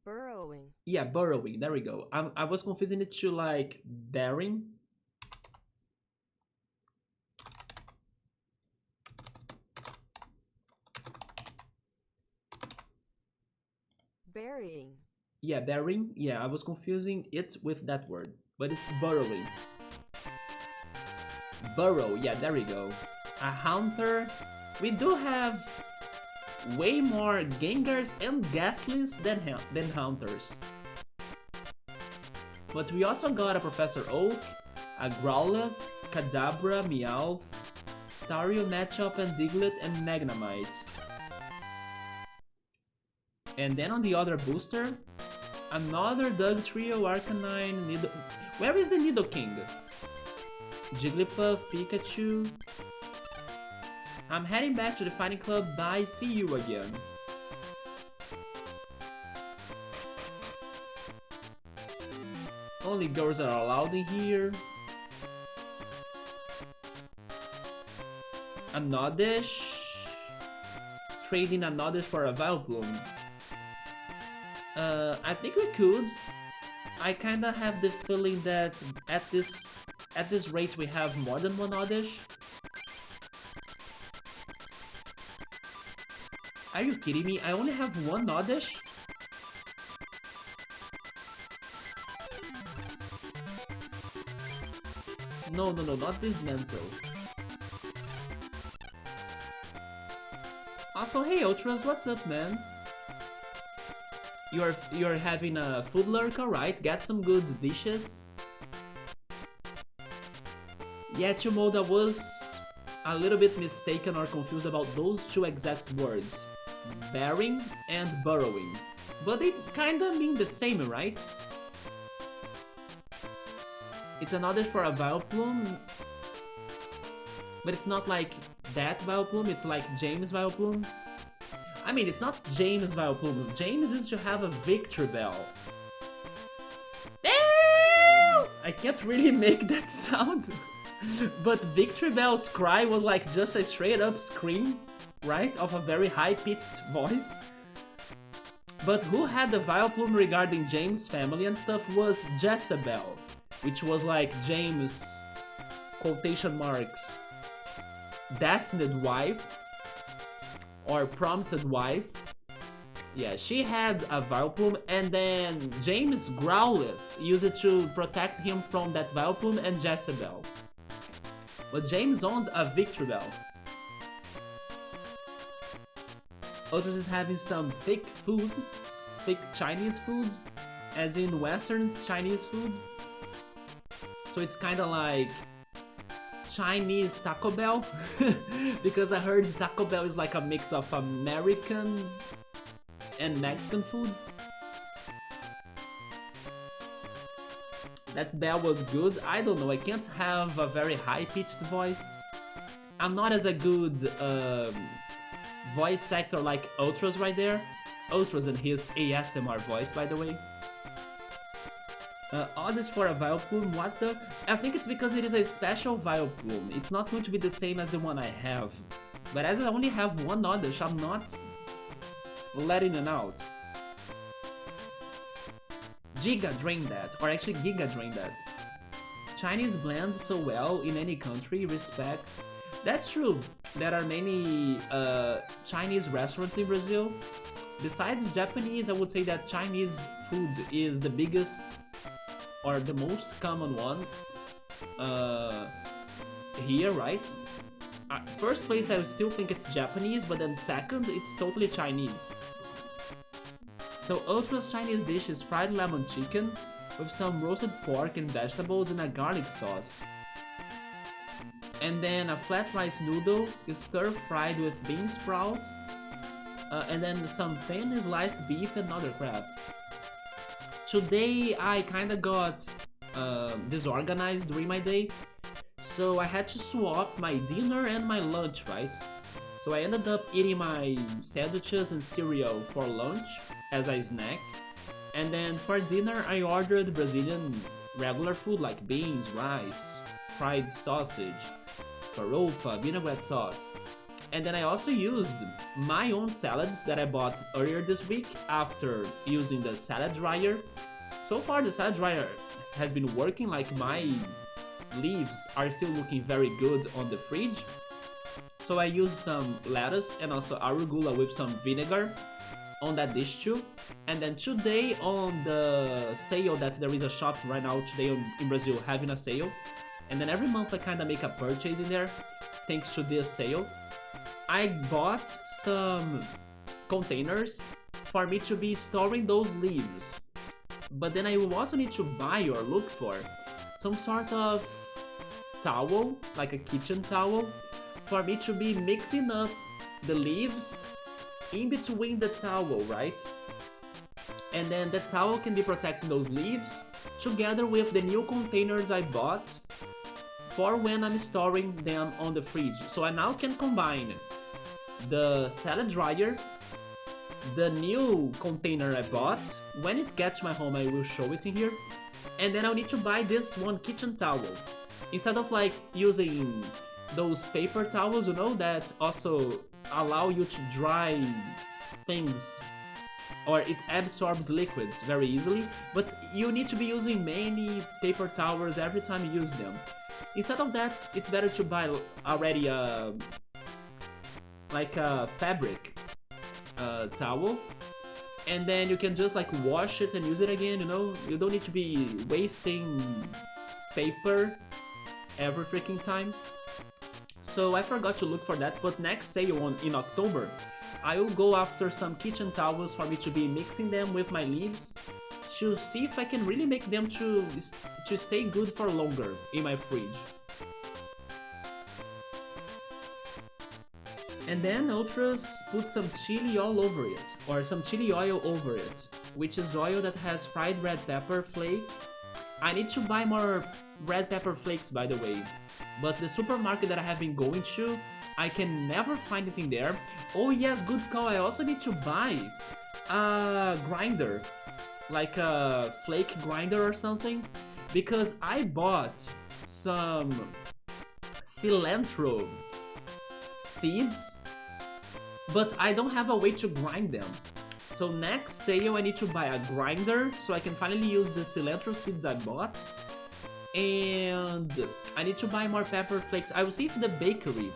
Burrowing. Yeah, burrowing, there we go. I was confusing it to like bearing. Burying. Yeah, bearing. Yeah, I was confusing it with that word, but it's burrowing. Burrow, yeah, there we go. A Haunter. We do have way more Gengars and Gastlys than Haunters. But we also got a Professor Oak, a Growlithe, Kadabra, Meowth, Stario, Machop, and Diglett, and Magnemite. And then on the other booster, another Doug Trio, Arcanine, Nido... Where is the Nidoking? Jigglypuff, Pikachu... I'm heading back to the Fighting Club, bye, see you again. Only girls are allowed in here. A Noddish. Trading a Noddish for a Vileplume. I think we could. I kinda have the feeling that at this rate we have more than one Oddish. Are you kidding me? I only have one Oddish? No, not Dismantle. Also, hey Ultras, what's up, man? You're having a food lurker, right? Get some good dishes. Yeah, Chimoda was a little bit mistaken or confused about those two exact words. Bearing and burrowing. But they kinda mean the same, right? It's another for a Vileplume. But it's not like that Vileplume, it's like James Vileplume. I mean, it's not James Vileplume. James used to have a Victreebel. I can't really make that sound. But Victreebel's cry was like just a straight up scream, right? Of a very high-pitched voice. But who had the Vileplume regarding James' family and stuff was Jezebel, which was like James, quotation marks, destined wife, or promised wife. Yeah, she had a Vileplume, and then James Growlithe used it to protect him from that Vileplume and Jezebel. But James owned a Victreebel. Ultras is having some thick food, thick Chinese food, as in Western Chinese food. So it's kind of like Chinese Taco Bell, because I heard Taco Bell is like a mix of American and Mexican food. That bell was good. I don't know, I can't have a very high-pitched voice. I'm not as a good voice actor like Ultras right there. Ultras and his ASMR voice, by the way. Odds for a Vileplume, what the? I think it's because it is a special Vileplume. It's not going to be the same as the one I have. But as I only have one Oddish, I'm not letting it out. Giga Drain that, or actually Giga Drain that. Chinese blend so well in any country, respect. That's true. There are many Chinese restaurants in Brazil. Besides Japanese, I would say that Chinese food is the biggest or the most common one here, right? First place, I still think it's Japanese, but then second, it's totally Chinese. So Ultra's Chinese dish is fried lemon chicken with some roasted pork and vegetables in a garlic sauce. And then a flat rice noodle is stir-fried with bean sprout, and then some thin sliced beef and other crap. Today I kinda got disorganized during my day, so I had to swap my dinner and my lunch, right? So I ended up eating my sandwiches and cereal for lunch as a snack, and then for dinner I ordered Brazilian regular food like beans, rice, fried sausage, farofa, vinaigrette sauce. And then I also used my own salads that I bought earlier this week after using the salad dryer. So far the salad dryer has been working, like my leaves are still looking very good on the fridge. So I used some lettuce and also arugula with some vinegar on that dish too. And then today on the sale that there is a shop right now today in Brazil having a sale. And then every month I kinda make a purchase in there thanks to this sale. I bought some containers for me to be storing those leaves. But then I will also need to buy or look for some sort of towel, like a kitchen towel, for me to be mixing up the leaves in between the towel, right? And then the towel can be protecting those leaves together with the new containers I bought for when I'm storing them on the fridge. So I now can combine the salad dryer, the new container I bought. When it gets to my home I will show it in here. And then I'll need to buy this one kitchen towel. Instead of like using those paper towels, you know, that also allow you to dry things, or it absorbs liquids very easily, but you need to be using many paper towels every time you use them. Instead of that, it's better to buy already like a fabric towel, and then you can just like wash it and use it again, you know? You don't need to be wasting paper every freaking time. So I forgot to look for that, but next sale in October, I will go after some kitchen towels for me to be mixing them with my leaves to see if I can really make them to stay good for longer in my fridge. And then Ultras put some chili all over it, or some chili oil over it, which is oil that has fried red pepper flake. I need to buy more red pepper flakes, by the way, but the supermarket that I have been going to, I can never find it in there. Oh yes, good call, I also need to buy a grinder, like a flake grinder or something, because I bought some cilantro seeds, but I don't have a way to grind them. So next sale I need to buy a grinder so I can finally use the cilantro seeds I bought. And I need to buy more pepper flakes. I will see if the bakery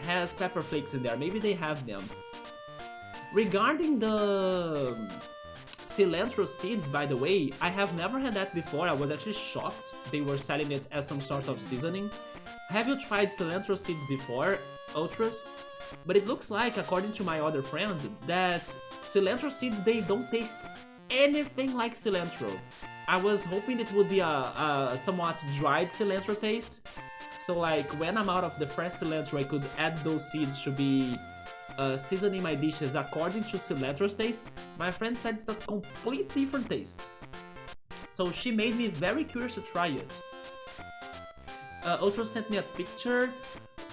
has pepper flakes in there. Maybe they have them. Regarding the cilantro seeds, by the way, I have never had that before. I was actually shocked they were selling it as some sort of seasoning. Have you tried cilantro seeds before, Ultras? But it looks like, according to my other friend, that cilantro seeds, they don't taste anything like cilantro. I was hoping it would be a somewhat dried cilantro taste. So like when I'm out of the fresh cilantro, I could add those seeds to be seasoning my dishes according to cilantro's taste. My friend said it's a complete different taste. So she made me very curious to try it. Ultra sent me a picture.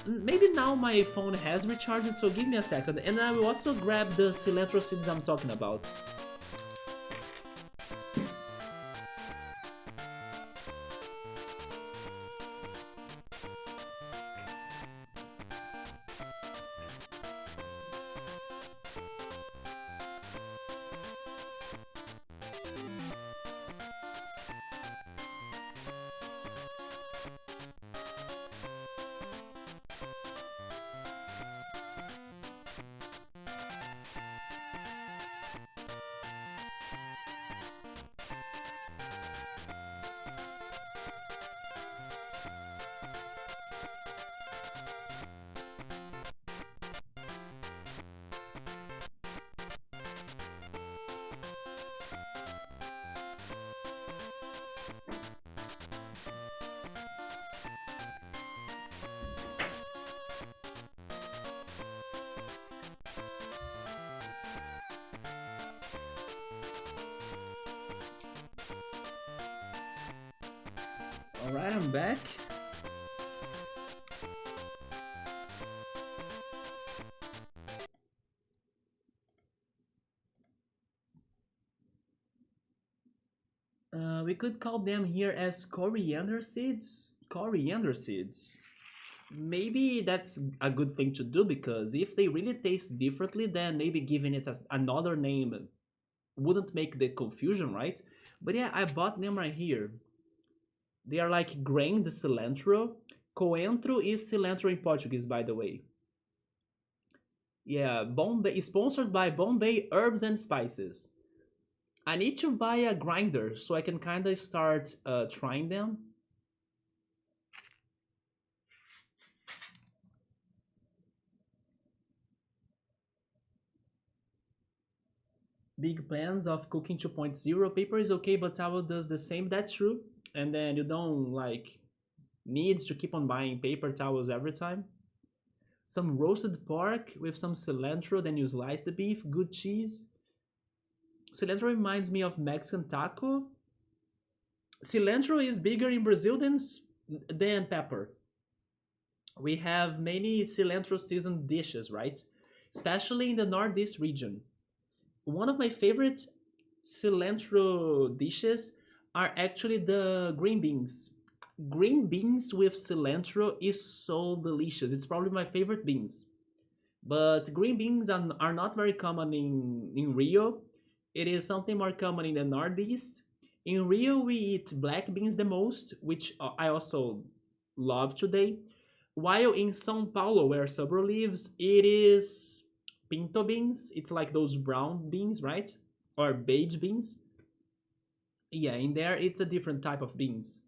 Maybe now my phone has recharged, so give me a second. And I will also grab the cilantro seeds I'm talking about. Alright, I'm back. We could call them here as coriander seeds. Coriander seeds. Maybe that's a good thing to do, because if they really taste differently, then maybe giving it as another name wouldn't make the confusion, right? But yeah, I bought them right here. They are like grained cilantro. Coentro is cilantro in Portuguese, by the way. Yeah, Bombay is sponsored by Bombay Herbs and Spices. I need to buy a grinder so I can kind of start trying them. Big plans of cooking 2.0. Paper is okay, but towel does the same. That's true. And then you don't like need to keep on buying paper towels every time. Some roasted pork with some cilantro, then you slice the beef, good cheese. Cilantro reminds me of Mexican taco. Cilantro is bigger in Brazil than pepper. We have many cilantro seasoned dishes, right? Especially in the Northeast region. One of my favorite cilantro dishes are actually the green beans. Green beans with cilantro is so delicious. It's probably my favorite beans. But green beans are not very common in Rio. It is something more common in the Northeast. In Rio, we eat black beans the most, which I also love today. While in São Paulo, where Sabro lives, it is pinto beans. It's like those brown beans, right? Or beige beans. Yeah, in there, it's a different type of beans.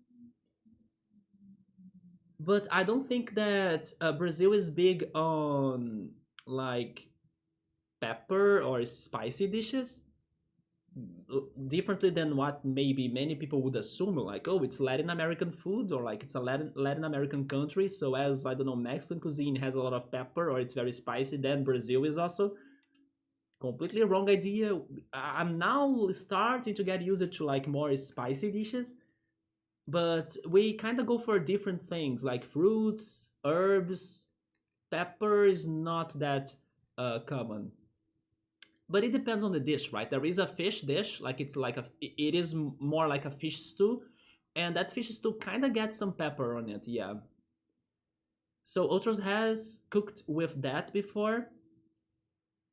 But I don't think that Brazil is big on like pepper or spicy dishes, differently than what maybe many people would assume, like, oh, it's Latin American food, or like it's a Latin American country, so as, I don't know, Mexican cuisine has a lot of pepper or it's very spicy, then Brazil is also. Completely wrong idea. I'm now starting to get used to like more spicy dishes, but we kind of go for different things like fruits, herbs. Pepper is not that common, but it depends on the dish, right? There is a fish dish, like it's like it is more like a fish stew, and that fish stew kind of gets some pepper on it, yeah. So Otros has cooked with that before.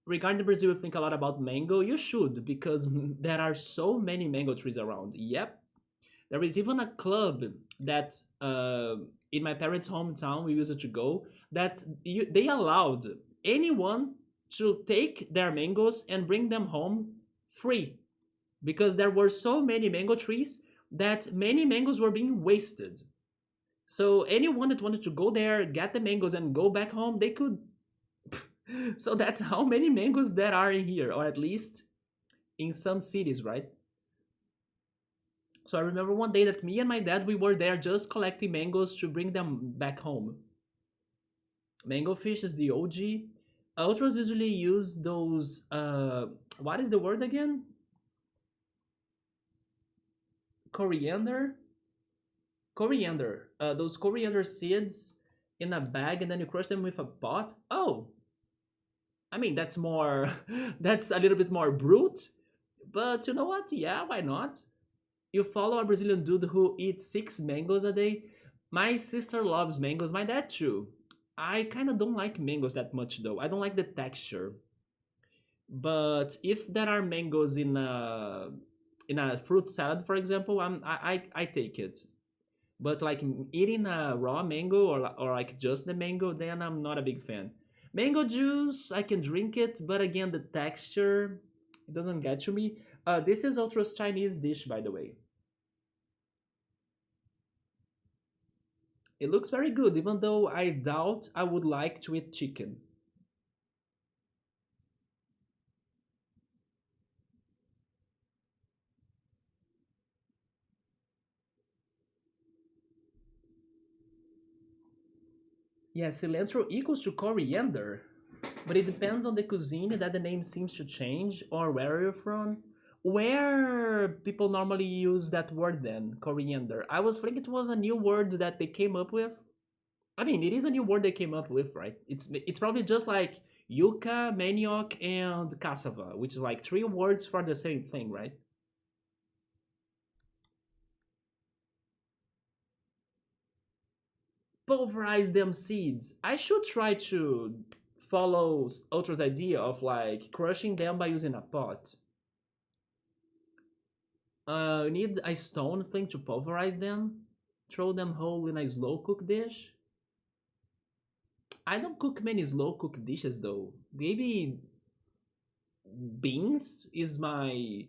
Regarding Brazil, you think a lot about mango. You should, because there are so many mango trees around. Yep. There is even a club that in my parents' hometown we used to go, that they allowed anyone to take their mangoes and bring them home free, because there were so many mango trees that many mangoes were being wasted. So anyone that wanted to go there, get the mangoes, and go back home, they could. So that's how many mangoes there are in here, or at least in some cities, right? So I remember one day that me and my dad we were there just collecting mangoes to bring them back home. Mango fish is the OG. Ultras usually use those what is the word again? Coriander? Coriander. Those coriander seeds in a bag and then you crush them with a pot. Oh, I mean that's more that's a little bit more brute, but you know what? Yeah, why not? You follow a Brazilian dude who eats 6 mangoes a day. My sister loves mangoes, my dad too. I kind of don't like mangoes that much though. I don't like the texture. But if there are mangoes in a fruit salad, for example, I take it. But like eating a raw mango or like just the mango, then I'm not a big fan. Mango juice, I can drink it, but again, the texture it doesn't get to me. This is Ultra's Chinese dish, by the way. It looks very good, even though I doubt I would like to eat chicken. Yeah, cilantro equals to coriander, but it depends on the cuisine that the name seems to change or where you're from. Where people normally use that word then, coriander. I was thinking it was a new word that they came up with. I mean, it is a new word they came up with, right? It's probably just like yuca, manioc, and cassava, which is like 3 words for the same thing, right? Pulverize them seeds. I should try to follow Ultra's idea of like crushing them by using a pot. You need a stone thing to pulverize them. Throw them whole in a slow cook dish. I don't cook many slow cook dishes though. Maybe beans is my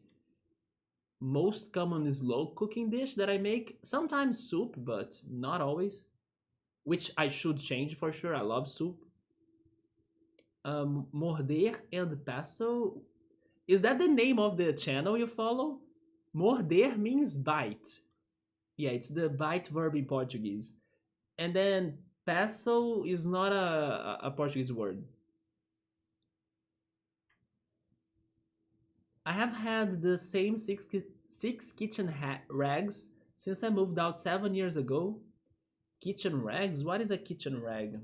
most common slow cooking dish that I make. Sometimes soup, but not always. Which I should change for sure. I love soup. Morder and pesto. Is that the name of the channel you follow? Morder means bite. Yeah, it's the bite verb in Portuguese. And then peso is not a Portuguese word. I have had the same six kitchen rags since I moved out 7 years ago. Kitchen rags? What is a kitchen rag?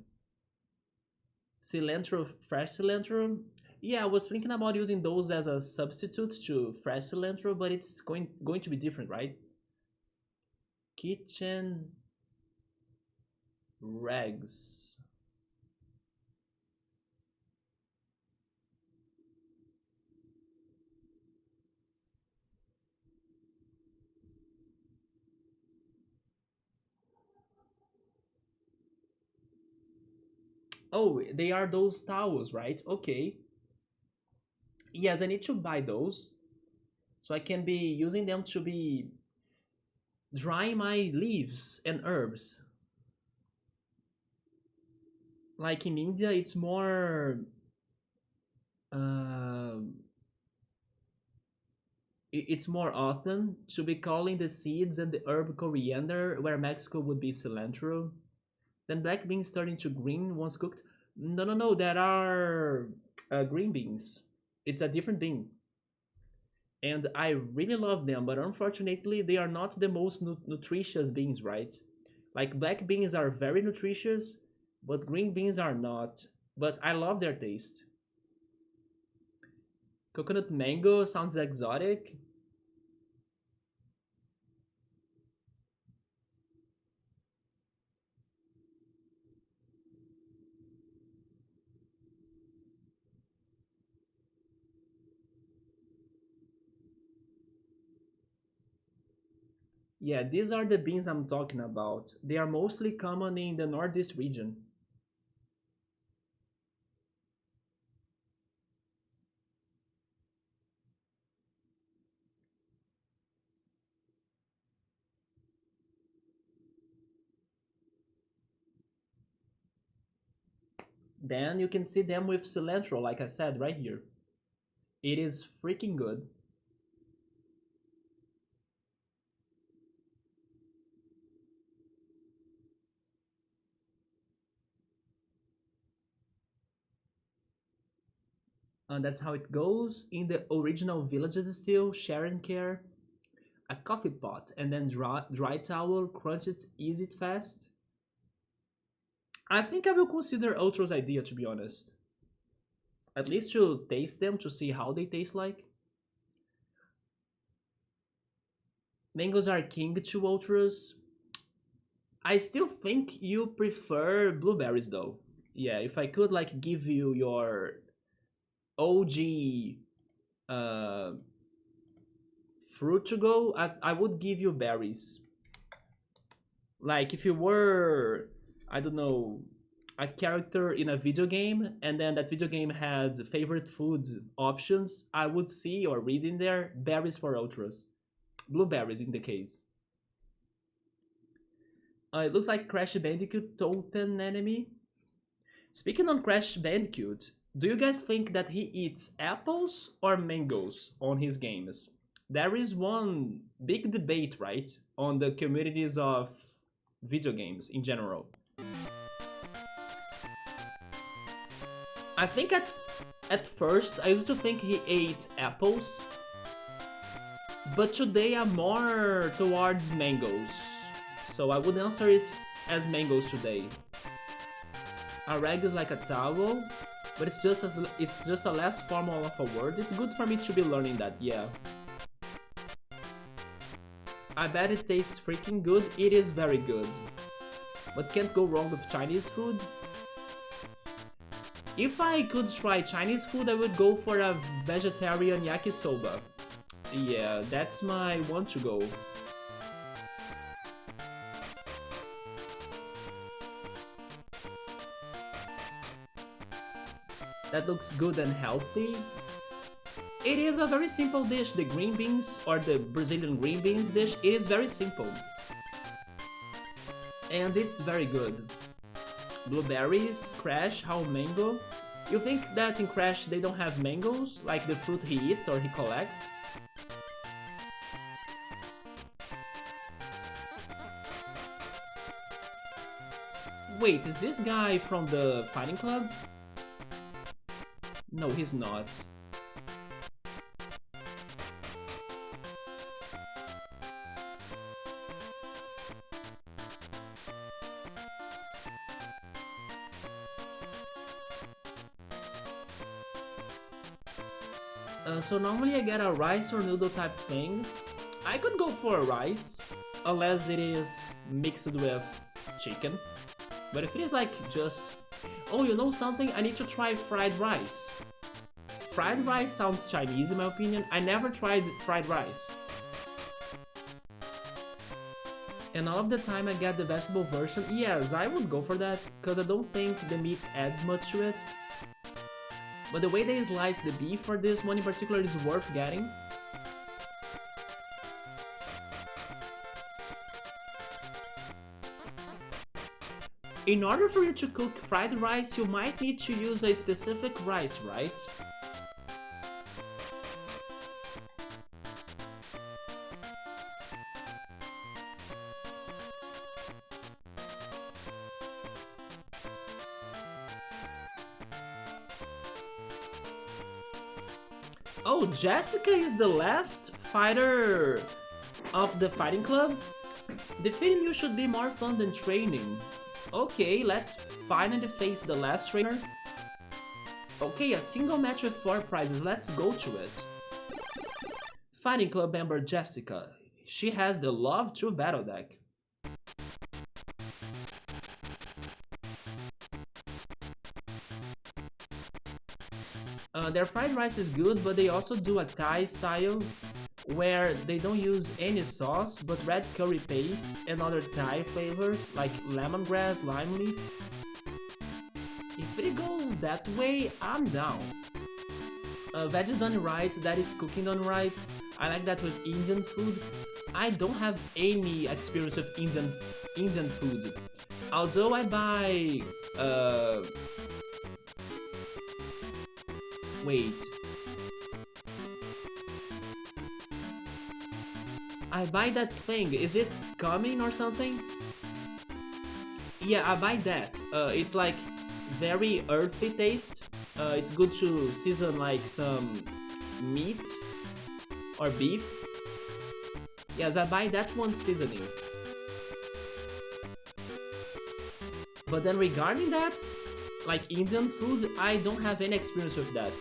Cilantro, fresh cilantro? Yeah, I was thinking about using those as a substitute to fresh cilantro, but it's going to be different, right? Kitchen rags. Oh, they are those towels, right? Okay. Yes, I need to buy those so I can be using them to be drying my leaves and herbs. Like in India, it's more uh, it's more often to be calling the seeds and the herb coriander, where Mexico would be cilantro. Then black beans turn into green once cooked. No, no, no. There are green beans. It's a different bean, and I really love them. But unfortunately, they are not the most nutritious beans, right? Like black beans are very nutritious, but green beans are not. But I love their taste. Coconut mango sounds exotic. Yeah, these are the beans I'm talking about. They are mostly common in the Northeast region. Then you can see them with cilantro, like I said, right here. It is freaking good. That's how it goes. In the original villages still, share and care. A coffee pot and then dry towel, crunch it, ease it fast. I think I will consider Ultra's idea, to be honest. At least to taste them, to see how they taste like. Mangoes are king to Ultras. I still think you prefer blueberries though. Yeah, if I could like give you your OG uh, fruit to go, I would give you berries. Like if you were, I don't know, a character in a video game and then that video game had favorite food options, I would see or read in there berries for ultras. Blueberries in the case. It looks like Crash Bandicoot Totem enemy. Speaking on Crash Bandicoot, do you guys think that he eats apples or mangoes on his games? There is one big debate, right, on the communities of video games in general. I think at first I used to think he ate apples, but today I'm more towards mangoes. So I would answer it as mangoes today. A rag is like a towel, but it's just a less formal of a word. It's good for me to be learning that, yeah. I bet it tastes freaking good. It is very good. But can't go wrong with Chinese food. If I could try Chinese food, I would go for a vegetarian yakisoba. Yeah, that's my one to go. That looks good and healthy. It is a very simple dish, the green beans or the Brazilian green beans dish. It is very simple. And it's very good. Blueberries, Crash, how mango. You think that in Crash they don't have mangoes, like the fruit he eats or he collects? Wait, is this guy from the fighting club? No, he's not. So normally I get a rice or noodle type thing. I could go for a rice, unless it is mixed with chicken. But if it is like just, oh, you know something? I need to try fried rice. Fried rice sounds Chinese in my opinion. I never tried fried rice. And all of the time I get the vegetable version. Yes, I would go for that, because I don't think the meat adds much to it. But the way they slice the beef for this one in particular is worth getting. In order for you to cook fried rice, you might need to use a specific rice, right? Oh, Jessica is the last fighter of the fighting club? Defeating you should be more fun than training. Okay, let's finally face the last trainer. Okay, a single match with 4 prizes, let's go to it. Fighting club member Jessica. She has the Love True Battle deck. Their fried rice is good, but they also do a Thai style where they don't use any sauce but red curry paste and other Thai flavors like lemongrass, lime leaf. If it goes that way, I'm down. Veg is done right, that is cooking done right. I like that with Indian food. I don't have any experience with Indian food. Although I buy Wait. I buy that thing. Is it coming or something? Yeah, I buy that. It's like very earthy taste. It's good to season like some meat or beef. Yes, I buy that one seasoning. But then regarding that, like Indian food, I don't have any experience with that.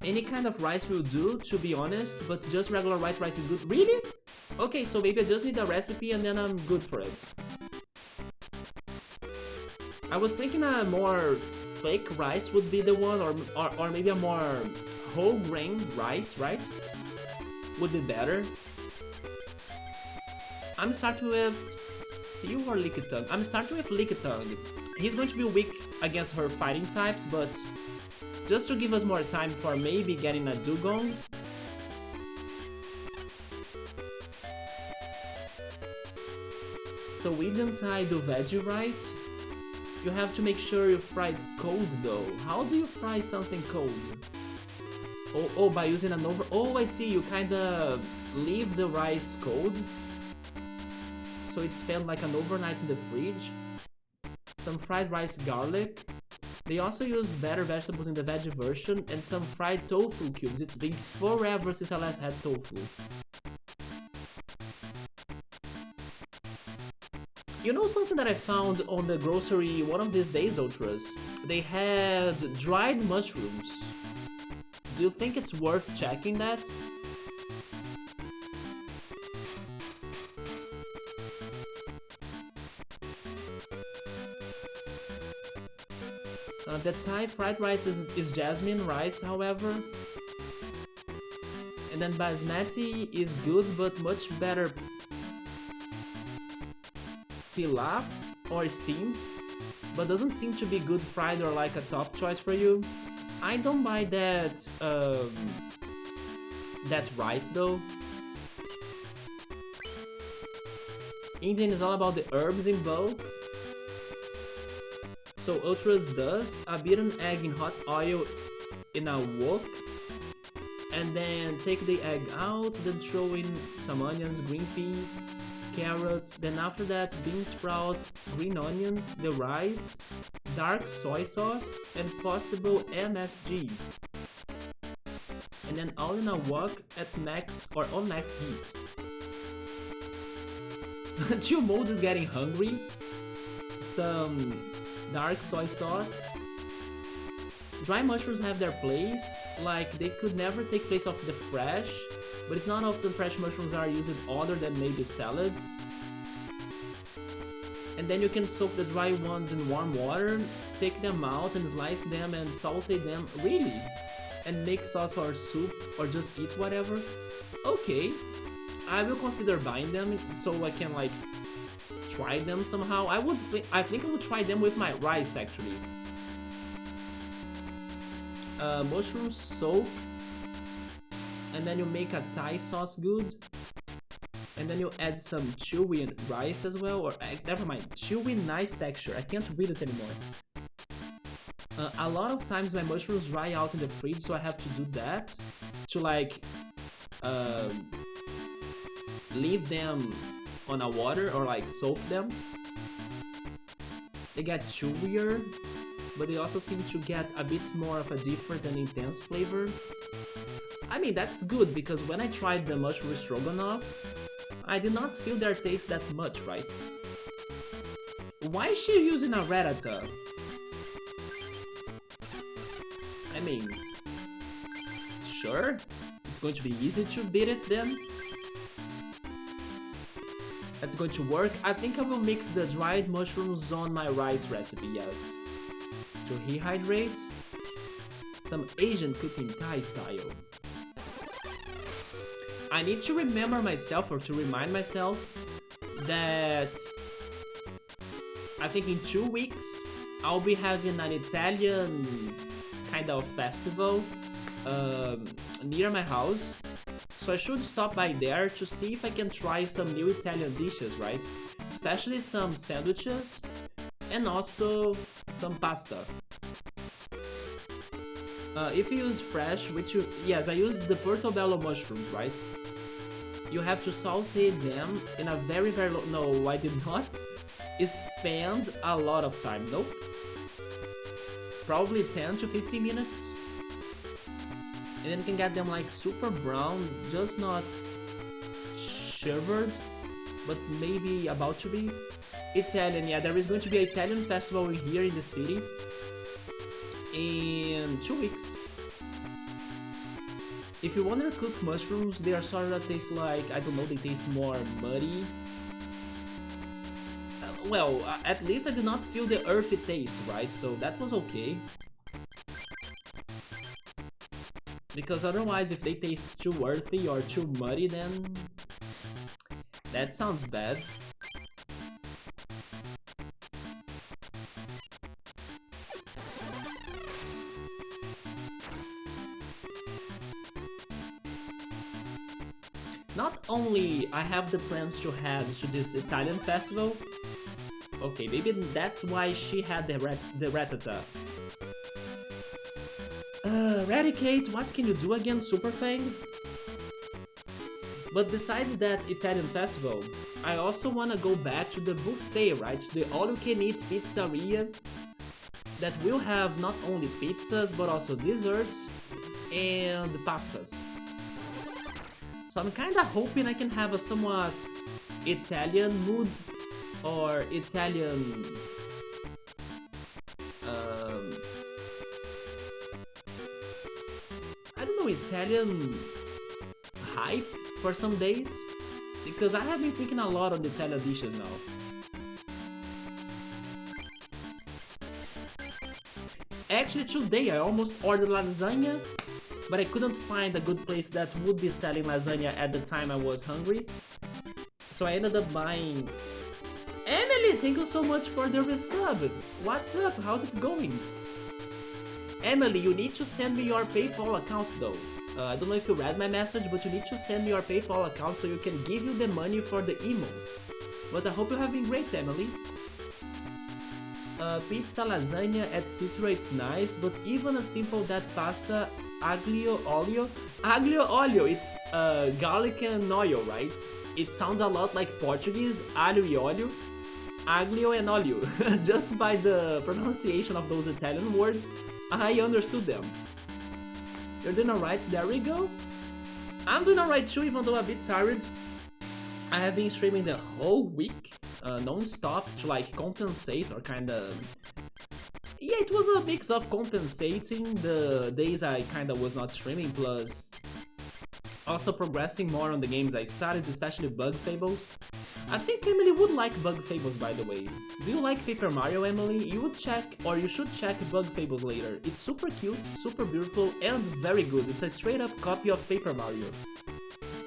Any kind of rice will do, to be honest, but just regular white rice is good. Really? Okay, so maybe I just need a recipe and then I'm good for it. I was thinking a more fake rice would be the one, or maybe a more whole grain rice, right? Would be better. I'm starting with Seal or Lickitung. I'm starting with Lickitung. He's going to be weak against her fighting types, but just to give us more time for maybe getting a Dugong. So we didn't do veggie right. You have to make sure you fry cold though. How do you fry something cold? Oh, by using an over... Oh, I see, you kinda leave the rice cold. So it's spent like an overnight in the fridge. Some fried rice garlic. They also use better vegetables in the veggie version and some fried tofu cubes. It's been forever since I last had tofu. You know something that I found on the grocery one of these days, Ultras? They had dried mushrooms. Do you think it's worth checking that? The Thai fried rice is jasmine rice, however. And then basmati is good, but much better pilafed or steamed, but doesn't seem to be good fried or like a top choice for you. I don't buy that that rice though. Indian is all about the herbs in bulk. So Ultras does a beaten egg in hot oil in a wok, and then take the egg out, then throw in some onions, green peas, carrots, then after that bean sprouts, green onions, the rice, dark soy sauce, and possible MSG. And then all in a wok at max or on max heat. Chill Mode is getting hungry. Some dark soy sauce. Dry mushrooms have their place, like they could never take place of the fresh, but it's not often fresh mushrooms are used other than maybe salads. And then you can soak the dry ones in warm water, take them out and slice them and saute them, really? And make sauce or soup or just eat whatever? Okay, I will consider buying them so I can like try them somehow. I think I would try them with my rice actually. Mushroom soak, and then you make a Thai sauce good, and then you add some chewy rice as well, or never mind, chewy nice texture. I can't read it anymore. A lot of times my mushrooms dry out in the fridge, so I have to do that to like leave them on a water or like soak them. They get chewier, but they also seem to get a bit more of a different and intense flavor. I mean, that's good, because when I tried the mushroom stroganoff, I did not feel their taste that much, right? Why is she using a Rattata? I mean, sure, it's going to be easy to beat it then. That's going to work. I think I will mix the dried mushrooms on my rice recipe, yes. To rehydrate. Some Asian cooking Thai style. I need to remember myself, or to remind myself, that I think in 2 weeks I'll be having an Italian kind of festival near my house. So I should stop by there to see if I can try some new Italian dishes, right? especially some sandwiches and also some pasta. If you use fresh, which you, yes, I used the portobello mushrooms, right? You have to saute them in a very low, no, I did not spend a lot of time, nope. Probably 10 to 15 minutes. And then you can get them like super brown, just not shivered, but maybe about to be. Italian, yeah, there is going to be an Italian festival here in the city in 2 weeks. If you wanna cook mushrooms, they are sort of taste like, I don't know, they taste more muddy. Well, at least I did not feel the earthy taste, right? So that was okay. Because otherwise, if they taste too earthy or too muddy, then that sounds bad. Not only I have the plans to head to this Italian festival. Okay, maybe that's why she had the Rattata. Eradicate, what can you do against Super Fang? But besides that Italian festival, I also wanna go back to the buffet, right? The all-you-can-eat pizzeria that will have not only pizzas but also desserts and pastas. So I'm kinda hoping I can have a somewhat Italian mood or Italian I don't know, Italian hype for some days, because I have been thinking a lot on the Italian dishes now. Actually today I almost ordered lasagna, but I couldn't find a good place that would be selling lasagna at the time I was hungry. So I ended up buying... Emily, thank you so much for the resub! What's up? How's it going? Emily, you need to send me your PayPal account though. I don't know if you read my message, but you need to send me your PayPal account so you can give you the money for the emotes. But I hope you're having great, Emily. Pizza lasagna at Citra, it's nice, but even a simple that pasta aglio olio? Aglio olio, it's garlic and oil, right? It sounds a lot like Portuguese, alho e óleo. Aglio and olio. Just by the pronunciation of those Italian words, I understood them. You're doing alright, there we go. I'm doing alright too, even though I'm a bit tired. I have been streaming the whole week, non-stop, to like compensate or kinda... Yeah, it was a mix of compensating the days I kinda was not streaming, plus also progressing more on the games I started, especially Bug Fables. I think Emily would like Bug Fables, by the way. Do you like Paper Mario, Emily? You would check, or you should check Bug Fables later. It's super cute, super beautiful, and very good. It's a straight up copy of Paper Mario.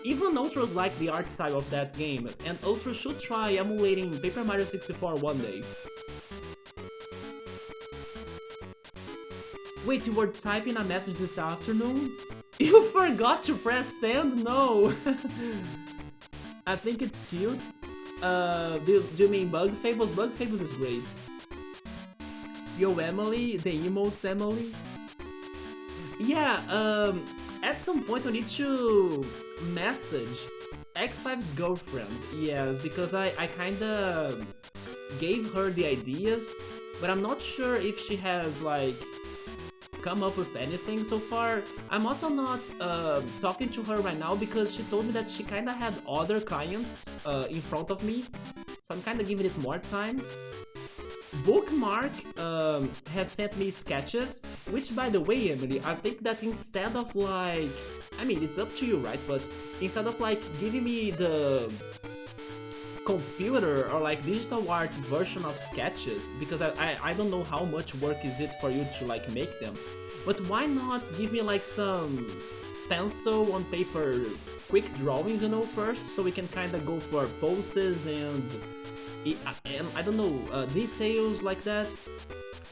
Even Ultros like the art style of that game, and Ultros should try emulating Paper Mario 64 one day. Wait, you were typing a message this afternoon? You forgot to press send? No! I think it's cute. Do you mean Bug Fables? Bug Fables is great. Yo, Emily, the emotes, Emily. Yeah, at some point I need to message X5's girlfriend. Yes, because I kinda gave her the ideas, but I'm not sure if she has, like, come up with anything so far. I'm also not talking to her right now because she told me that she kinda had other clients in front of me, so I'm kinda giving it more time. Bookmark has sent me sketches, which, by the way, Emily, I think that instead of like, I mean, it's up to you, right? But instead of like giving me the computer or like digital art version of sketches, because I don't know how much work is it for you to like make them, but why not give me like some pencil on paper quick drawings, you know, first, so we can kind of go for poses and I don't know, details like that,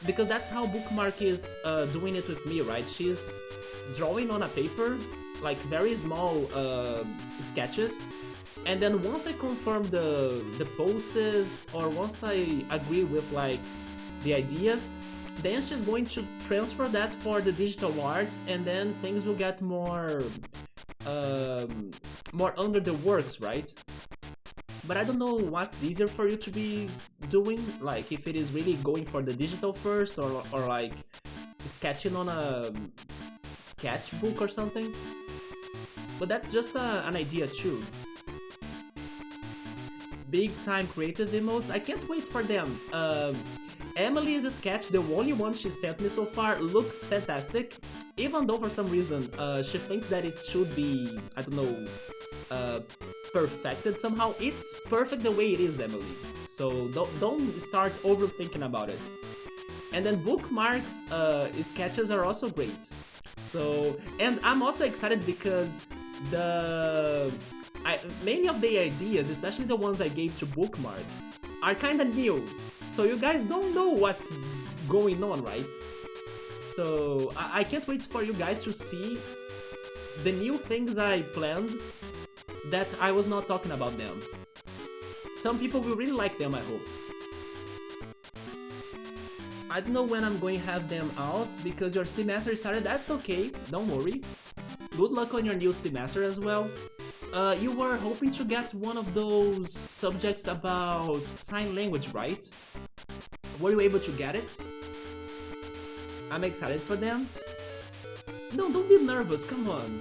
because that's how Bookmark is doing it with me, right? She's drawing on a paper, like very small sketches. And then once I confirm the poses, or once I agree with like the ideas, then she's going to transfer that for the digital art, and then things will get more under the works, right? But I don't know what's easier for you to be doing, like if it is really going for the digital first, or like sketching on a sketchbook or something. But that's just an idea too. Big time creative emotes, I can't wait for them. Emily's sketch, the only one she sent me so far, looks fantastic. Even though for some reason she thinks that it should be, I don't know, perfected somehow. It's perfect the way it is, Emily. So don't start overthinking about it. And then Bookmark's sketches are also great. So, and I'm also excited because many of the ideas, especially the ones I gave to Bookmark, are kinda new. So you guys don't know what's going on, right? So I can't wait for you guys to see the new things I planned that I was not talking about them. Some people will really like them, I hope. I don't know when I'm going to have them out because your semester started. That's okay, don't worry. Good luck on your new semester as well. You were hoping to get one of those subjects about sign language, right? Were you able to get it? I'm excited for them. No, don't be nervous, come on.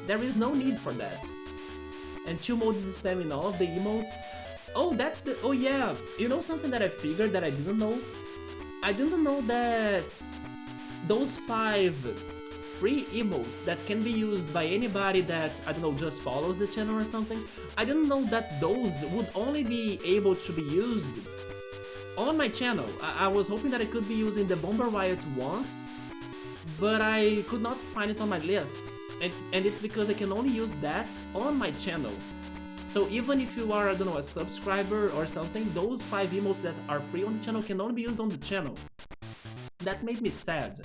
There is no need for that. And 2 modes is spamming all of the emotes. Oh, that's the... Oh yeah, you know something that I figured that I didn't know? I didn't know that those 5 free emotes that can be used by anybody that, I don't know, just follows the channel or something, I didn't know that those would only be able to be used on my channel. I was hoping that I could be using the Bomber Riot once, but I could not find it on my list. And it's because I can only use that on my channel. So even if you are, I don't know, a subscriber or something, those 5 emotes that are free on the channel can only be used on the channel. That made me sad.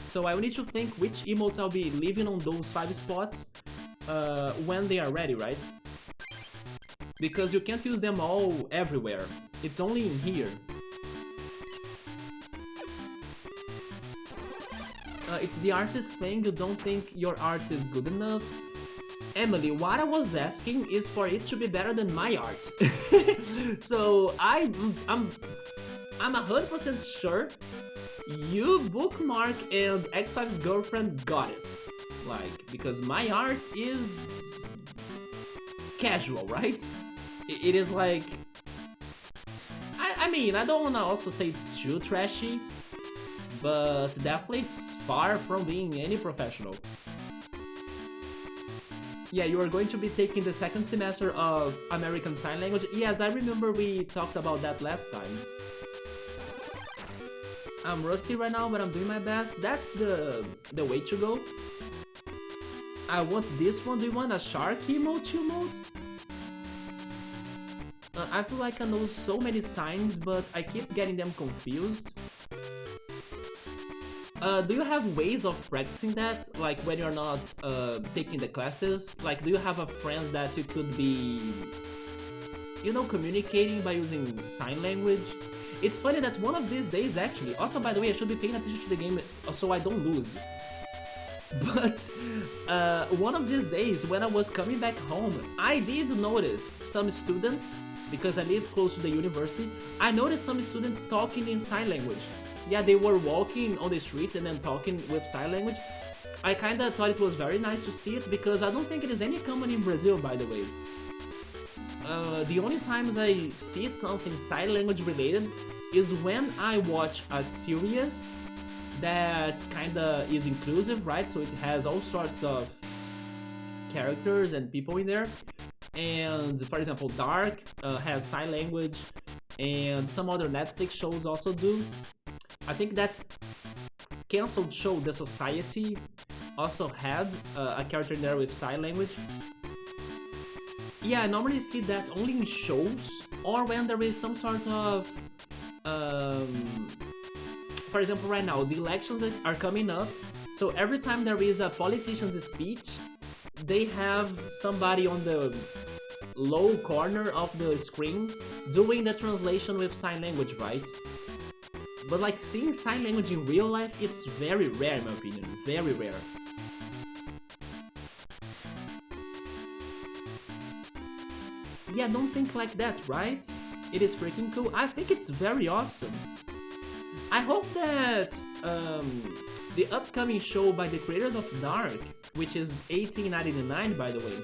So I will need to think which emotes I'll be leaving on those 5 spots when they are ready, right? Because you can't use them all everywhere. It's only in here. It's the artist thing, you don't think your art is good enough. Emily, what I was asking is for it to be better than my art. So I'm 100% sure you, Bookmark, and X5's girlfriend got it. Like, because my art is casual, right? It is like... I mean, I don't wanna also say it's too trashy, but definitely it's far from being any professional. Yeah, you are going to be taking the 2nd semester of American Sign Language. Yes, I remember we talked about that last time. I'm rusty right now, but I'm doing my best. That's the way to go. I want this one. Do you want a shark emote, emote? I feel like I know so many signs, but I keep getting them confused. Do you have ways of practicing that? Like when you're not taking the classes? Like, do you have a friend that you could be, you know, communicating by using sign language? It's funny that one of these days, actually, also by the way, I should be paying attention to the game so I don't lose. But one of these days, when I was coming back home, I did notice some students, because I live close to the university, I noticed some students talking in sign language. Yeah, they were walking on the street and then talking with sign language. I kinda thought it was very nice to see it, because I don't think it is any common in Brazil, by the way. The only times I see something sign language related is when I watch a series that kinda is inclusive, right? So it has all sorts of characters and people in there. And for example, Dark has sign language, and some other Netflix shows also do. I think that cancelled show, The Society, also had a character in there with sign language. Yeah, I normally see that only in shows, or when there is some sort of... for example, right now, the elections are coming up, So every time there is a politician's speech, they have somebody on the low corner of the screen doing the translation with sign language, right? But like seeing sign language in real life, it's very rare in my opinion, very rare. Yeah, don't think like that, right? It is freaking cool. I think it's very awesome. I hope that the upcoming show by the creators of Dark, which is 1899 by the way,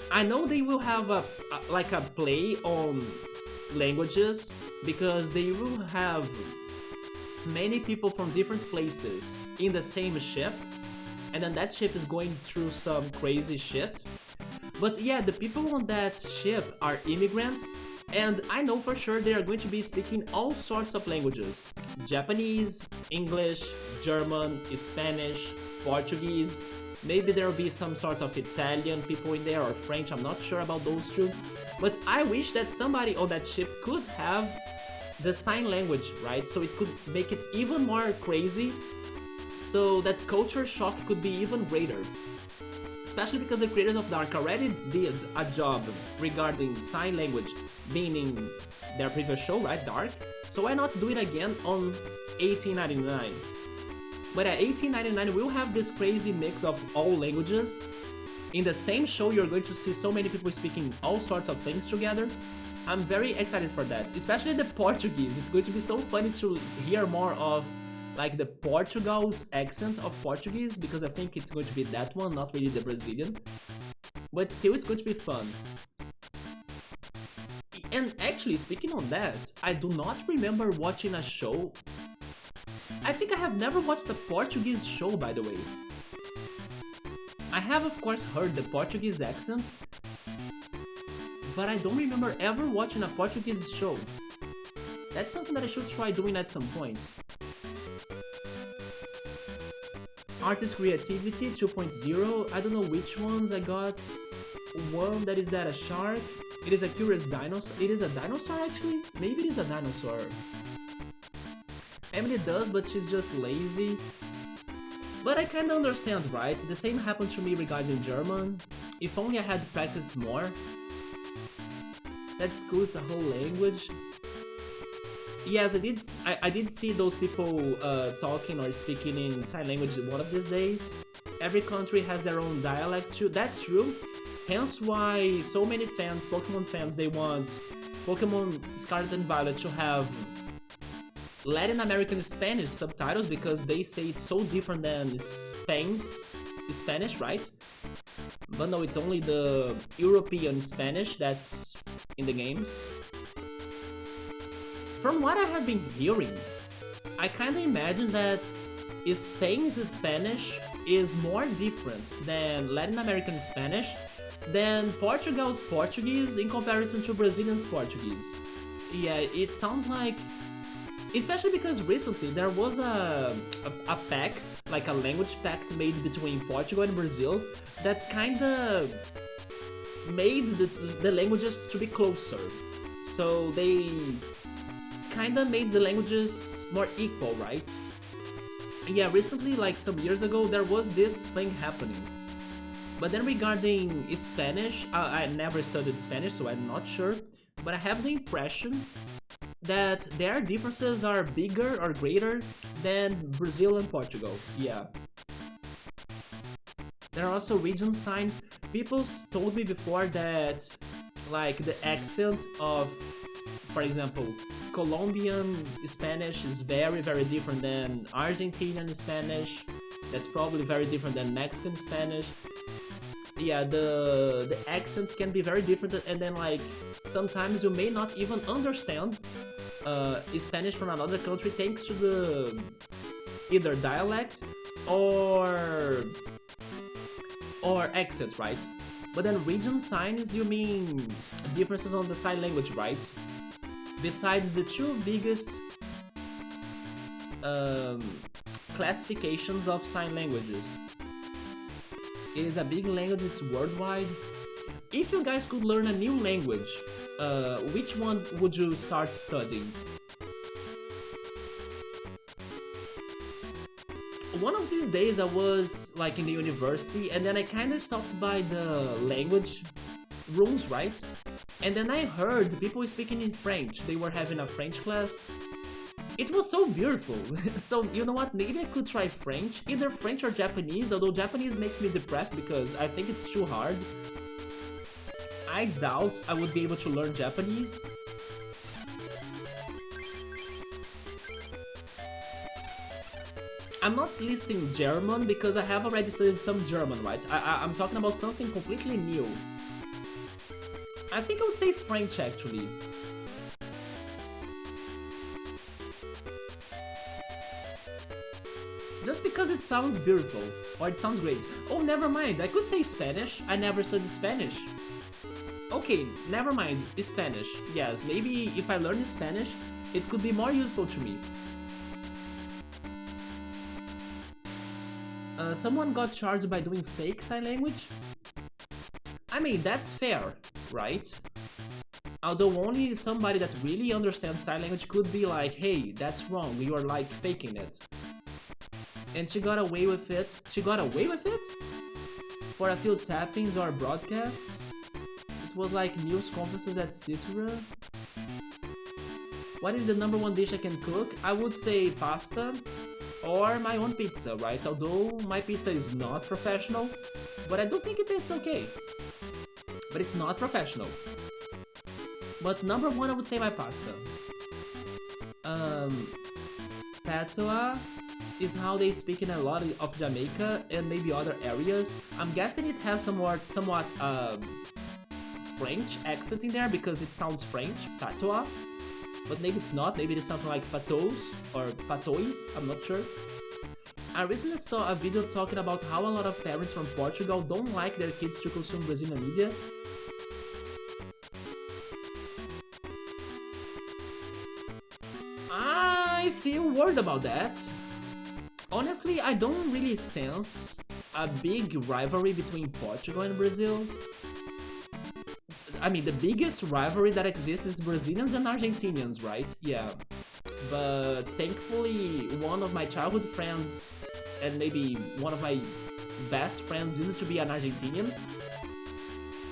I know they will have like a play on languages because they will have many people from different places in the same ship, and then that ship is going through some crazy shit. But yeah, the people on that ship are immigrants, and I know for sure they are going to be speaking all sorts of languages. Japanese, English, German, Spanish, Portuguese, maybe there will be some sort of Italian people in there or French, I'm not sure about those two. But I wish that somebody on that ship could have the sign language, right? So it could make it even more crazy, so that culture shock could be even greater. Especially because the creators of Dark already did a job regarding sign language, meaning their previous show, right, Dark? So why not do it again on 1899? But at 1899 we'll have this crazy mix of all languages. In the same show you're going to see so many people speaking all sorts of things together. I'm very excited for that, especially the Portuguese. It's going to be so funny to hear more of like the Portugal's accent of Portuguese, because I think it's going to be that one, not really the Brazilian. But still, it's going to be fun. And actually, speaking on that, I do not remember watching a show. I think I have never watched a Portuguese show, by the way. I have, of course, heard the Portuguese accent, but I don't remember ever watching a Portuguese show. That's something that I should try doing at some point. Artist Creativity 2.0, I don't know which ones I got. One that is that a shark. It is a curious dinosaur. It is a dinosaur actually? Maybe it is a dinosaur. Emily does, but she's just lazy. But I kinda understand, right? The same happened to me regarding German. If only I had practiced more. That's cool, it's a whole language. Yes, I did see those people talking or speaking in sign language one of these days. Every country has their own dialect too, that's true. Hence why so many fans, Pokemon fans, they want Pokemon Scarlet and Violet to have Latin American Spanish subtitles, because they say it's so different than Spain's Spanish, right? But no, it's only the European Spanish that's in the games. From what I have been hearing, I kinda imagine that Spain's Spanish is more different than Latin American Spanish than Portugal's Portuguese in comparison to Brazilian's Portuguese. Yeah, it sounds like... Especially because recently there was a pact, like a language pact made between Portugal and Brazil that kinda made the languages to be closer. So they kinda made the languages more equal, right? Yeah, recently, like some years ago, there was this thing happening. But then regarding Spanish, I never studied Spanish, so I'm not sure. But I have the impression that their differences are bigger or greater than Brazil and Portugal. Yeah. There are also region signs. People told me before that, like, the accent of, for example, Colombian Spanish is very, very different than Argentinian Spanish. That's probably very different than Mexican Spanish. Yeah, the accents can be very different, and then like sometimes you may not even understand Spanish from another country thanks to the either dialect or accent, right? But then region signs, you mean differences on the sign language, right? Besides the two biggest classifications of sign languages. It is a big language, it's worldwide. If you guys could learn a new language, which one would you start studying? one of these days I was like in the university, and then I kind of stopped by the language rooms, right? And then I heard people speaking in French. They were having a French class. It was so beautiful. So you know what, maybe I could try French, either French or Japanese, although Japanese makes me depressed because I think it's too hard. I doubt I would be able to learn Japanese. I'm not listing German because I have already studied some German, right? I'm talking about something completely new. I think I would say French actually. Just because it sounds beautiful, or it sounds great. Oh, never mind, I could say Spanish. I never studied Spanish. Okay, never mind, Spanish. Yes, maybe if I learn Spanish, it could be more useful to me. Someone got charged by doing fake sign language? I mean, that's fair, right? Although only somebody that really understands sign language could be like, hey, that's wrong, you are like faking it. And she got away with it. She got away with it? For a few tappings or broadcasts? It was like news conferences, etc. What is the number one dish I can cook? I would say pasta or my own pizza, right? Although my pizza is not professional, but I do think it tastes okay. But it's not professional. But number one, I would say my pasta. Patois is how they speak in a lot of Jamaica and maybe other areas. I'm guessing it has somewhat French accent in there because it sounds French, patois. But maybe it's not, maybe it's something like patos or patois, I'm not sure. I recently saw a video talking about how a lot of parents from Portugal don't like their kids to consume Brazilian media. I feel worried about that. Honestly, I don't really sense a big rivalry between Portugal and Brazil. I mean, the biggest rivalry that exists is Brazilians and Argentinians, right? Yeah. But thankfully, one of my childhood friends and maybe one of my best friends used to be an Argentinian.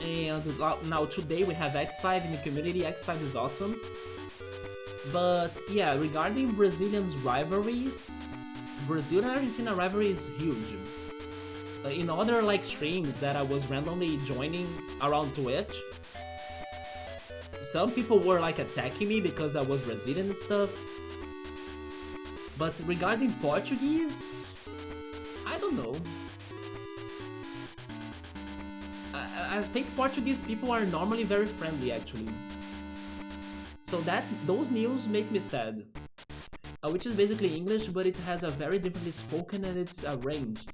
And now today we have X5 in the community. X5 is awesome. But yeah, regarding Brazilians' rivalries, Brazil and Argentina rivalry is huge. In other like streams that I was randomly joining around Twitch, some people were like attacking me because I was Brazilian and stuff. But regarding Portuguese, I don't know. I think Portuguese people are normally very friendly actually. So those news make me sad. Which is basically English, but it has a very differently spoken and it's arranged.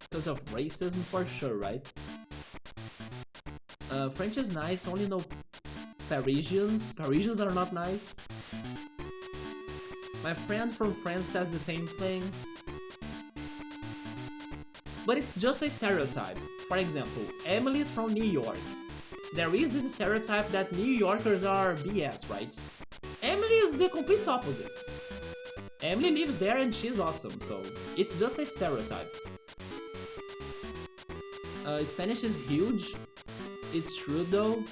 Because of racism for sure, right? French is nice, only no Parisians. Parisians are not nice. My friend from France says the same thing. But it's just a stereotype. For example, Emily is from New York. There is this stereotype that New Yorkers are BS, right? Emily is the complete opposite. Emily lives there and she's awesome, so it's just a stereotype. Spanish is huge. It's true though.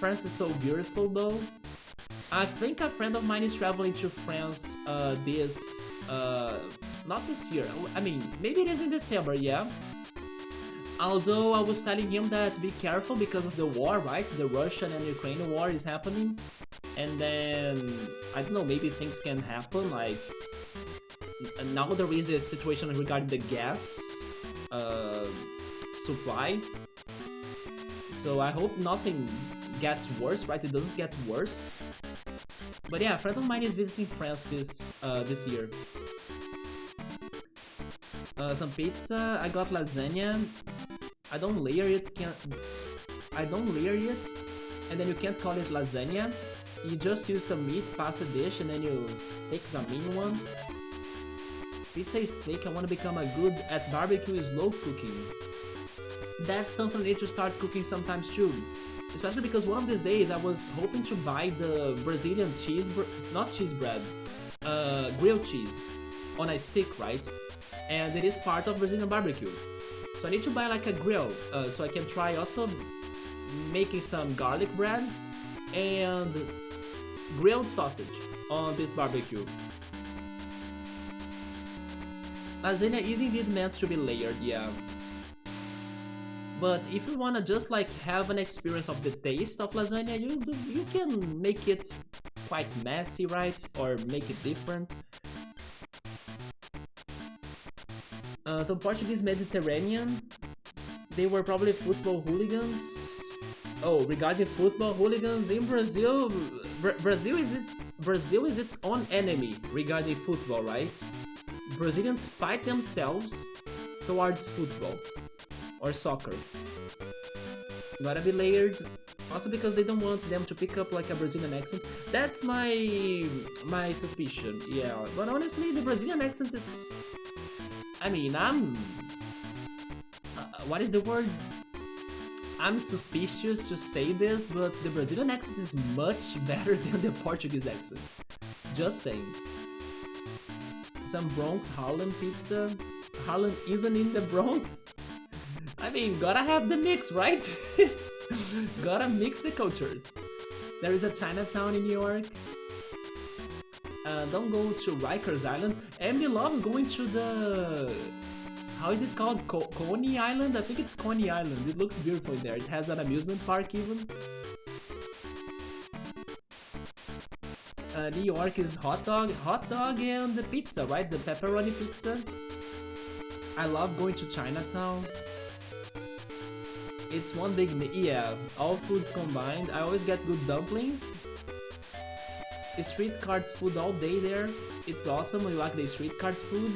France is so beautiful though. I think a friend of mine is traveling to France not this year. I mean, maybe it is in December, yeah. Although I was telling him that be careful because of the war, right? The Russian and Ukrainian war is happening. And then, I don't know, maybe things can happen, like... Now there is a situation regarding the gas supply. So I hope nothing gets worse, right? It doesn't get worse. But yeah, a friend of mine is visiting France this year. Some pizza, I got lasagna. I don't layer it, and then you can't call it lasagna. You just use some meat, pasta dish, and then you fix a mean one. Pizza is thick, I want to become a good at barbecue slow cooking. That's something I need to start cooking sometimes too. Especially because one of these days I was hoping to buy the Brazilian grilled cheese. on a stick, right? And it is part of Brazilian barbecue. So I need to buy like a grill, so I can try also making some garlic bread and grilled sausage on this barbecue. Lasagna is indeed meant to be layered, yeah. But if you wanna just like have an experience of the taste of lasagna, you can make it quite messy, right? Or make it different. Some Portuguese Mediterranean, they were probably football hooligans. Oh, regarding football hooligans in Brazil, Brazil is its own enemy regarding football, right? Brazilians fight themselves towards football or soccer. Gotta be layered. Also because they don't want them to pick up like a Brazilian accent. That's my suspicion, yeah. But honestly, the Brazilian accent is... I mean, what is the word? I'm suspicious to say this, but the Brazilian accent is much better than the Portuguese accent. Just saying. Some Bronx Harlem pizza. Harlem isn't in the Bronx. I mean, gotta have the mix, right? Gotta mix the cultures. There is a Chinatown in New York. Don't go to Rikers Island. Emily loves going to the... How is it called? Coney Island? I think it's Coney Island. It looks beautiful there. It has an amusement park even. New York is hot dog and the pizza, right? The pepperoni pizza. I love going to Chinatown. It's one big... Yeah, all foods combined. I always get good dumplings. Street cart food all day there. It's awesome when you like the street cart food.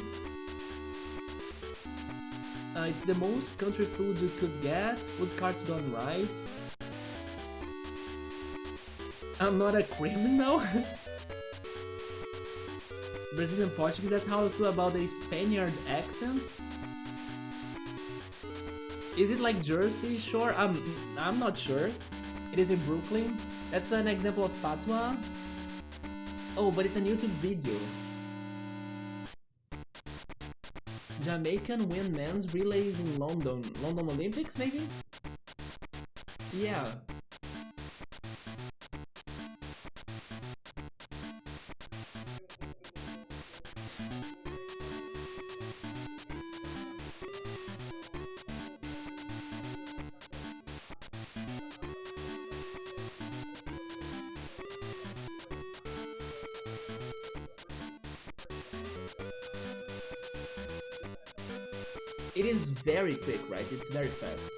It's the most country food you could get. Food carts done right. I'm not a criminal. Brazilian Portuguese, that's how I feel about the Spaniard accent. Is it like Jersey Shore? I'm not sure. It is in Brooklyn. That's an example of patois. Oh, but it's a YouTube video. Jamaican win men's relays in London. London Olympics, maybe? Yeah. It is very quick, right? It's very fast.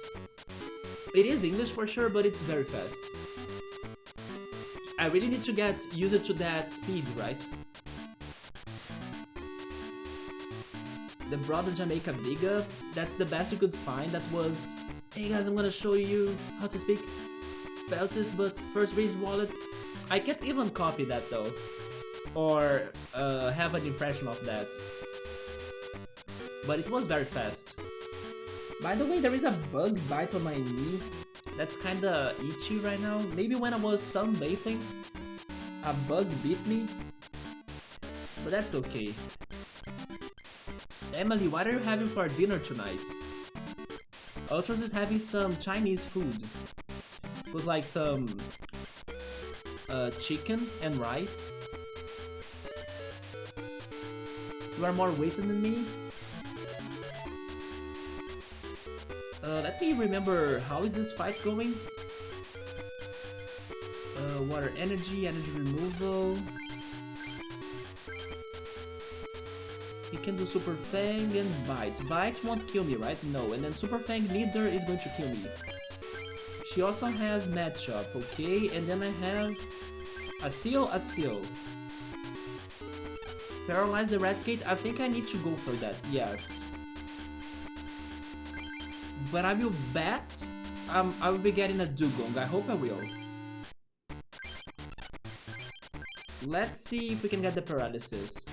It is English for sure, but it's very fast. I really need to get used to that speed, right? The brother Jamaica big up, that's the best you could find. That was, hey guys, I'm gonna show you how to speak Beltis, but first read wallet. I can't even copy that though, or have an impression of that. But it was very fast. By the way, there is a bug bite on my knee that's kinda itchy right now. Maybe when I was sunbathing, a bug bit me. But that's okay. Emily, what are you having for dinner tonight? Ultros is having some Chinese food. It was like some chicken and rice. You are more wasted than me? Let me remember, how is this fight going? Water energy removal. He can do Super Fang and Bite. Bite won't kill me, right? No, and then Super Fang neither is going to kill me. She also has Matchup, okay? And then I have a Seal. Paralyze the Eradicate, I think I need to go for that, yes. But I will bet I will be getting a Dugong. I hope I will. Let's see if we can get the paralysis.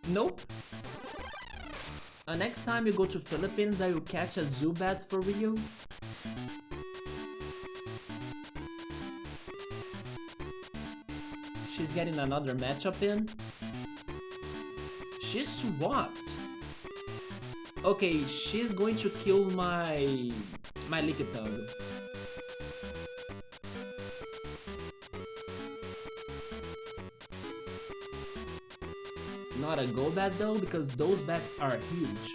Nope. Next time you go to Philippines, I will catch a Zubat for real. She's getting another matchup in. She swapped. Okay, she's going to kill my Lickitung. Not a go bat though, because those bats are huge.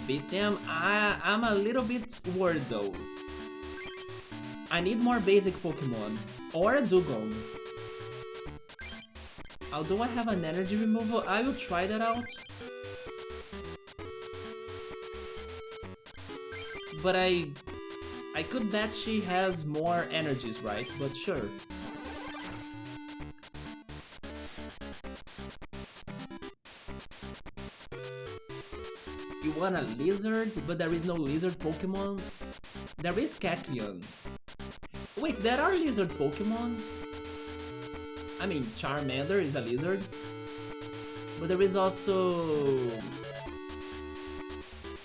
Beat them. I'm a little bit worried though. I need more basic Pokemon. Or a Dugong. Although I have an energy removal, I will try that out. But I could bet she has more energies, right? But sure. You want a lizard, but there is no lizard Pokemon? There is Kecleon. Wait, there are lizard Pokemon? I mean, Charmander is a lizard. But there is also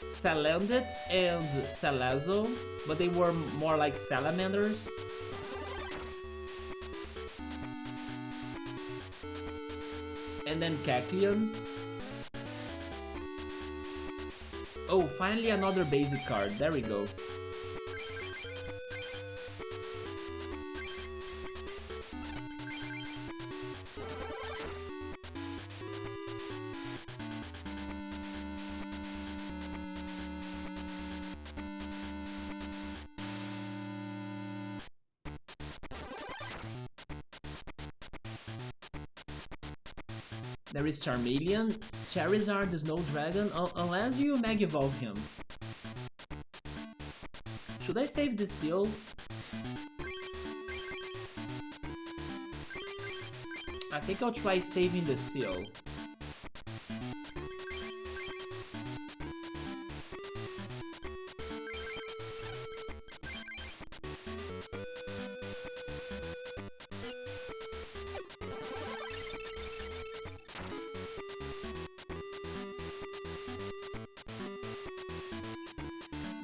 Salandit and Salazzle, but they were more like salamanders. And then Kecleon. Oh, finally another basic card. There we go. There is Charmeleon. Charizard is no dragon unless you Mega Evolve him. Should I save the seal? I think I'll try saving the seal.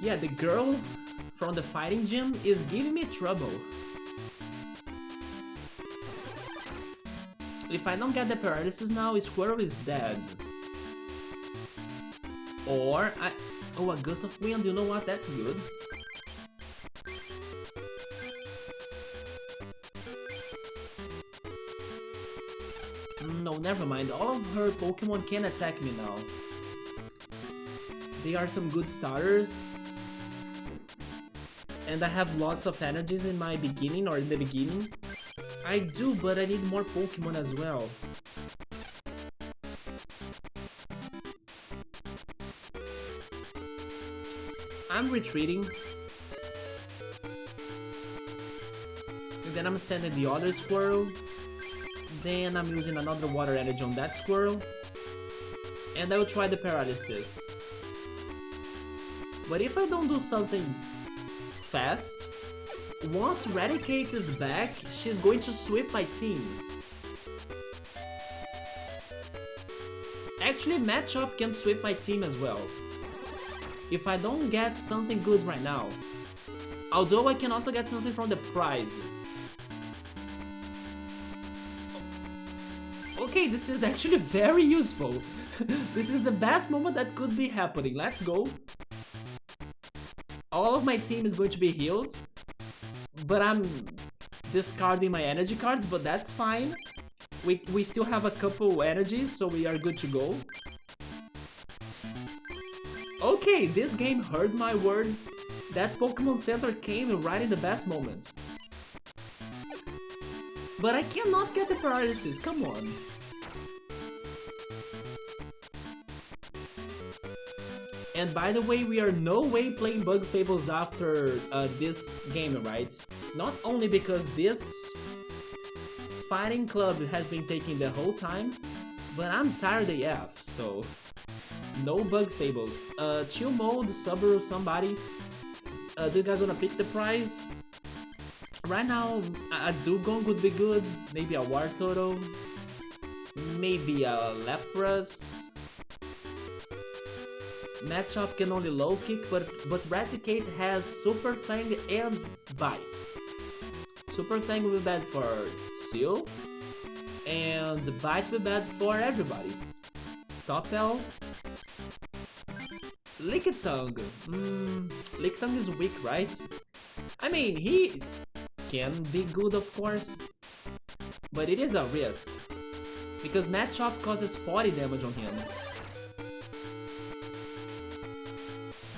Yeah, the girl from the fighting gym is giving me trouble. If I don't get the paralysis now, Squirrel is dead. Or oh, a Gust of Wind, you know what? That's good. No, never mind. All of her Pokemon can attack me now. They are some good starters. And I have lots of energies in my beginning or in the beginning. I do, but I need more Pokemon as well. I'm retreating. And then I'm sending the other Squirrel. Then I'm using another Water Energy on that Squirrel. And I will try the Paralysis. But if I don't do something fast, once Raticate is back, she's going to sweep my team. Actually, Matchup can sweep my team as well. If I don't get something good right now. Although I can also get something from the prize. Okay, this is actually very useful. This is the best moment that could be happening. Let's go. All of my team is going to be healed, but I'm discarding my energy cards, but that's fine. We still have a couple energies, so we are good to go. Okay, this game heard my words. That Pokemon Center came right in the best moment. But I cannot get the paralysis, come on. And by the way, we are no way playing Bug Fables after this game, right? Not only because this fighting club has been taking the whole time, but I'm tired AF, so no Bug Fables. Chill Mode, Subaru, somebody. Do you guys wanna pick the prize? Right now, a Dugong would be good, maybe a Wartortle, maybe a Lapras. Matchup can only low kick, but Raticate has Super Fang and Bite. Super Fang will be bad for Seal, and Bite will be bad for everybody. Top L. Lickitung. Lickitung is weak, right? I mean, he can be good, of course, but it is a risk. Because Matchup causes 40 damage on him.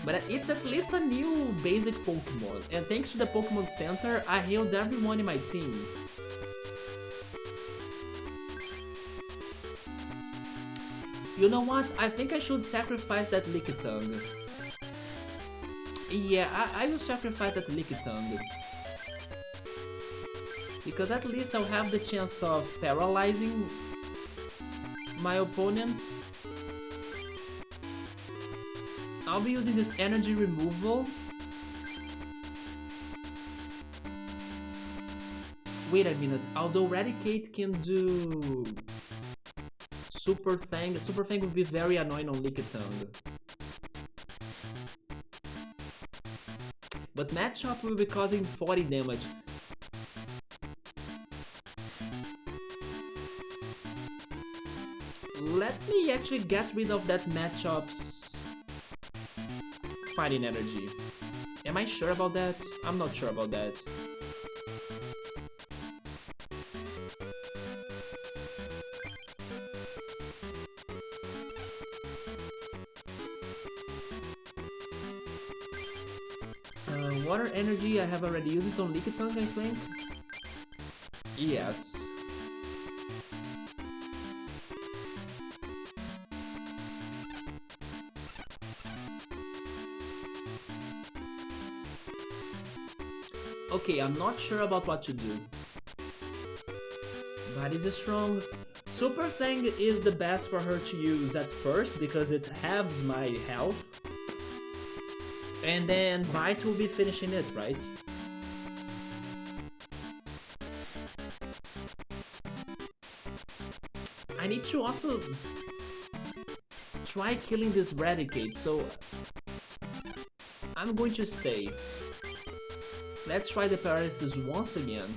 But it's at least a new basic Pokémon, and thanks to the Pokémon Center, I healed everyone in my team. You know what? I think I should sacrifice that Lickitung. Yeah, I will sacrifice that Lickitung. Because at least I'll have the chance of paralyzing my opponents. I'll be using this energy removal. Wait a minute, although Raticate can do Super Fang would be very annoying on Lickitung. But Matchup will be causing 40 damage. Let me actually get rid of that Matchup's fighting energy. Am I sure about that? I'm not sure about that. Water energy, I have already used it on Lickitung, I think. Yes. Okay, I'm not sure about what to do. But it's strong. Super Fang is the best for her to use at first because it halves my health. And then Bite will be finishing it, right? I need to also try killing this Raticate, so I'm going to stay. Let's try the paralysis once again.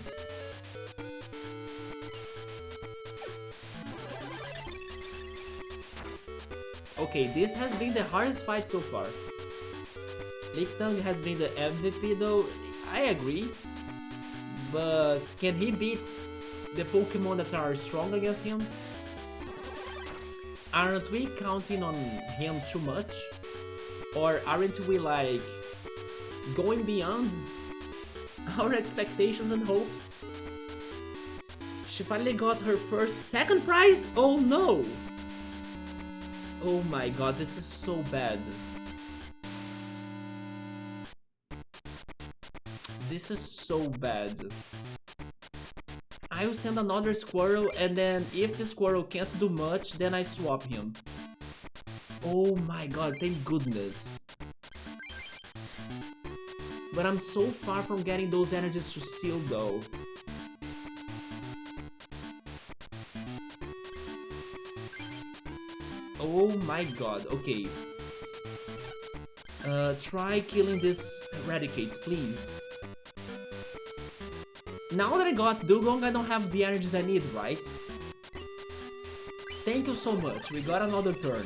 Okay, this has been the hardest fight so far. Lickitung has been the MVP though, I agree. But can he beat the Pokemon that are strong against him? Aren't we counting on him too much? Or aren't we like going beyond our expectations and hopes? She finally got her second prize? Oh no! Oh my god, this is so bad. This is so bad. I will send another Squirrel, and then if the Squirrel can't do much, then I swap him. Oh my god, thank goodness. But I'm so far from getting those energies to Seal though. Oh my god, okay. Try killing this Raticate, please. Now that I got Dugong, I don't have the energies I need, right? Thank you so much, we got another turn.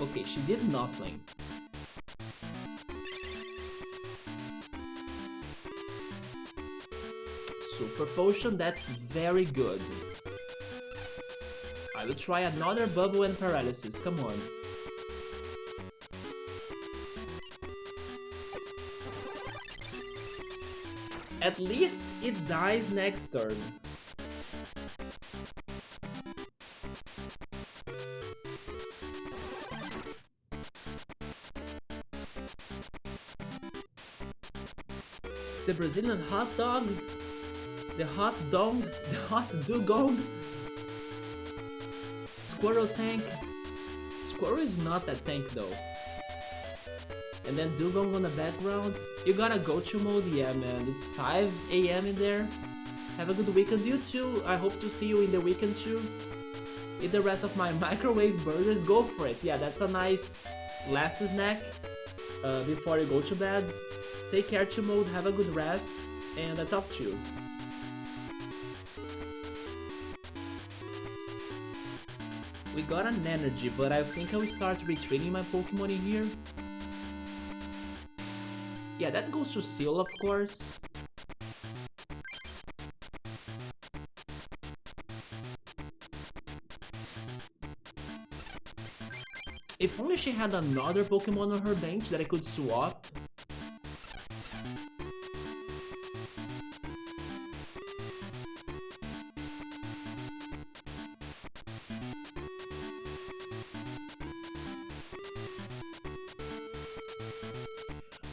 Okay, she did nothing. Super Potion, that's very good. I will try another Bubble and Paralysis, come on. At least it dies next turn. It's the Brazilian hot dog, the hot dugong, Squirrel tank. Squirrel is not that tank though. And then Dugong on the background. You gotta go to mode, yeah man, it's 5 AM in there. Have a good weekend, you too. I hope to see you in the weekend too. Eat the rest of my microwave burgers. Go for it. Yeah, that's a nice last snack before you go to bed. Take care, Chimode. Have a good rest, and I talk to you. We got an energy, but I think I will start retraining my Pokemon in here. Yeah, that goes to Seal, of course. If only she had another Pokemon on her bench that I could swap.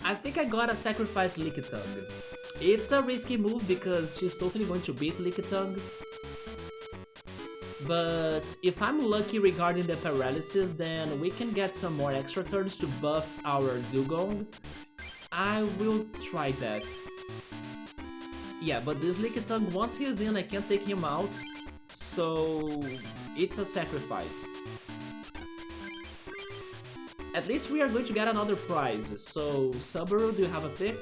I think I gotta sacrifice Lickitung. It's a risky move because she's totally going to beat Lickitung. But if I'm lucky regarding the paralysis, then we can get some more extra turns to buff our Dugong. I will try that. Yeah, but this Lickitung, once he's in, I can't take him out. So it's a sacrifice. At least we are going to get another prize. So, Subaru, do you have a pick?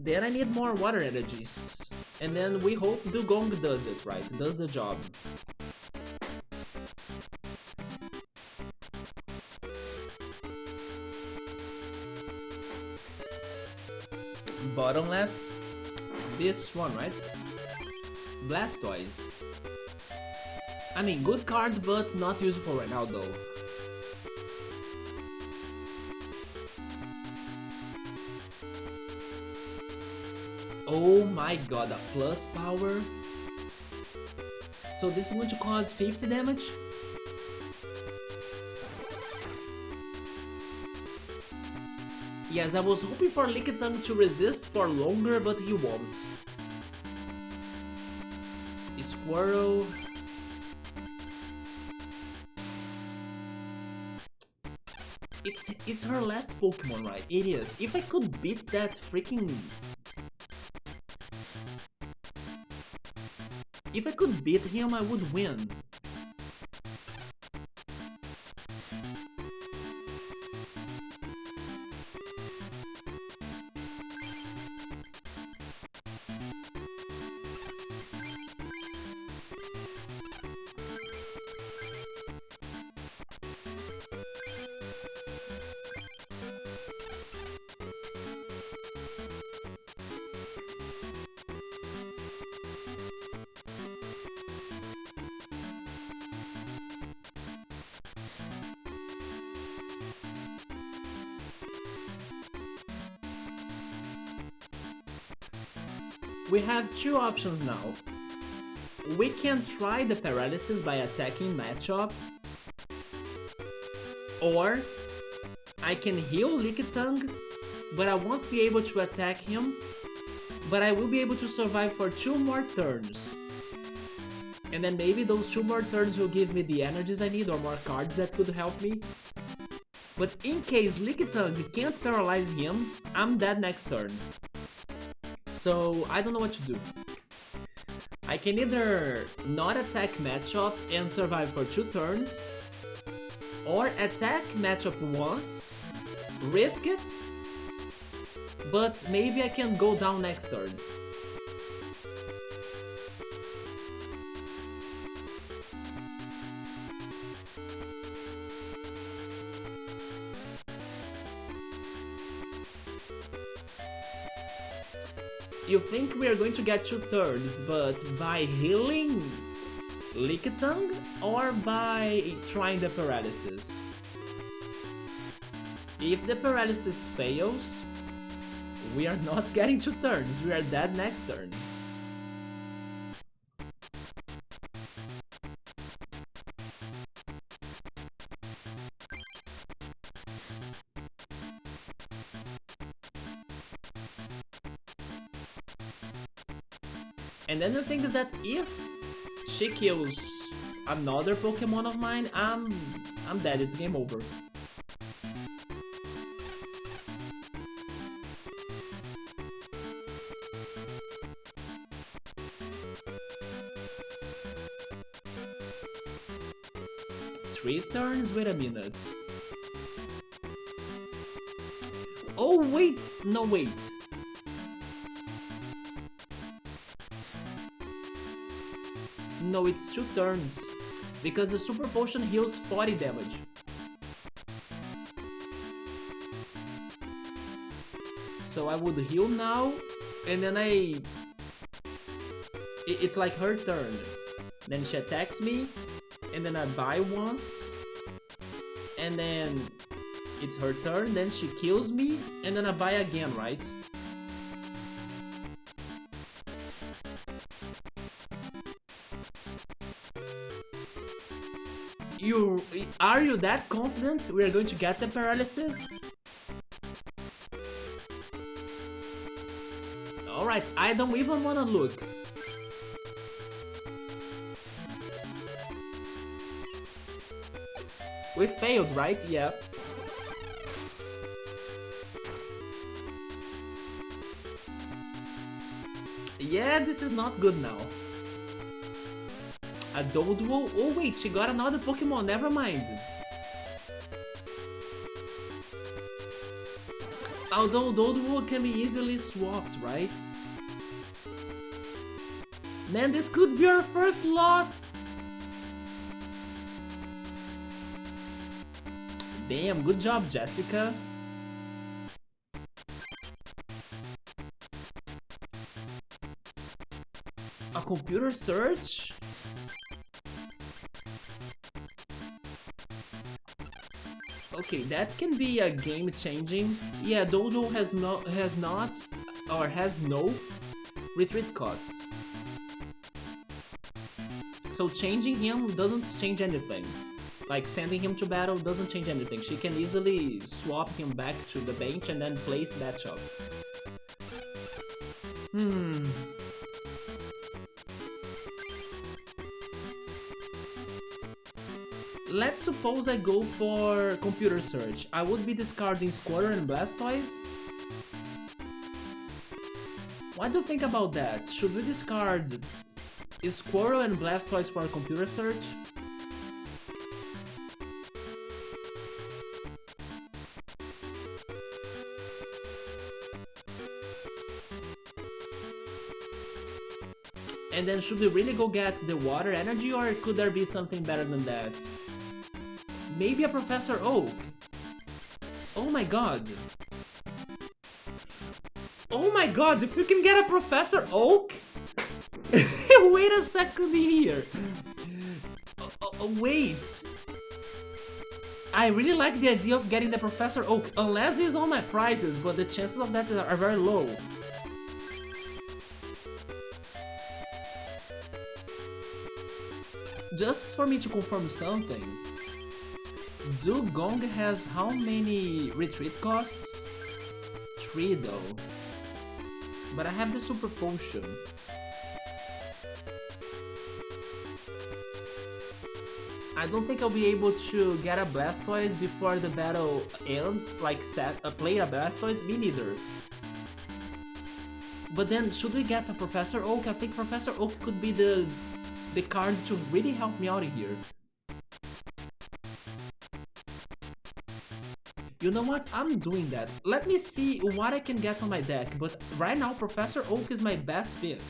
Then I need more water energies. And then we hope Dugong does it, right? Does the job. Bottom left. This one, right? Blastoise. I mean, good card, but not useful right now, though. Oh my god, a plus power. So this is going to cause 50 damage? Yes, I was hoping for Lickitung to resist for longer, but he won't. Squirrel. It's her last Pokemon, right? It is. If I could beat that freaking... If I could beat him, I would win. We have two options now. We can try the paralysis by attacking Machop, or I can heal Lickitung, but I won't be able to attack him, but I will be able to survive for 2 more turns. And then maybe those 2 more turns will give me the energies I need or more cards that could help me. But in case Lickitung can't paralyze him, I'm dead next turn. So I don't know what to do. I can either not attack Machop and survive for 2 turns, or attack Machop once, risk it, but maybe I can go down next turn. You think we are going to get 2 turns, but by healing Lickitung or by trying the paralysis? If the paralysis fails, we are not getting 2 turns, we are dead next turn. And then the thing is that if she kills another Pokemon of mine, I'm dead. It's game over. Three turns? Wait a minute. Oh, wait! No, wait. No, it's 2 turns. Because the Super Potion heals 40 damage. So I would heal now, and then it's like her turn. Then she attacks me, and then I buy once, and then it's her turn, then she kills me, and then I buy again, right? Are you that confident we are going to get the paralysis? Alright, I don't even wanna look. We failed, right? Yeah. Yeah, this is not good now. A Doduo? Oh wait, she got another Pokemon, never mind. Although Doduo can be easily swapped, right? Man, this could be our first loss! Damn, good job, Jessica. A computer search? Okay, that can be a game changing. Yeah, Dodo has no retreat cost. So changing him doesn't change anything. Like sending him to battle doesn't change anything. She can easily swap him back to the bench and then place that up. Let's suppose I go for computer search. I would be discarding Squirtle and Blastoise. What do you think about that? Should we discard Squirtle and Blastoise for a computer search? And then should we really go get the water energy, or could there be something better than that? Maybe a Professor Oak. Oh my god. Oh my god, if we can get a Professor Oak? Wait a second here. Wait. I really like the idea of getting the Professor Oak, unless he's on my prizes, but the chances of that are very low. Just for me to confirm something, Dugong has how many retreat costs? 3 though. But I have the Super Potion. I don't think I'll be able to get a Blastoise before the battle ends, like play a Blastoise, me neither. But then, should we get a Professor Oak? I think Professor Oak could be the card to really help me out here. You know what? I'm doing that. Let me see what I can get on my deck, but right now Professor Oak is my best pick.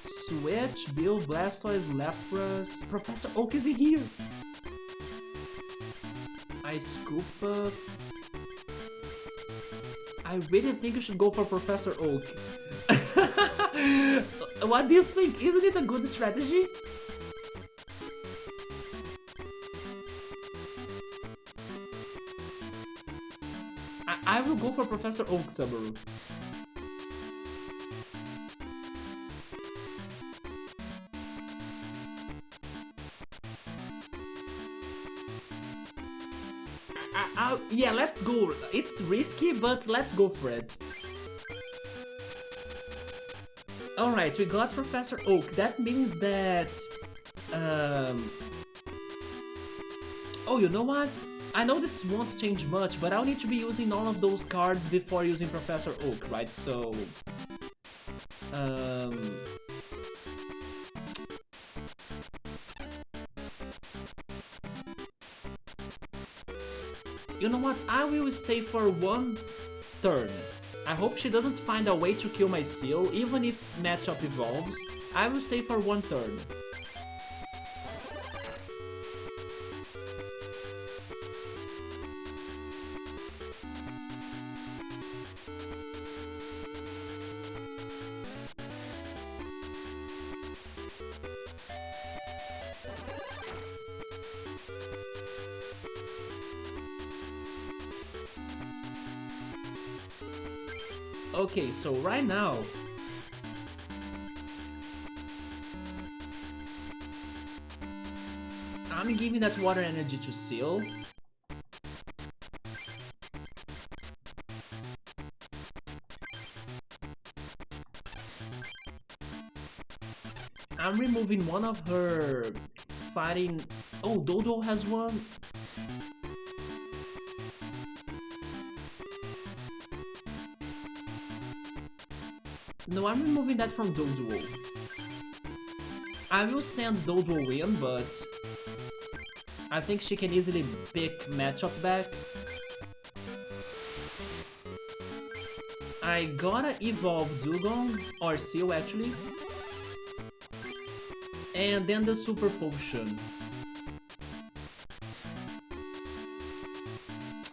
Switch, Bill, Blastoise, Lapras. Professor Oak is here! I scoop up. I really think you should go for Professor Oak. What do you think? Isn't it a good strategy? I will go for Professor Oak, Subaru. Yeah, let's go. It's risky, but let's go for it. Alright, we got Professor Oak. That means that... Um... Oh, you know what? I know this won't change much, but I'll need to be using all of those cards before using Professor Oak, right? So... You know what? I will stay for one turn. I hope she doesn't find a way to kill my seal, even if matchup evolves. I will stay for one turn. Okay, so right now... I'm giving that water energy to Seal. I'm removing one of her fighting... Oh, Dodo has one? No, I'm removing that from Dodo. I will send Dodo in, but... I think she can easily pick matchup back. I gotta evolve Dugong, or Seal actually. And then the Super Potion.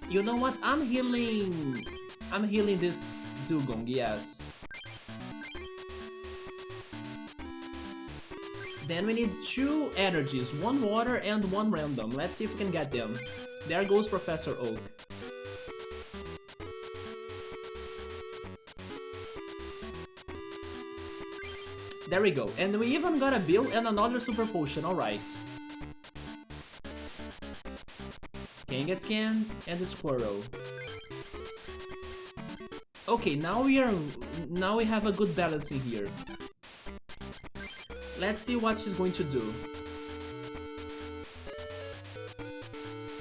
You know what? I'm healing this Dugong, yes. Then we need 2 energies, 1 water and 1 random. Let's see if we can get them. There goes Professor Oak. There we go. And we even got a Bill and another Super Potion, alright. Kangaskhan and the Squirrel. Okay, now we have a good balance in here. Let's see what she's going to do.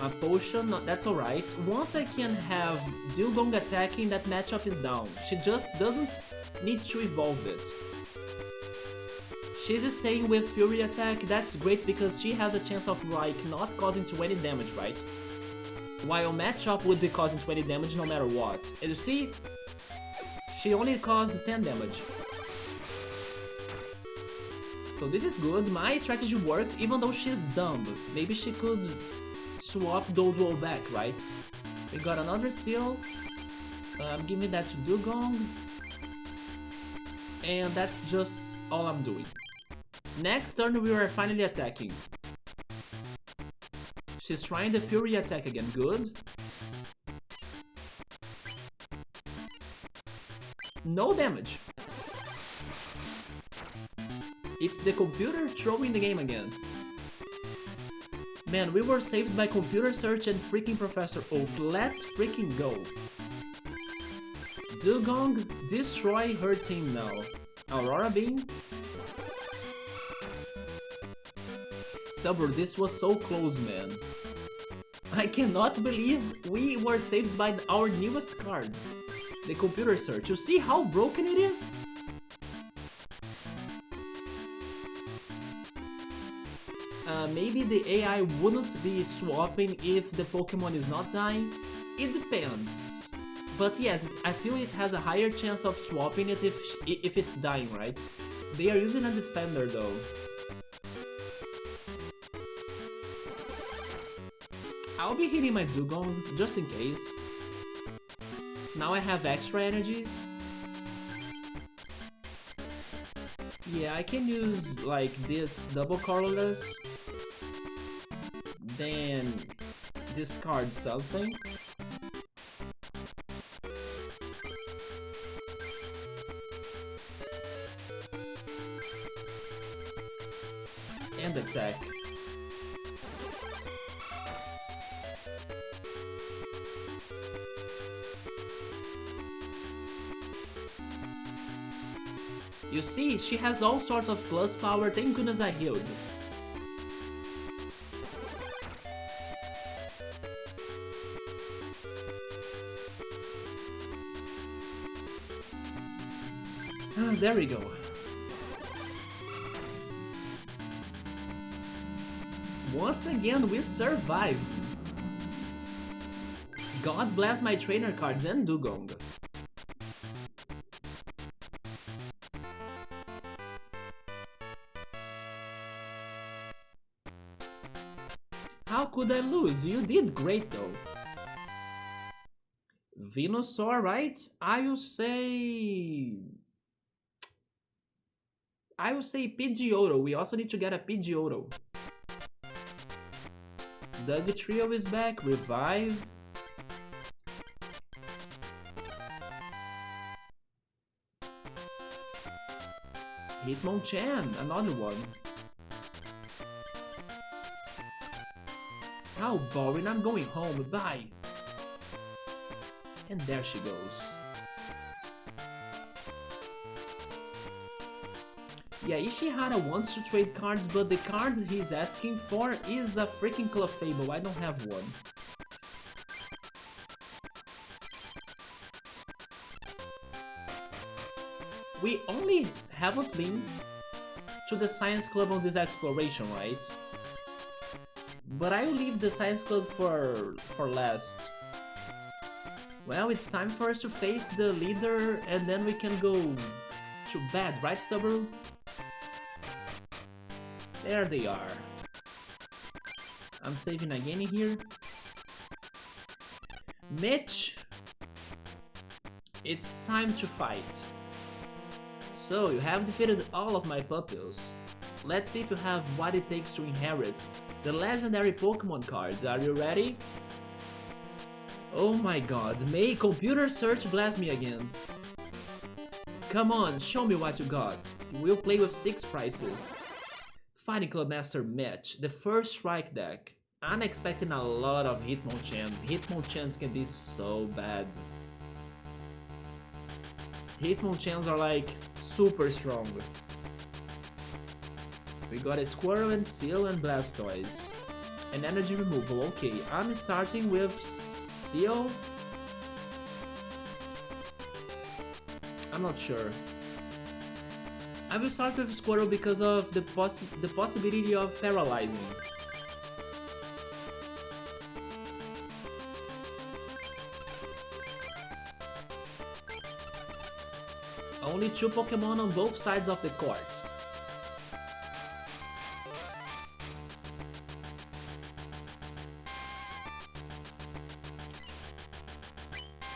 A potion, no, that's alright. Once I can have Dugong attacking, that matchup is down. She just doesn't need to evolve it. She's staying with Fury attack, that's great because she has a chance of like not causing 20 damage, right? While matchup would be causing 20 damage no matter what. And you see, she only caused 10 damage. So this is good, my strategy worked even though she's dumb. Maybe she could swap Dodo back, right? We got another seal. Give me that to Dugong. And that's just all I'm doing. Next turn we are finally attacking. She's trying the Fury attack again, good. No damage. It's the computer throwing the game again. Man, we were saved by computer search and freaking Professor Oak. Let's freaking go. Dugong, destroy her team now. Aurora Beam. Silver, this was so close, man. I cannot believe we were saved by our newest card. The computer search. You see how broken it is? Maybe the AI wouldn't be swapping if the Pokemon is not dying. It depends. But yes, I feel it has a higher chance of swapping it if it's dying, right? They are using a defender though. I'll be hitting my Dugong, just in case. Now I have extra energies. Yeah, I can use like this double colorless. Then discard something. And attack. You see, she has all sorts of plus power, thank goodness I healed. Ah, there we go. Once again, we survived. God bless my trainer cards and Dugong. How could I lose? You did great though. Venusaur, right? I will say Pidgeotto. We also need to get a Pidgeotto. Doug Trio is back. Revive. Hitmonchan, another one. How boring, I'm going home, bye! And there she goes. Yeah, Ishihara wants to trade cards, but the card he's asking for is a freaking Clefable. I don't have one. We only haven't been to the Science Club on this exploration, right? But I will leave the Science Club for last. Well, it's time for us to face the leader and then we can go to bed, right, Subaru? There they are. I'm saving again here. Mitch! It's time to fight. So, you have defeated all of my pupils. Let's see if you have what it takes to inherit the legendary Pokémon cards. Are you ready? Oh my god, may computer search blast me again. Come on, show me what you got. We'll play with 6 prices. Fighting Club Master Mitch, the first strike deck. I'm expecting a lot of Hitmonchans. Hitmonchans can be so bad. Hitmonchans are like super strong. We got a Squirrel and Seal and Blastoise. And energy removal, okay. I'm starting with Seal. I'm not sure. I will start with Squirrel because of the possibility of paralyzing. Only 2 Pokemon on both sides of the court.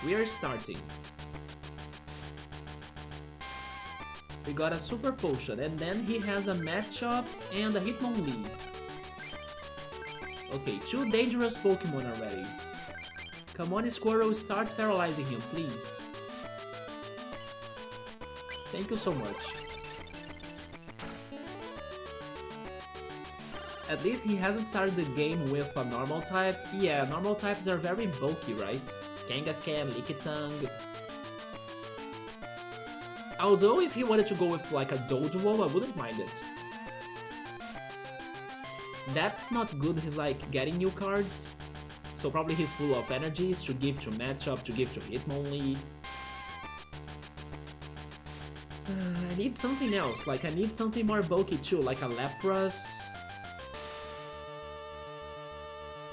We are starting. We got a Super Potion, and then he has a Matchup and a Hitmonlee. Okay, 2 dangerous Pokemon already. Come on, Squirrel, start paralyzing him, please. Thank you so much. At least he hasn't started the game with a normal type. Yeah, normal types are very bulky, right? Kangaskhan, Lickitung. Although if he wanted to go with like a Doduo, I wouldn't mind it. That's not good, he's like getting new cards. So probably he's full of energies to give to Matchup, to give to Hitmonlee. I need something else, like I need something more bulky too, like a Lapras.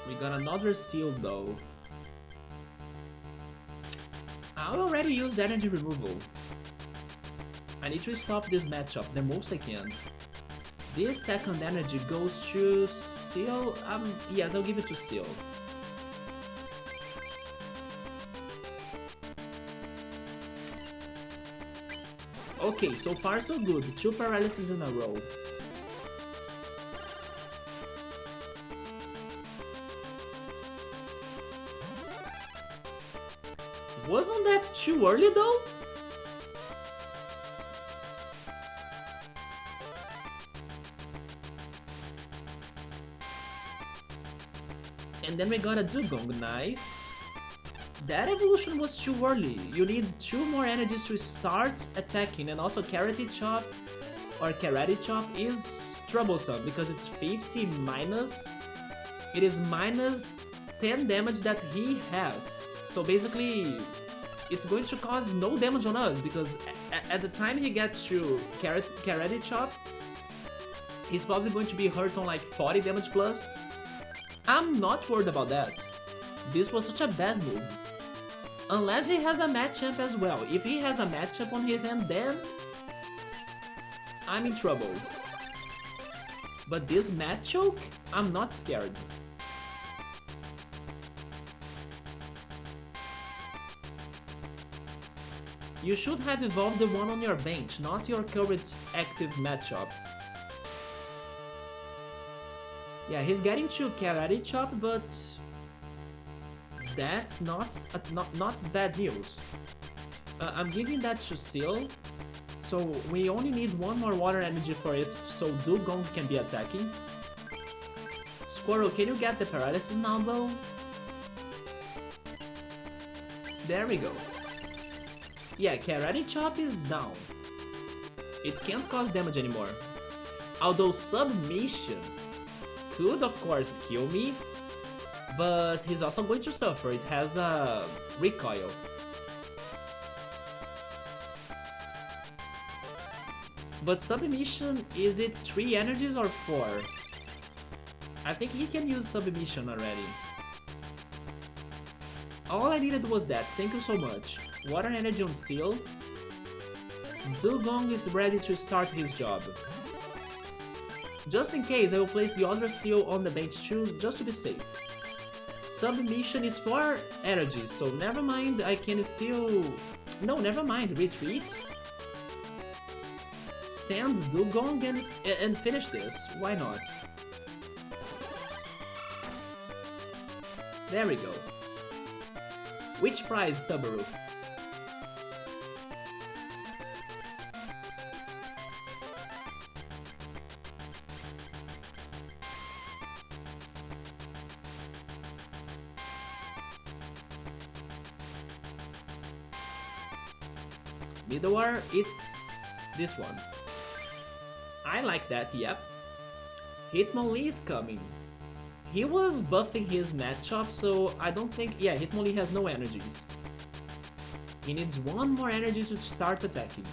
We got another Seal though. I already used energy removal. I need to stop this Matchup the most I can. This second energy goes to Seal. Yes, I'll give it to Seal. Okay, so far so good. 2 paralysis in a row. Wasn't that too early though? And then we got a Dugong, nice. That evolution was too early. You need 2 more energies to start attacking, and also Karate Chop or Karate Chop is troublesome because it's 50 minus. It is minus 10 damage that he has. So basically, it's going to cause no damage on us because at the time he gets to Karate Chop, he's probably going to be hurt on like 40 damage plus. I'm not worried about that. This was such a bad move. Unless he has a Machamp as well. If he has a Machamp on his hand, then I'm in trouble. But this Machoke, I'm not scared. You should have evolved the one on your bench, not your current active Machop. Yeah, he's getting to Karate Chop, but that's not bad news. I'm giving that to Seal, so we only need 1 more water energy for it, so Dugong can be attacking. Squirrel, can you get the paralysis now though? There we go. Yeah, Karate Chop is down. It can't cause damage anymore. Although Submission could of course kill me, but he's also going to suffer. It has a recoil. But Submission, is it 3 energies or 4? I think he can use Submission already. All I needed was that, thank you so much. Water energy on Seal. Dugong is ready to start his job. Just in case, I will place the other Seal on the bench too, just to be safe. Submission is 4 energies, so never mind, I can still... No, never mind, retreat. Send Dugong and finish this, why not? There we go. Which prize, Subaru? Middleware, it's this one. I like that, yep. Hitmonlee is coming. He was buffing his Machop, so I don't think... Yeah, Hitmonlee has no energies. He needs 1 more energy to start attacking.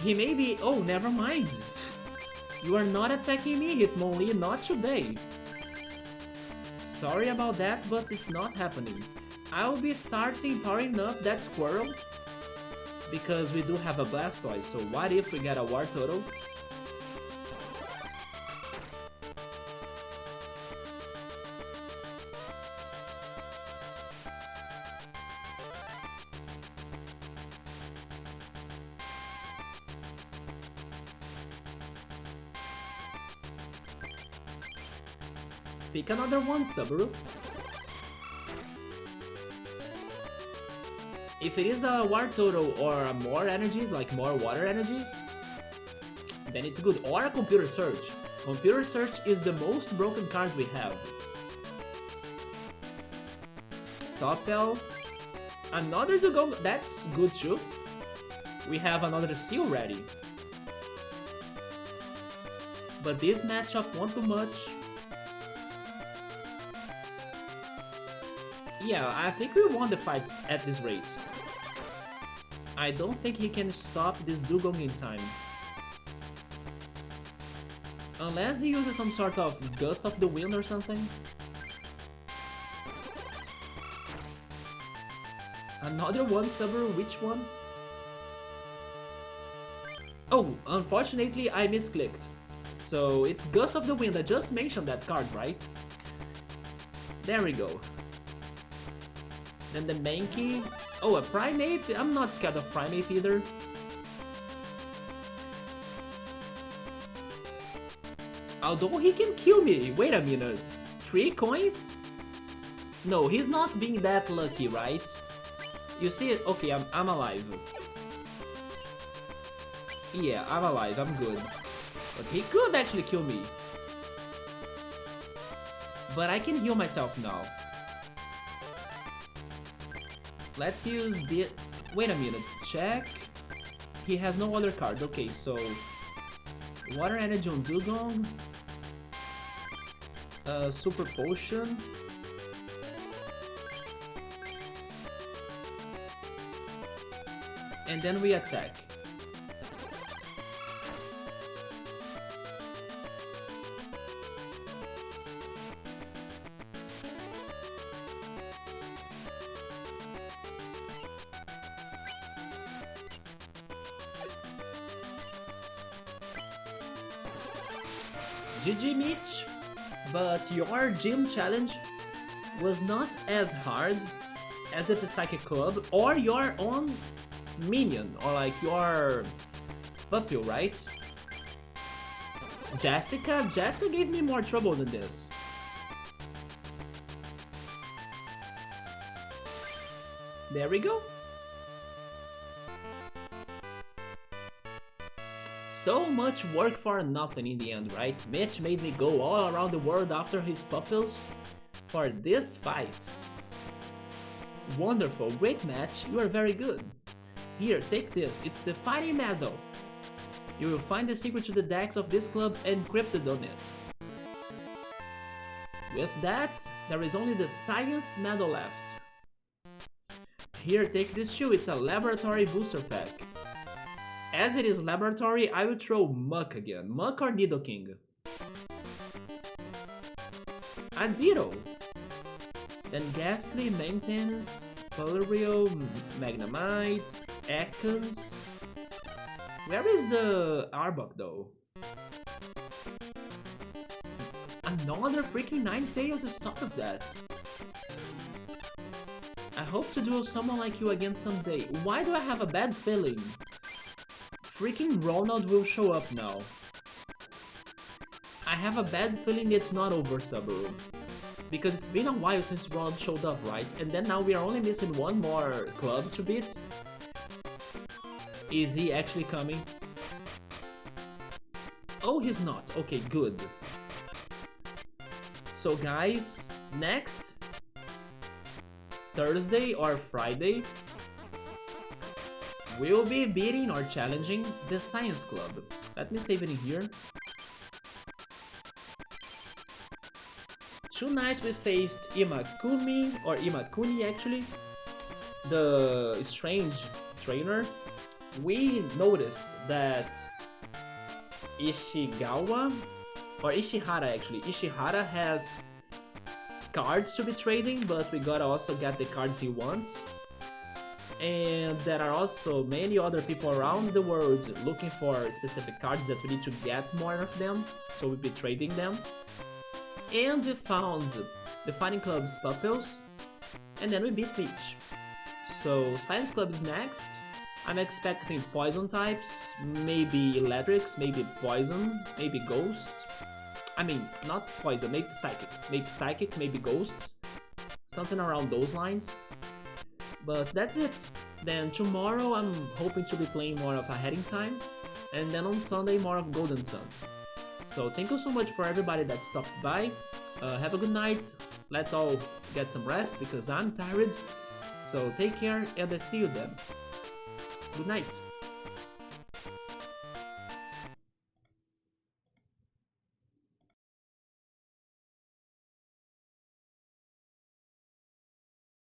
He may be... Oh, never mind. You are not attacking me, Hitmonlee, not today. Sorry about that, but it's not happening. I'll be starting powering up that Squirrel, because we do have a Blastoise, so what if we get a War Turtle? Pick another one, Subaru. If it is a War Turtle or more energies, like more water energies, then it's good. Or a Computer Search. Computer Search is the most broken card we have. Topel. Another Dugong, that's good too. We have another Seal ready. But this matchup won't do much. Yeah, I think we won the fight at this rate. I don't think he can stop this Dugong in time. Unless he uses some sort of Gust of the Wind or something. Another one, Subaru, which one? Oh, unfortunately I misclicked. So it's Gust of the Wind, I just mentioned that card, right? There we go. Then the Mankey. Oh, a Primeape? I'm not scared of Primeape either. Although he can kill me. Wait a minute. 3 coins? No, he's not being that lucky, right? You see it? Okay, I'm alive. Yeah, I'm alive, I'm good. But he could actually kill me. But I can heal myself now. Let's use the... Wait a minute, check. He has no other card. Okay, so... Water Energy on Dugong. Super Potion. And then we attack. GG Mitch, but your gym challenge was not as hard as the Psychic Club or your own minion, or like your pupil, right? Jessica gave me more trouble than this. There we go. So much work for nothing in the end, right? Mitch made me go all around the world after his pupils for this fight. Wonderful, great match, you are very good. Here, take this, it's the fighting medal. You will find the secret to the decks of this club encrypted on it. With that, there is only the science medal left. Here, take this too, it's a laboratory booster pack. As it is laboratory, I will throw Muck again. Muck or Nidoking? A Ditto. Then Ghastly, Maintenance, Polario, Magnemite, Ekans. Where is the Arbok though? Another freaking Ninetales, stop of that. I hope to duel someone like you again someday. Why do I have a bad feeling? Freaking Ronald will show up now. I have a bad feeling it's not over, Subaru. Because it's been a while since Ronald showed up, right? And then now we are only missing one more club to beat. Is he actually coming? Oh, he's not. Okay, good. So guys, next Thursday or Friday, we'll be beating or challenging the Science Club. Let me save it in here. Tonight we faced Imakuni, or Imakuni actually, the strange trainer. We noticed that Ishigawa, or Ishihara actually, Ishihara has cards to be trading, but we gotta also get the cards he wants. And there are also many other people around the world looking for specific cards that we need to get more of them, so we'll be trading them. And we found the Fighting Club's pupils, and then we beat Peach. So Science Club is next. I'm expecting poison types, maybe electrics, maybe poison, maybe ghost. I mean, not poison, maybe psychic, maybe ghosts. Something around those lines. But that's it. Then tomorrow I'm hoping to be playing more of a Heading Time, and then on Sunday more of Golden Sun. So thank you so much for everybody that stopped by. Have a good night. Let's all get some rest because I'm tired. So take care and I see you then. Good night.